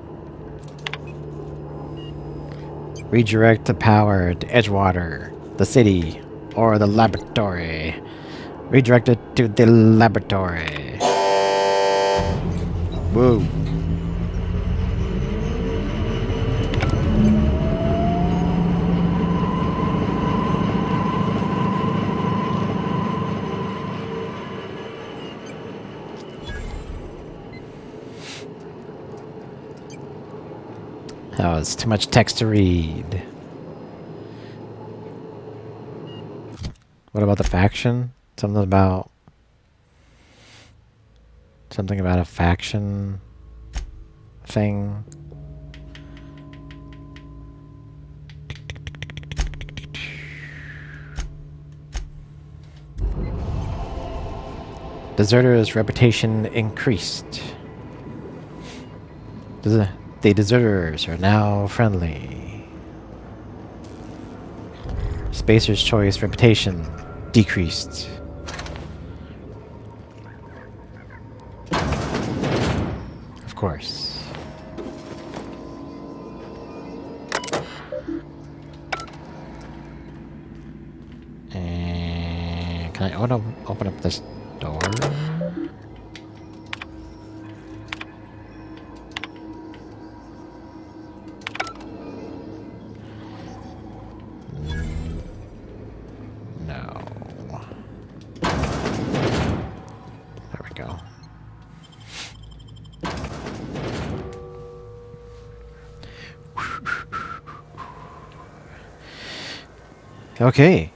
Redirect the power to Edgewater, the city, or the laboratory. Redirect it to the laboratory. Whoa. That was too much text to read. What about the faction? Something about a faction thing. Deserter's reputation increased. The deserters are now friendly. Spacer's Choice reputation decreased. Of course. And can I open up this door? Okay.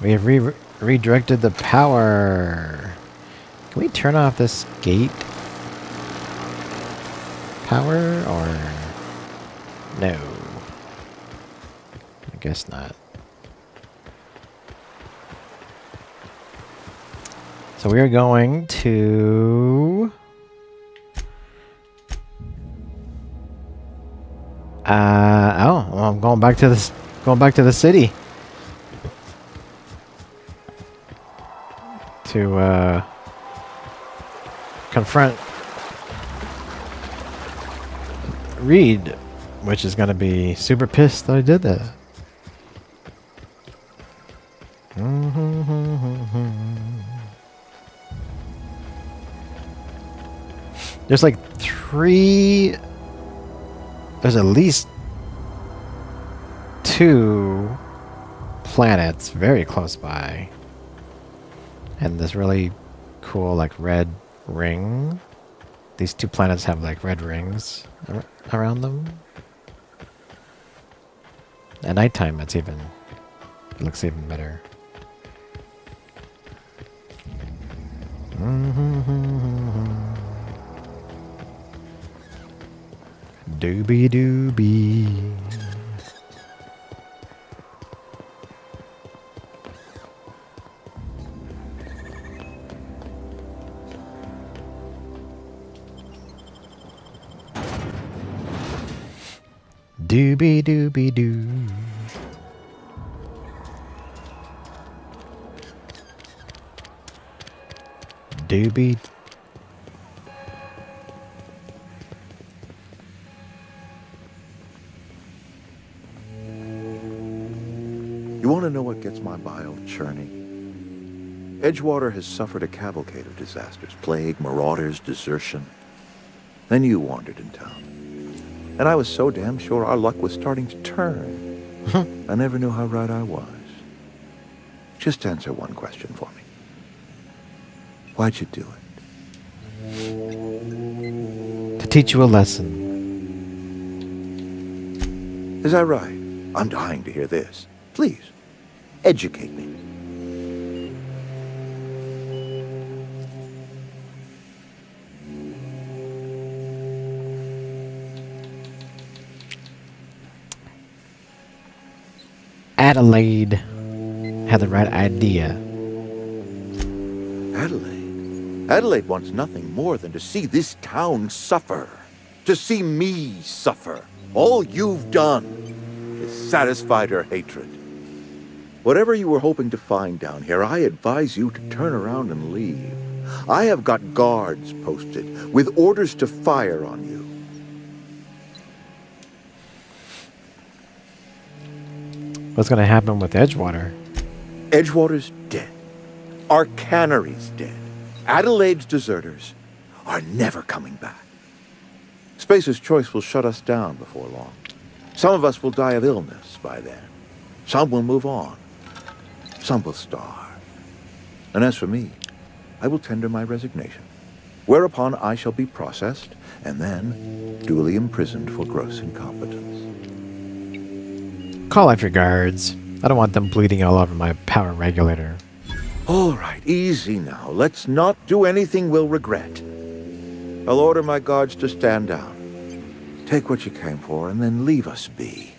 We have redirected the power. Can we turn off this gate power or no? I guess not. So we are going to I'm going back to this. Going back to the city to confront Reed which is gonna be super pissed that I did that. There's like 3. There's at least 2 planets very close by, and this really cool like red ring. These 2 planets have like red rings around them. At nighttime, it looks even better. Doobie doobie. Doobie doobie doo. Doobie. You want to know what gets my bile churning? Edgewater has suffered a cavalcade of disasters. Plague, marauders, desertion. Then you wandered in town. And I was so damn sure our luck was starting to turn. I never knew how right I was. Just answer one question for me. Why'd you do it? To teach you a lesson. Is that right? I'm dying to hear this. Please, educate me. Adelaide had the right idea. Adelaide? Adelaide wants nothing more than to see this town suffer. To see me suffer. All you've done is satisfied her hatred. Whatever you were hoping to find down here, I advise you to turn around and leave. I have got guards posted with orders to fire on you. What's gonna happen with Edgewater? Edgewater's dead. Our cannery's dead. Adelaide's deserters are never coming back. Spacer's Choice will shut us down before long. Some of us will die of illness by then. Some will move on. Some will starve. And as for me, I will tender my resignation, whereupon I shall be processed and then duly imprisoned for gross incompetence. Call off your guards. I don't want them bleeding all over my power regulator. All right, easy now. Let's not do anything we'll regret. I'll order my guards to stand down. Take what you came for and then leave us be.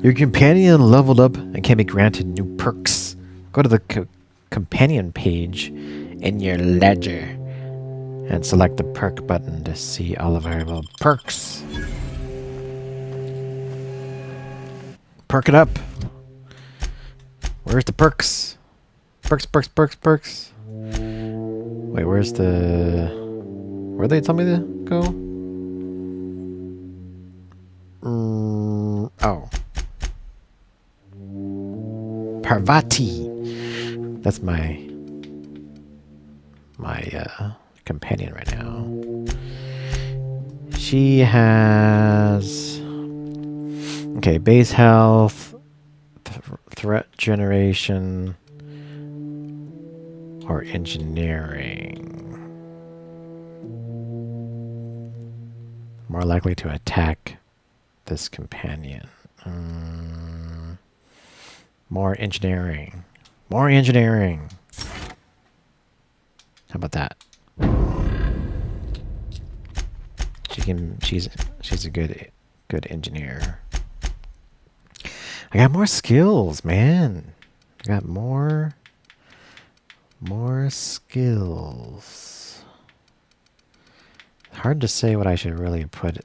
Your companion leveled up and can be granted new perks. Go to the companion page in your ledger and select the perk button to see all available perks. Perk it up. Where's the perks? Perks, perks, perks, perks. Wait, where's the... Where they tell me to go? Oh. Parvati. That's my companion right now. She has... Okay, base health, threat generation, or engineering. More likely to attack this companion. More engineering. More engineering. How about that? She's a good engineer. I got more skills, man. I got more skills. Hard to say what I should really put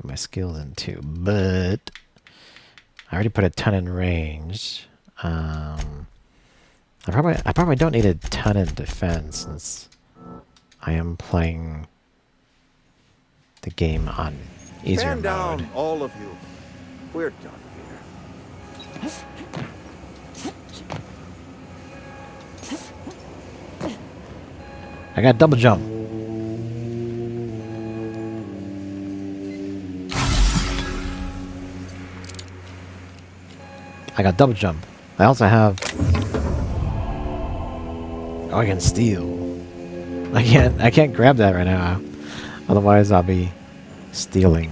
my skills into, but I already put a ton in range. I probably don't need a ton of defense since I am playing the game on easier Stand mode. down, all of you. We're done here. I got double jump. I got double jump. I also have... Oh, I can steal. I can't grab that right now. Otherwise I'll be stealing.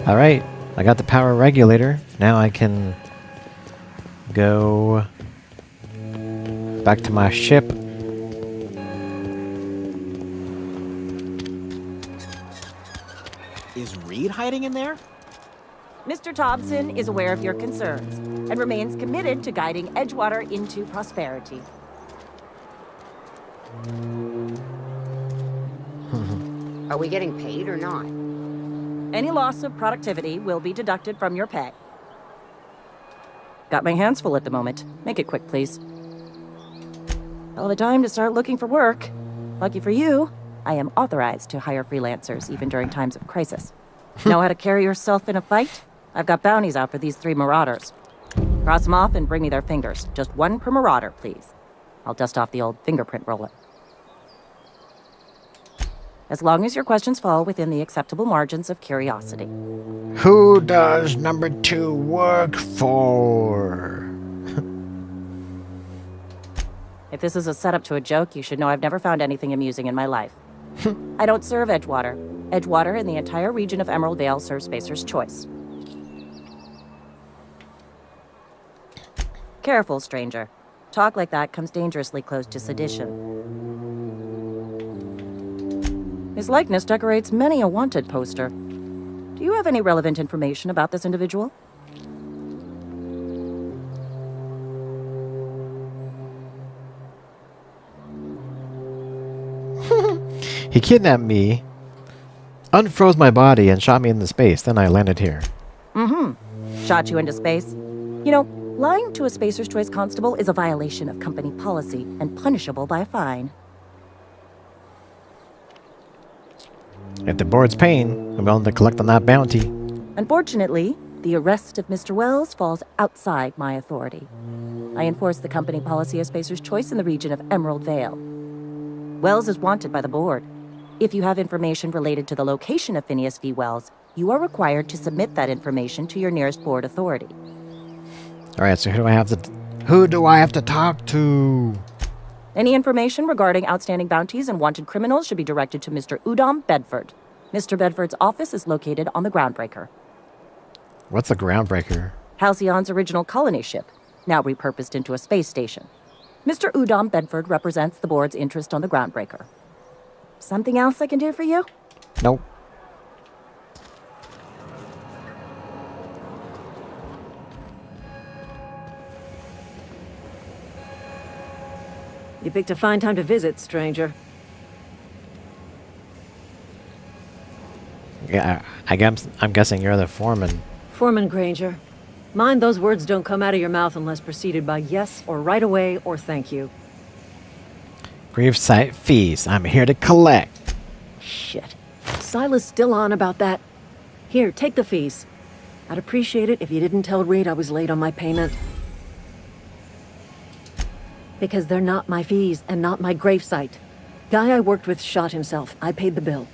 Alright, I got the power regulator. Now I can go back to my ship. Is Reed hiding in there? Mr. Thompson is aware of your concerns and remains committed to guiding Edgewater into prosperity. Are we getting paid or not? Any loss of productivity will be deducted from your pay. Got my hands full at the moment. Make it quick, please. All the time to start looking for work. Lucky for you, I am authorized to hire freelancers even during times of crisis. Know how to carry yourself in a fight? I've got bounties out for these 3 marauders. Cross them off and bring me their fingers. Just 1 per marauder, please. I'll dust off the old fingerprint roller. As long as your questions fall within the acceptable margins of curiosity. Who does number 2 work for? If this is a setup to a joke, you should know I've never found anything amusing in my life. I don't serve Edgewater. Edgewater and the entire region of Emerald Vale serve Spacer's Choice. Careful, stranger. Talk like that comes dangerously close to sedition. His likeness decorates many a wanted poster. Do you have any relevant information about this individual? He kidnapped me, unfroze my body, and shot me into space. Then I landed here. Mm-hmm. Shot you into space? You know, lying to a Spacer's Choice constable is a violation of company policy and punishable by a fine. If the board's paying, I'm willing to collect on that bounty. Unfortunately, the arrest of Mr. Wells falls outside my authority. I enforce the company policy of Spacer's Choice in the region of Emerald Vale. Wells is wanted by the board. If you have information related to the location of Phineas V. Wells, you are required to submit that information to your nearest board authority. Alright, so who do I have to talk to? Any information regarding outstanding bounties and wanted criminals should be directed to Mr. Udom Bedford. Mr. Bedford's office is located on the Groundbreaker. What's a Groundbreaker? Halcyon's original colony ship, now repurposed into a space station. Mr. Udom Bedford represents the board's interest on the Groundbreaker. Something else I can do for you? Nope. You picked a fine time to visit, stranger. Yeah, I'm guessing you're the foreman. Foreman Granger. Mind those words don't come out of your mouth unless preceded by yes or right away or thank you. Gravesite fees. I'm here to collect. Shit. Silas still on about that. Here, take the fees. I'd appreciate it if you didn't tell Reed I was late on my payment. Because they're not my fees and not my gravesite. Guy I worked with shot himself. I paid the bill.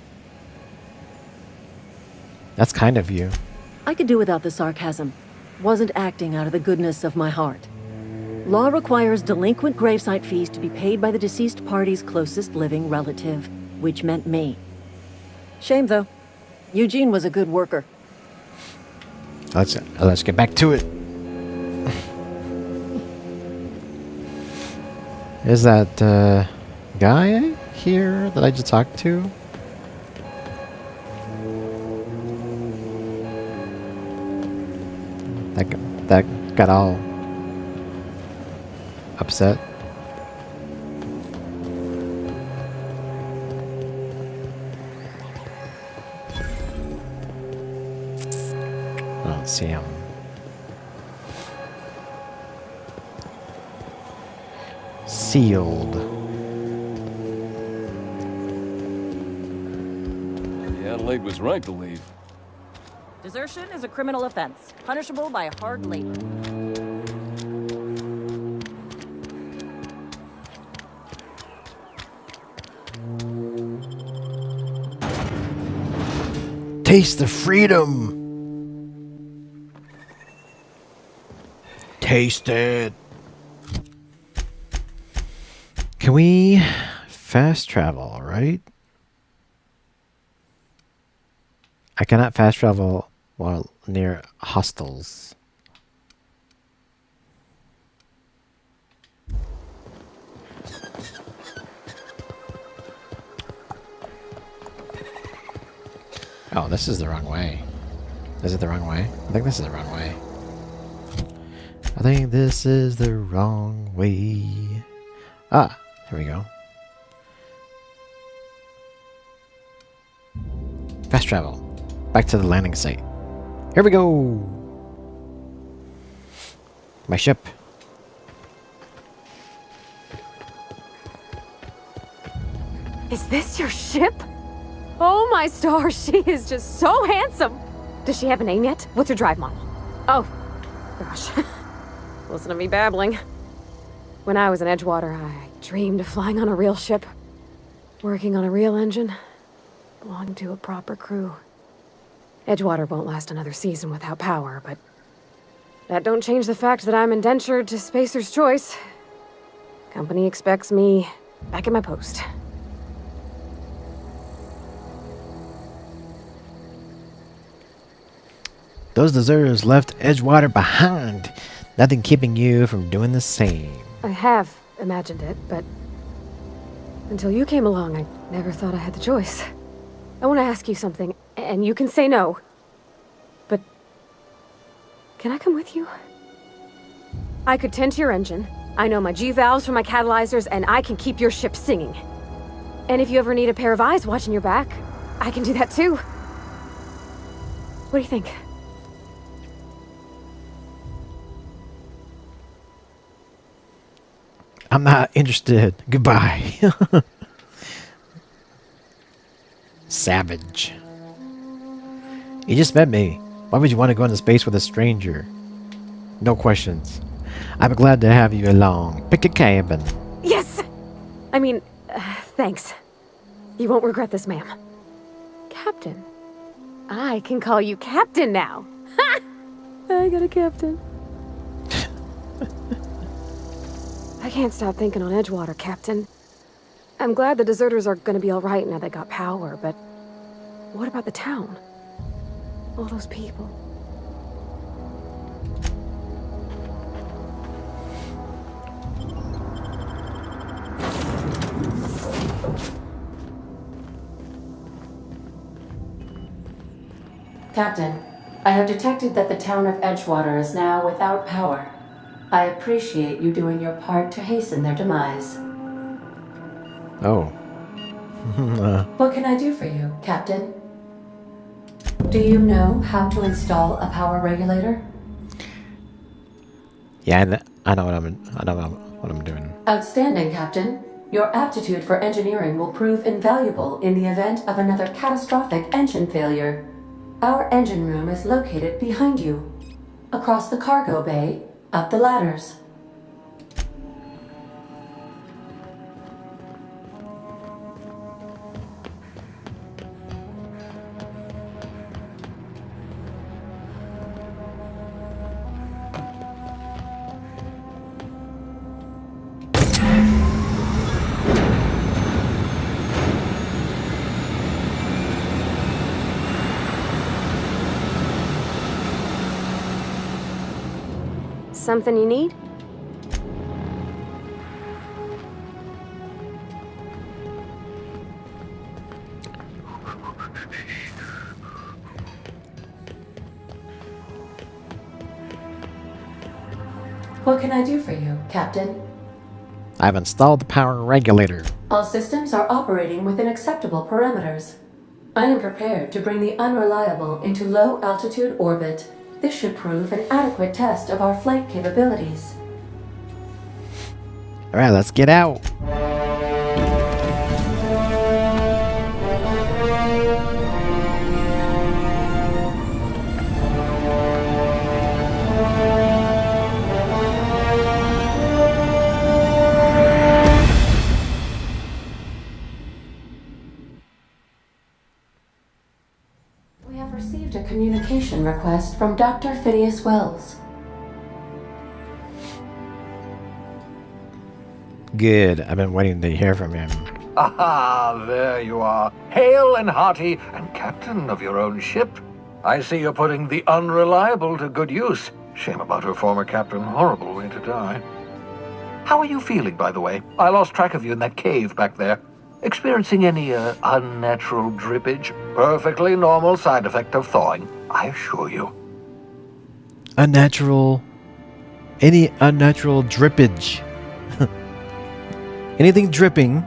That's kind of you. I could do without the sarcasm. Wasn't acting out of the goodness of my heart. Law requires delinquent gravesite fees to be paid by the deceased party's closest living relative, which meant me. Shame, though. Eugene was a good worker. Let's get back to it. Is that guy here that I just talked to? That got all upset. I don't see him. Sealed. Yeah, Adelaide was right to leave. Desertion is a criminal offense, punishable by hard labor. Taste the freedom. Taste it. Can we fast travel, right? I cannot fast travel while near hostels. Oh, this is the wrong way. Is it the wrong way? I think this is the wrong way. I think this is the wrong way. Ah, here we go. Fast travel. Back to the landing site. Here we go. My ship. Is this your ship? Oh my stars, she is just so handsome. Does she have a name yet? What's her drive model? Oh, gosh. Listen to me babbling. When I was in Edgewater, I dreamed of flying on a real ship, working on a real engine, belonging to a proper crew. Edgewater won't last another season without power, but that don't change the fact that I'm indentured to Spacer's Choice. Company expects me back at my post. Those deserters left Edgewater behind. Nothing keeping you from doing the same. I have imagined it, but until you came along, I never thought I had the choice. I want to ask you something, and you can say no. But can I come with you? I could tend to your engine. I know my G-valves from my catalyzers, and I can keep your ship singing. And if you ever need a pair of eyes watching your back, I can do that too. What do you think? I'm not interested. Goodbye. Savage. You just met me. Why would you want to go into space with a stranger? No questions. I'm glad to have you along. Pick a cabin. Yes! I mean, thanks. You won't regret this, ma'am. Captain. I can call you Captain now. Ha! I got a captain. I can't stop thinking on Edgewater, Captain. I'm glad the deserters are gonna be alright now they got power, but what about the town? All those people. Captain, I have detected that the town of Edgewater is now without power. I appreciate you doing your part to hasten their demise. Oh. What can I do for you, Captain? Do you know how to install a power regulator? Yeah, I know what I'm doing. Outstanding, Captain. Your aptitude for engineering will prove invaluable in the event of another catastrophic engine failure. Our engine room is located behind you. Across the cargo bay, up the ladders. Something you need? What can I do for you, Captain? I've installed the power regulator. All systems are operating within acceptable parameters. I am prepared to bring the unreliable into low-altitude orbit. This should prove an adequate test of our flight capabilities. Alright, let's get out. We have received a communication request from Dr. Phineas Wells. Good. I've been waiting to hear from him. Aha, there you are. Hale and hearty, and captain of your own ship. I see you're putting the unreliable to good use. Shame about her former captain. Horrible way to die. How are you feeling, by the way? I lost track of you in that cave back there. Experiencing any unnatural drippage? Perfectly normal side effect of thawing, I assure you. Unnatural. Any unnatural drippage. Anything dripping.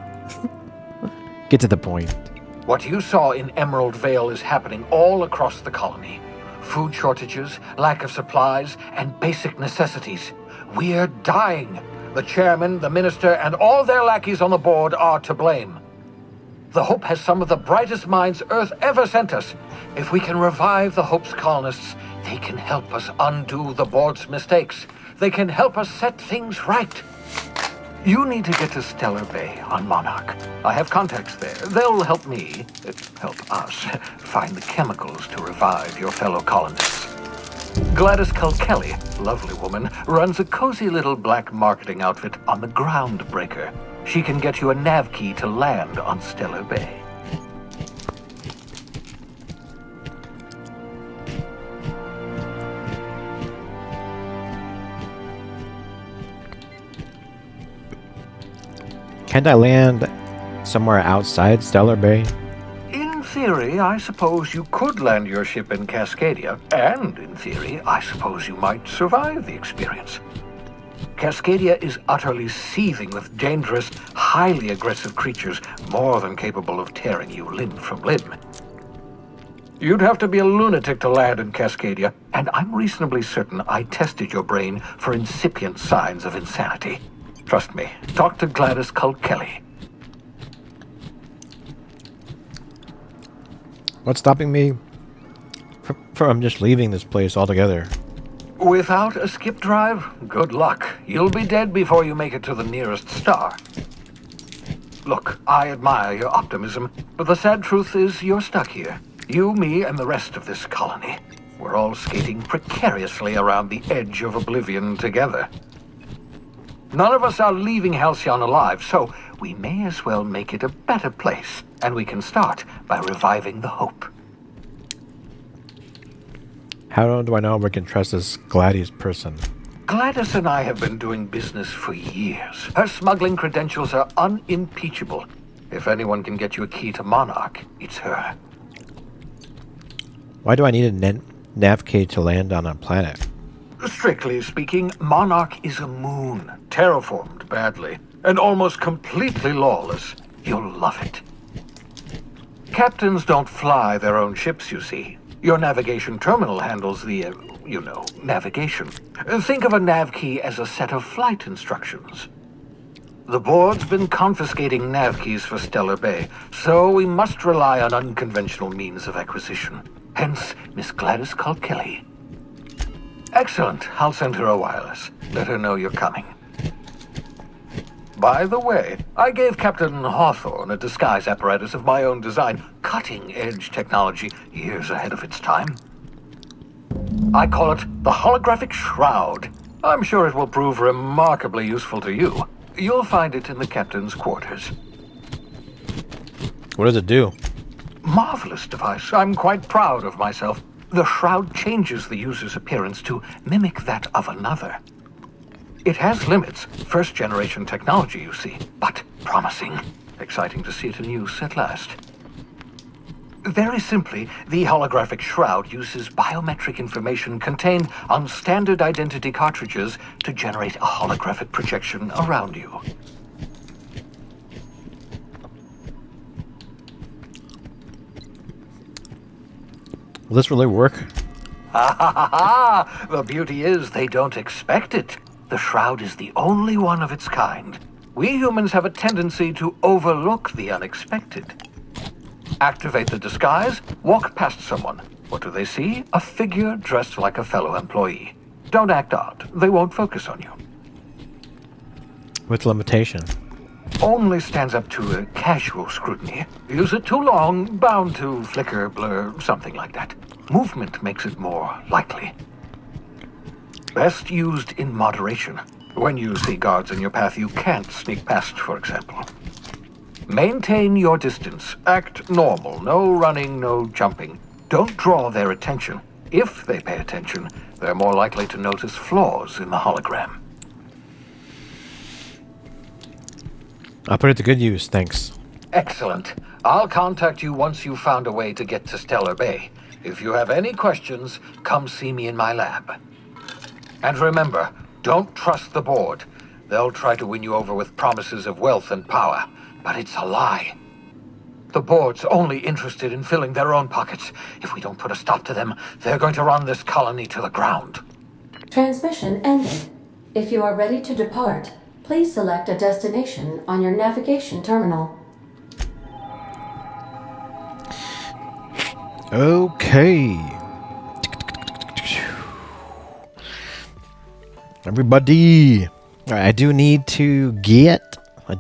Get to the point. What you saw in Emerald Vale is happening all across the colony. Food shortages, lack of supplies, and basic necessities. We're dying. The chairman, the minister, and all their lackeys on the board are to blame. The Hope has some of the brightest minds Earth ever sent us. If we can revive the Hope's colonists, they can help us undo the board's mistakes. They can help us set things right. You need to get to Stellar Bay on Monarch. I have contacts there. They'll help me, help us, find the chemicals to revive your fellow colonists. Gladys Culkelly, lovely woman, runs a cozy little black marketing outfit on the Groundbreaker. She can get you a nav key to land on Stellar Bay. Can't I land somewhere outside Stellar Bay? In theory, I suppose you could land your ship in Cascadia, and in theory, I suppose you might survive the experience. Cascadia is utterly seething with dangerous, highly aggressive creatures, more than capable of tearing you limb from limb. You'd have to be a lunatic to land in Cascadia, and I'm reasonably certain I tested your brain for incipient signs of insanity. Trust me, talk to Gladys Culkelly. What's stopping me from just leaving this place altogether? Without a skip drive, good luck. You'll be dead before you make it to the nearest star. Look, I admire your optimism, but the sad truth is you're stuck here. You, me, and the rest of this colony. We're all skating precariously around the edge of oblivion together. None of us are leaving Halcyon alive, so we may as well make it a better place, and we can start by reviving the Hope. How do I know we can trust this Gladys person? Gladys and I have been doing business for years. Her smuggling credentials are unimpeachable. If anyone can get you a key to Monarch, it's her. Why do I need a nav key to land on a planet? Strictly speaking, Monarch is a moon, terraformed badly, and almost completely lawless. You'll love it. Captains don't fly their own ships, you see. Your navigation terminal handles the, navigation. Think of a nav key as a set of flight instructions. The board's been confiscating nav keys for Stellar Bay, so we must rely on unconventional means of acquisition. Hence, Miss Gladys Culkelly. Excellent. I'll send her a wireless. Let her know you're coming. By the way, I gave Captain Hawthorne a disguise apparatus of my own design, cutting-edge technology, years ahead of its time. I call it the Holographic Shroud. I'm sure it will prove remarkably useful to you. You'll find it in the captain's quarters. What does it do? Marvelous device. I'm quite proud of myself. The shroud changes the user's appearance to mimic that of another. It has limits, first-generation technology, you see, but promising. Exciting to see it in use at last. Very simply, the holographic shroud uses biometric information contained on standard identity cartridges to generate a holographic projection around you. Will this really work? Ha ha ha ha! The beauty is they don't expect it. The shroud is the only one of its kind. We humans have a tendency to overlook the unexpected. Activate the disguise, walk past someone. What do they see? A figure dressed like a fellow employee. Don't act odd. They won't focus on you. With limitation. Only stands up to a casual scrutiny. Use it too long, bound to flicker, blur, something like that. Movement makes it more likely. Best used in moderation. When you see guards in your path you can't sneak past, for example. Maintain your distance. Act normal. No running, no jumping. Don't draw their attention. If they pay attention, they're more likely to notice flaws in the hologram. I'll put it to good use, thanks. Excellent. I'll contact you once you've found a way to get to Stellar Bay. If you have any questions, come see me in my lab. And remember, don't trust the board. They'll try to win you over with promises of wealth and power, but it's a lie. The board's only interested in filling their own pockets. If we don't put a stop to them, they're going to run this colony to the ground. Transmission ended. If you are ready to depart, please select a destination on your navigation terminal. Okay. Everybody. Alright, I do need to get. I'm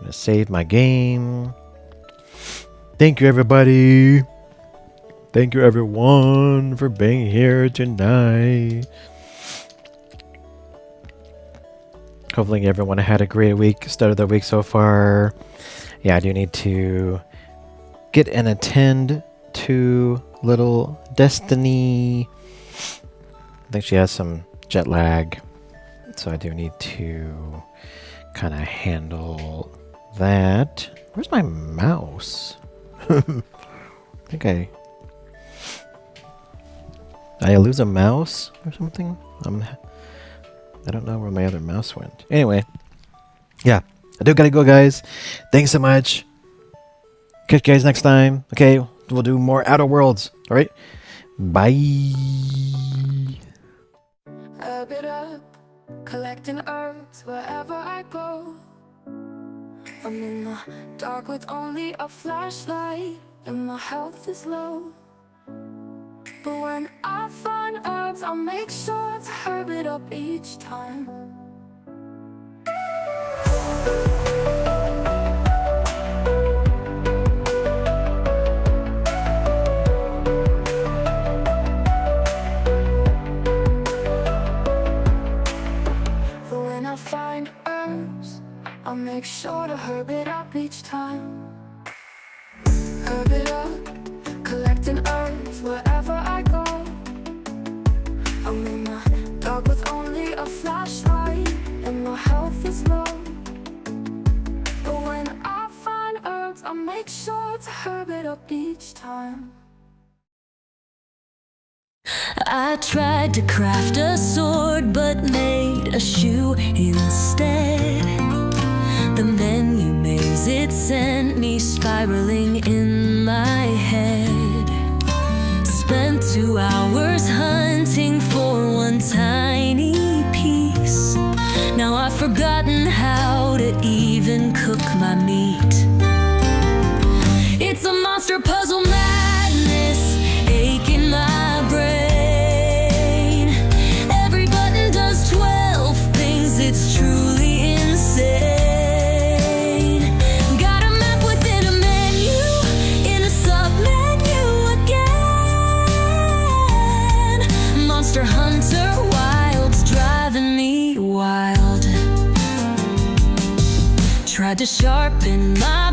gonna save my game. Thank you, everybody. Thank you, everyone, for being here tonight. Hopefully everyone had a great week, start of the week so far. Yeah, I do need to get and attend to little Destiny. I think she has some jet lag, so I do need to kind of handle that. Where's my mouse? I think I lose a mouse or something? I don't know where my other mouse went. Anyway, yeah, I do gotta go, guys. Thanks so much. Catch you guys next time. Okay, we'll do more Outer Worlds. All right, bye. Herb it up, collecting herbs wherever I go. I'm in the dark with only a flashlight, and my health is low. But when I find herbs, I'll make sure to herb it up each time. But when I find herbs, I'll make sure to herb it up each time. Herb it up, collecting herbs wherever I go. I'm in the dark with only a flashlight, and my health is low. But when I find herbs, I'll make sure to herb it up each time. I tried to craft a sword, but made a shoe instead. The menu maze, it sent me spiraling in my head. Spent 2 hours hunting for one tiny piece. Now I've forgotten how to even cook my meat. It's a monster puzzle madness, aching my brain. Every button does 12 things, it's truly insane. Monster Hunter Wild's driving me wild. Tried to sharpen my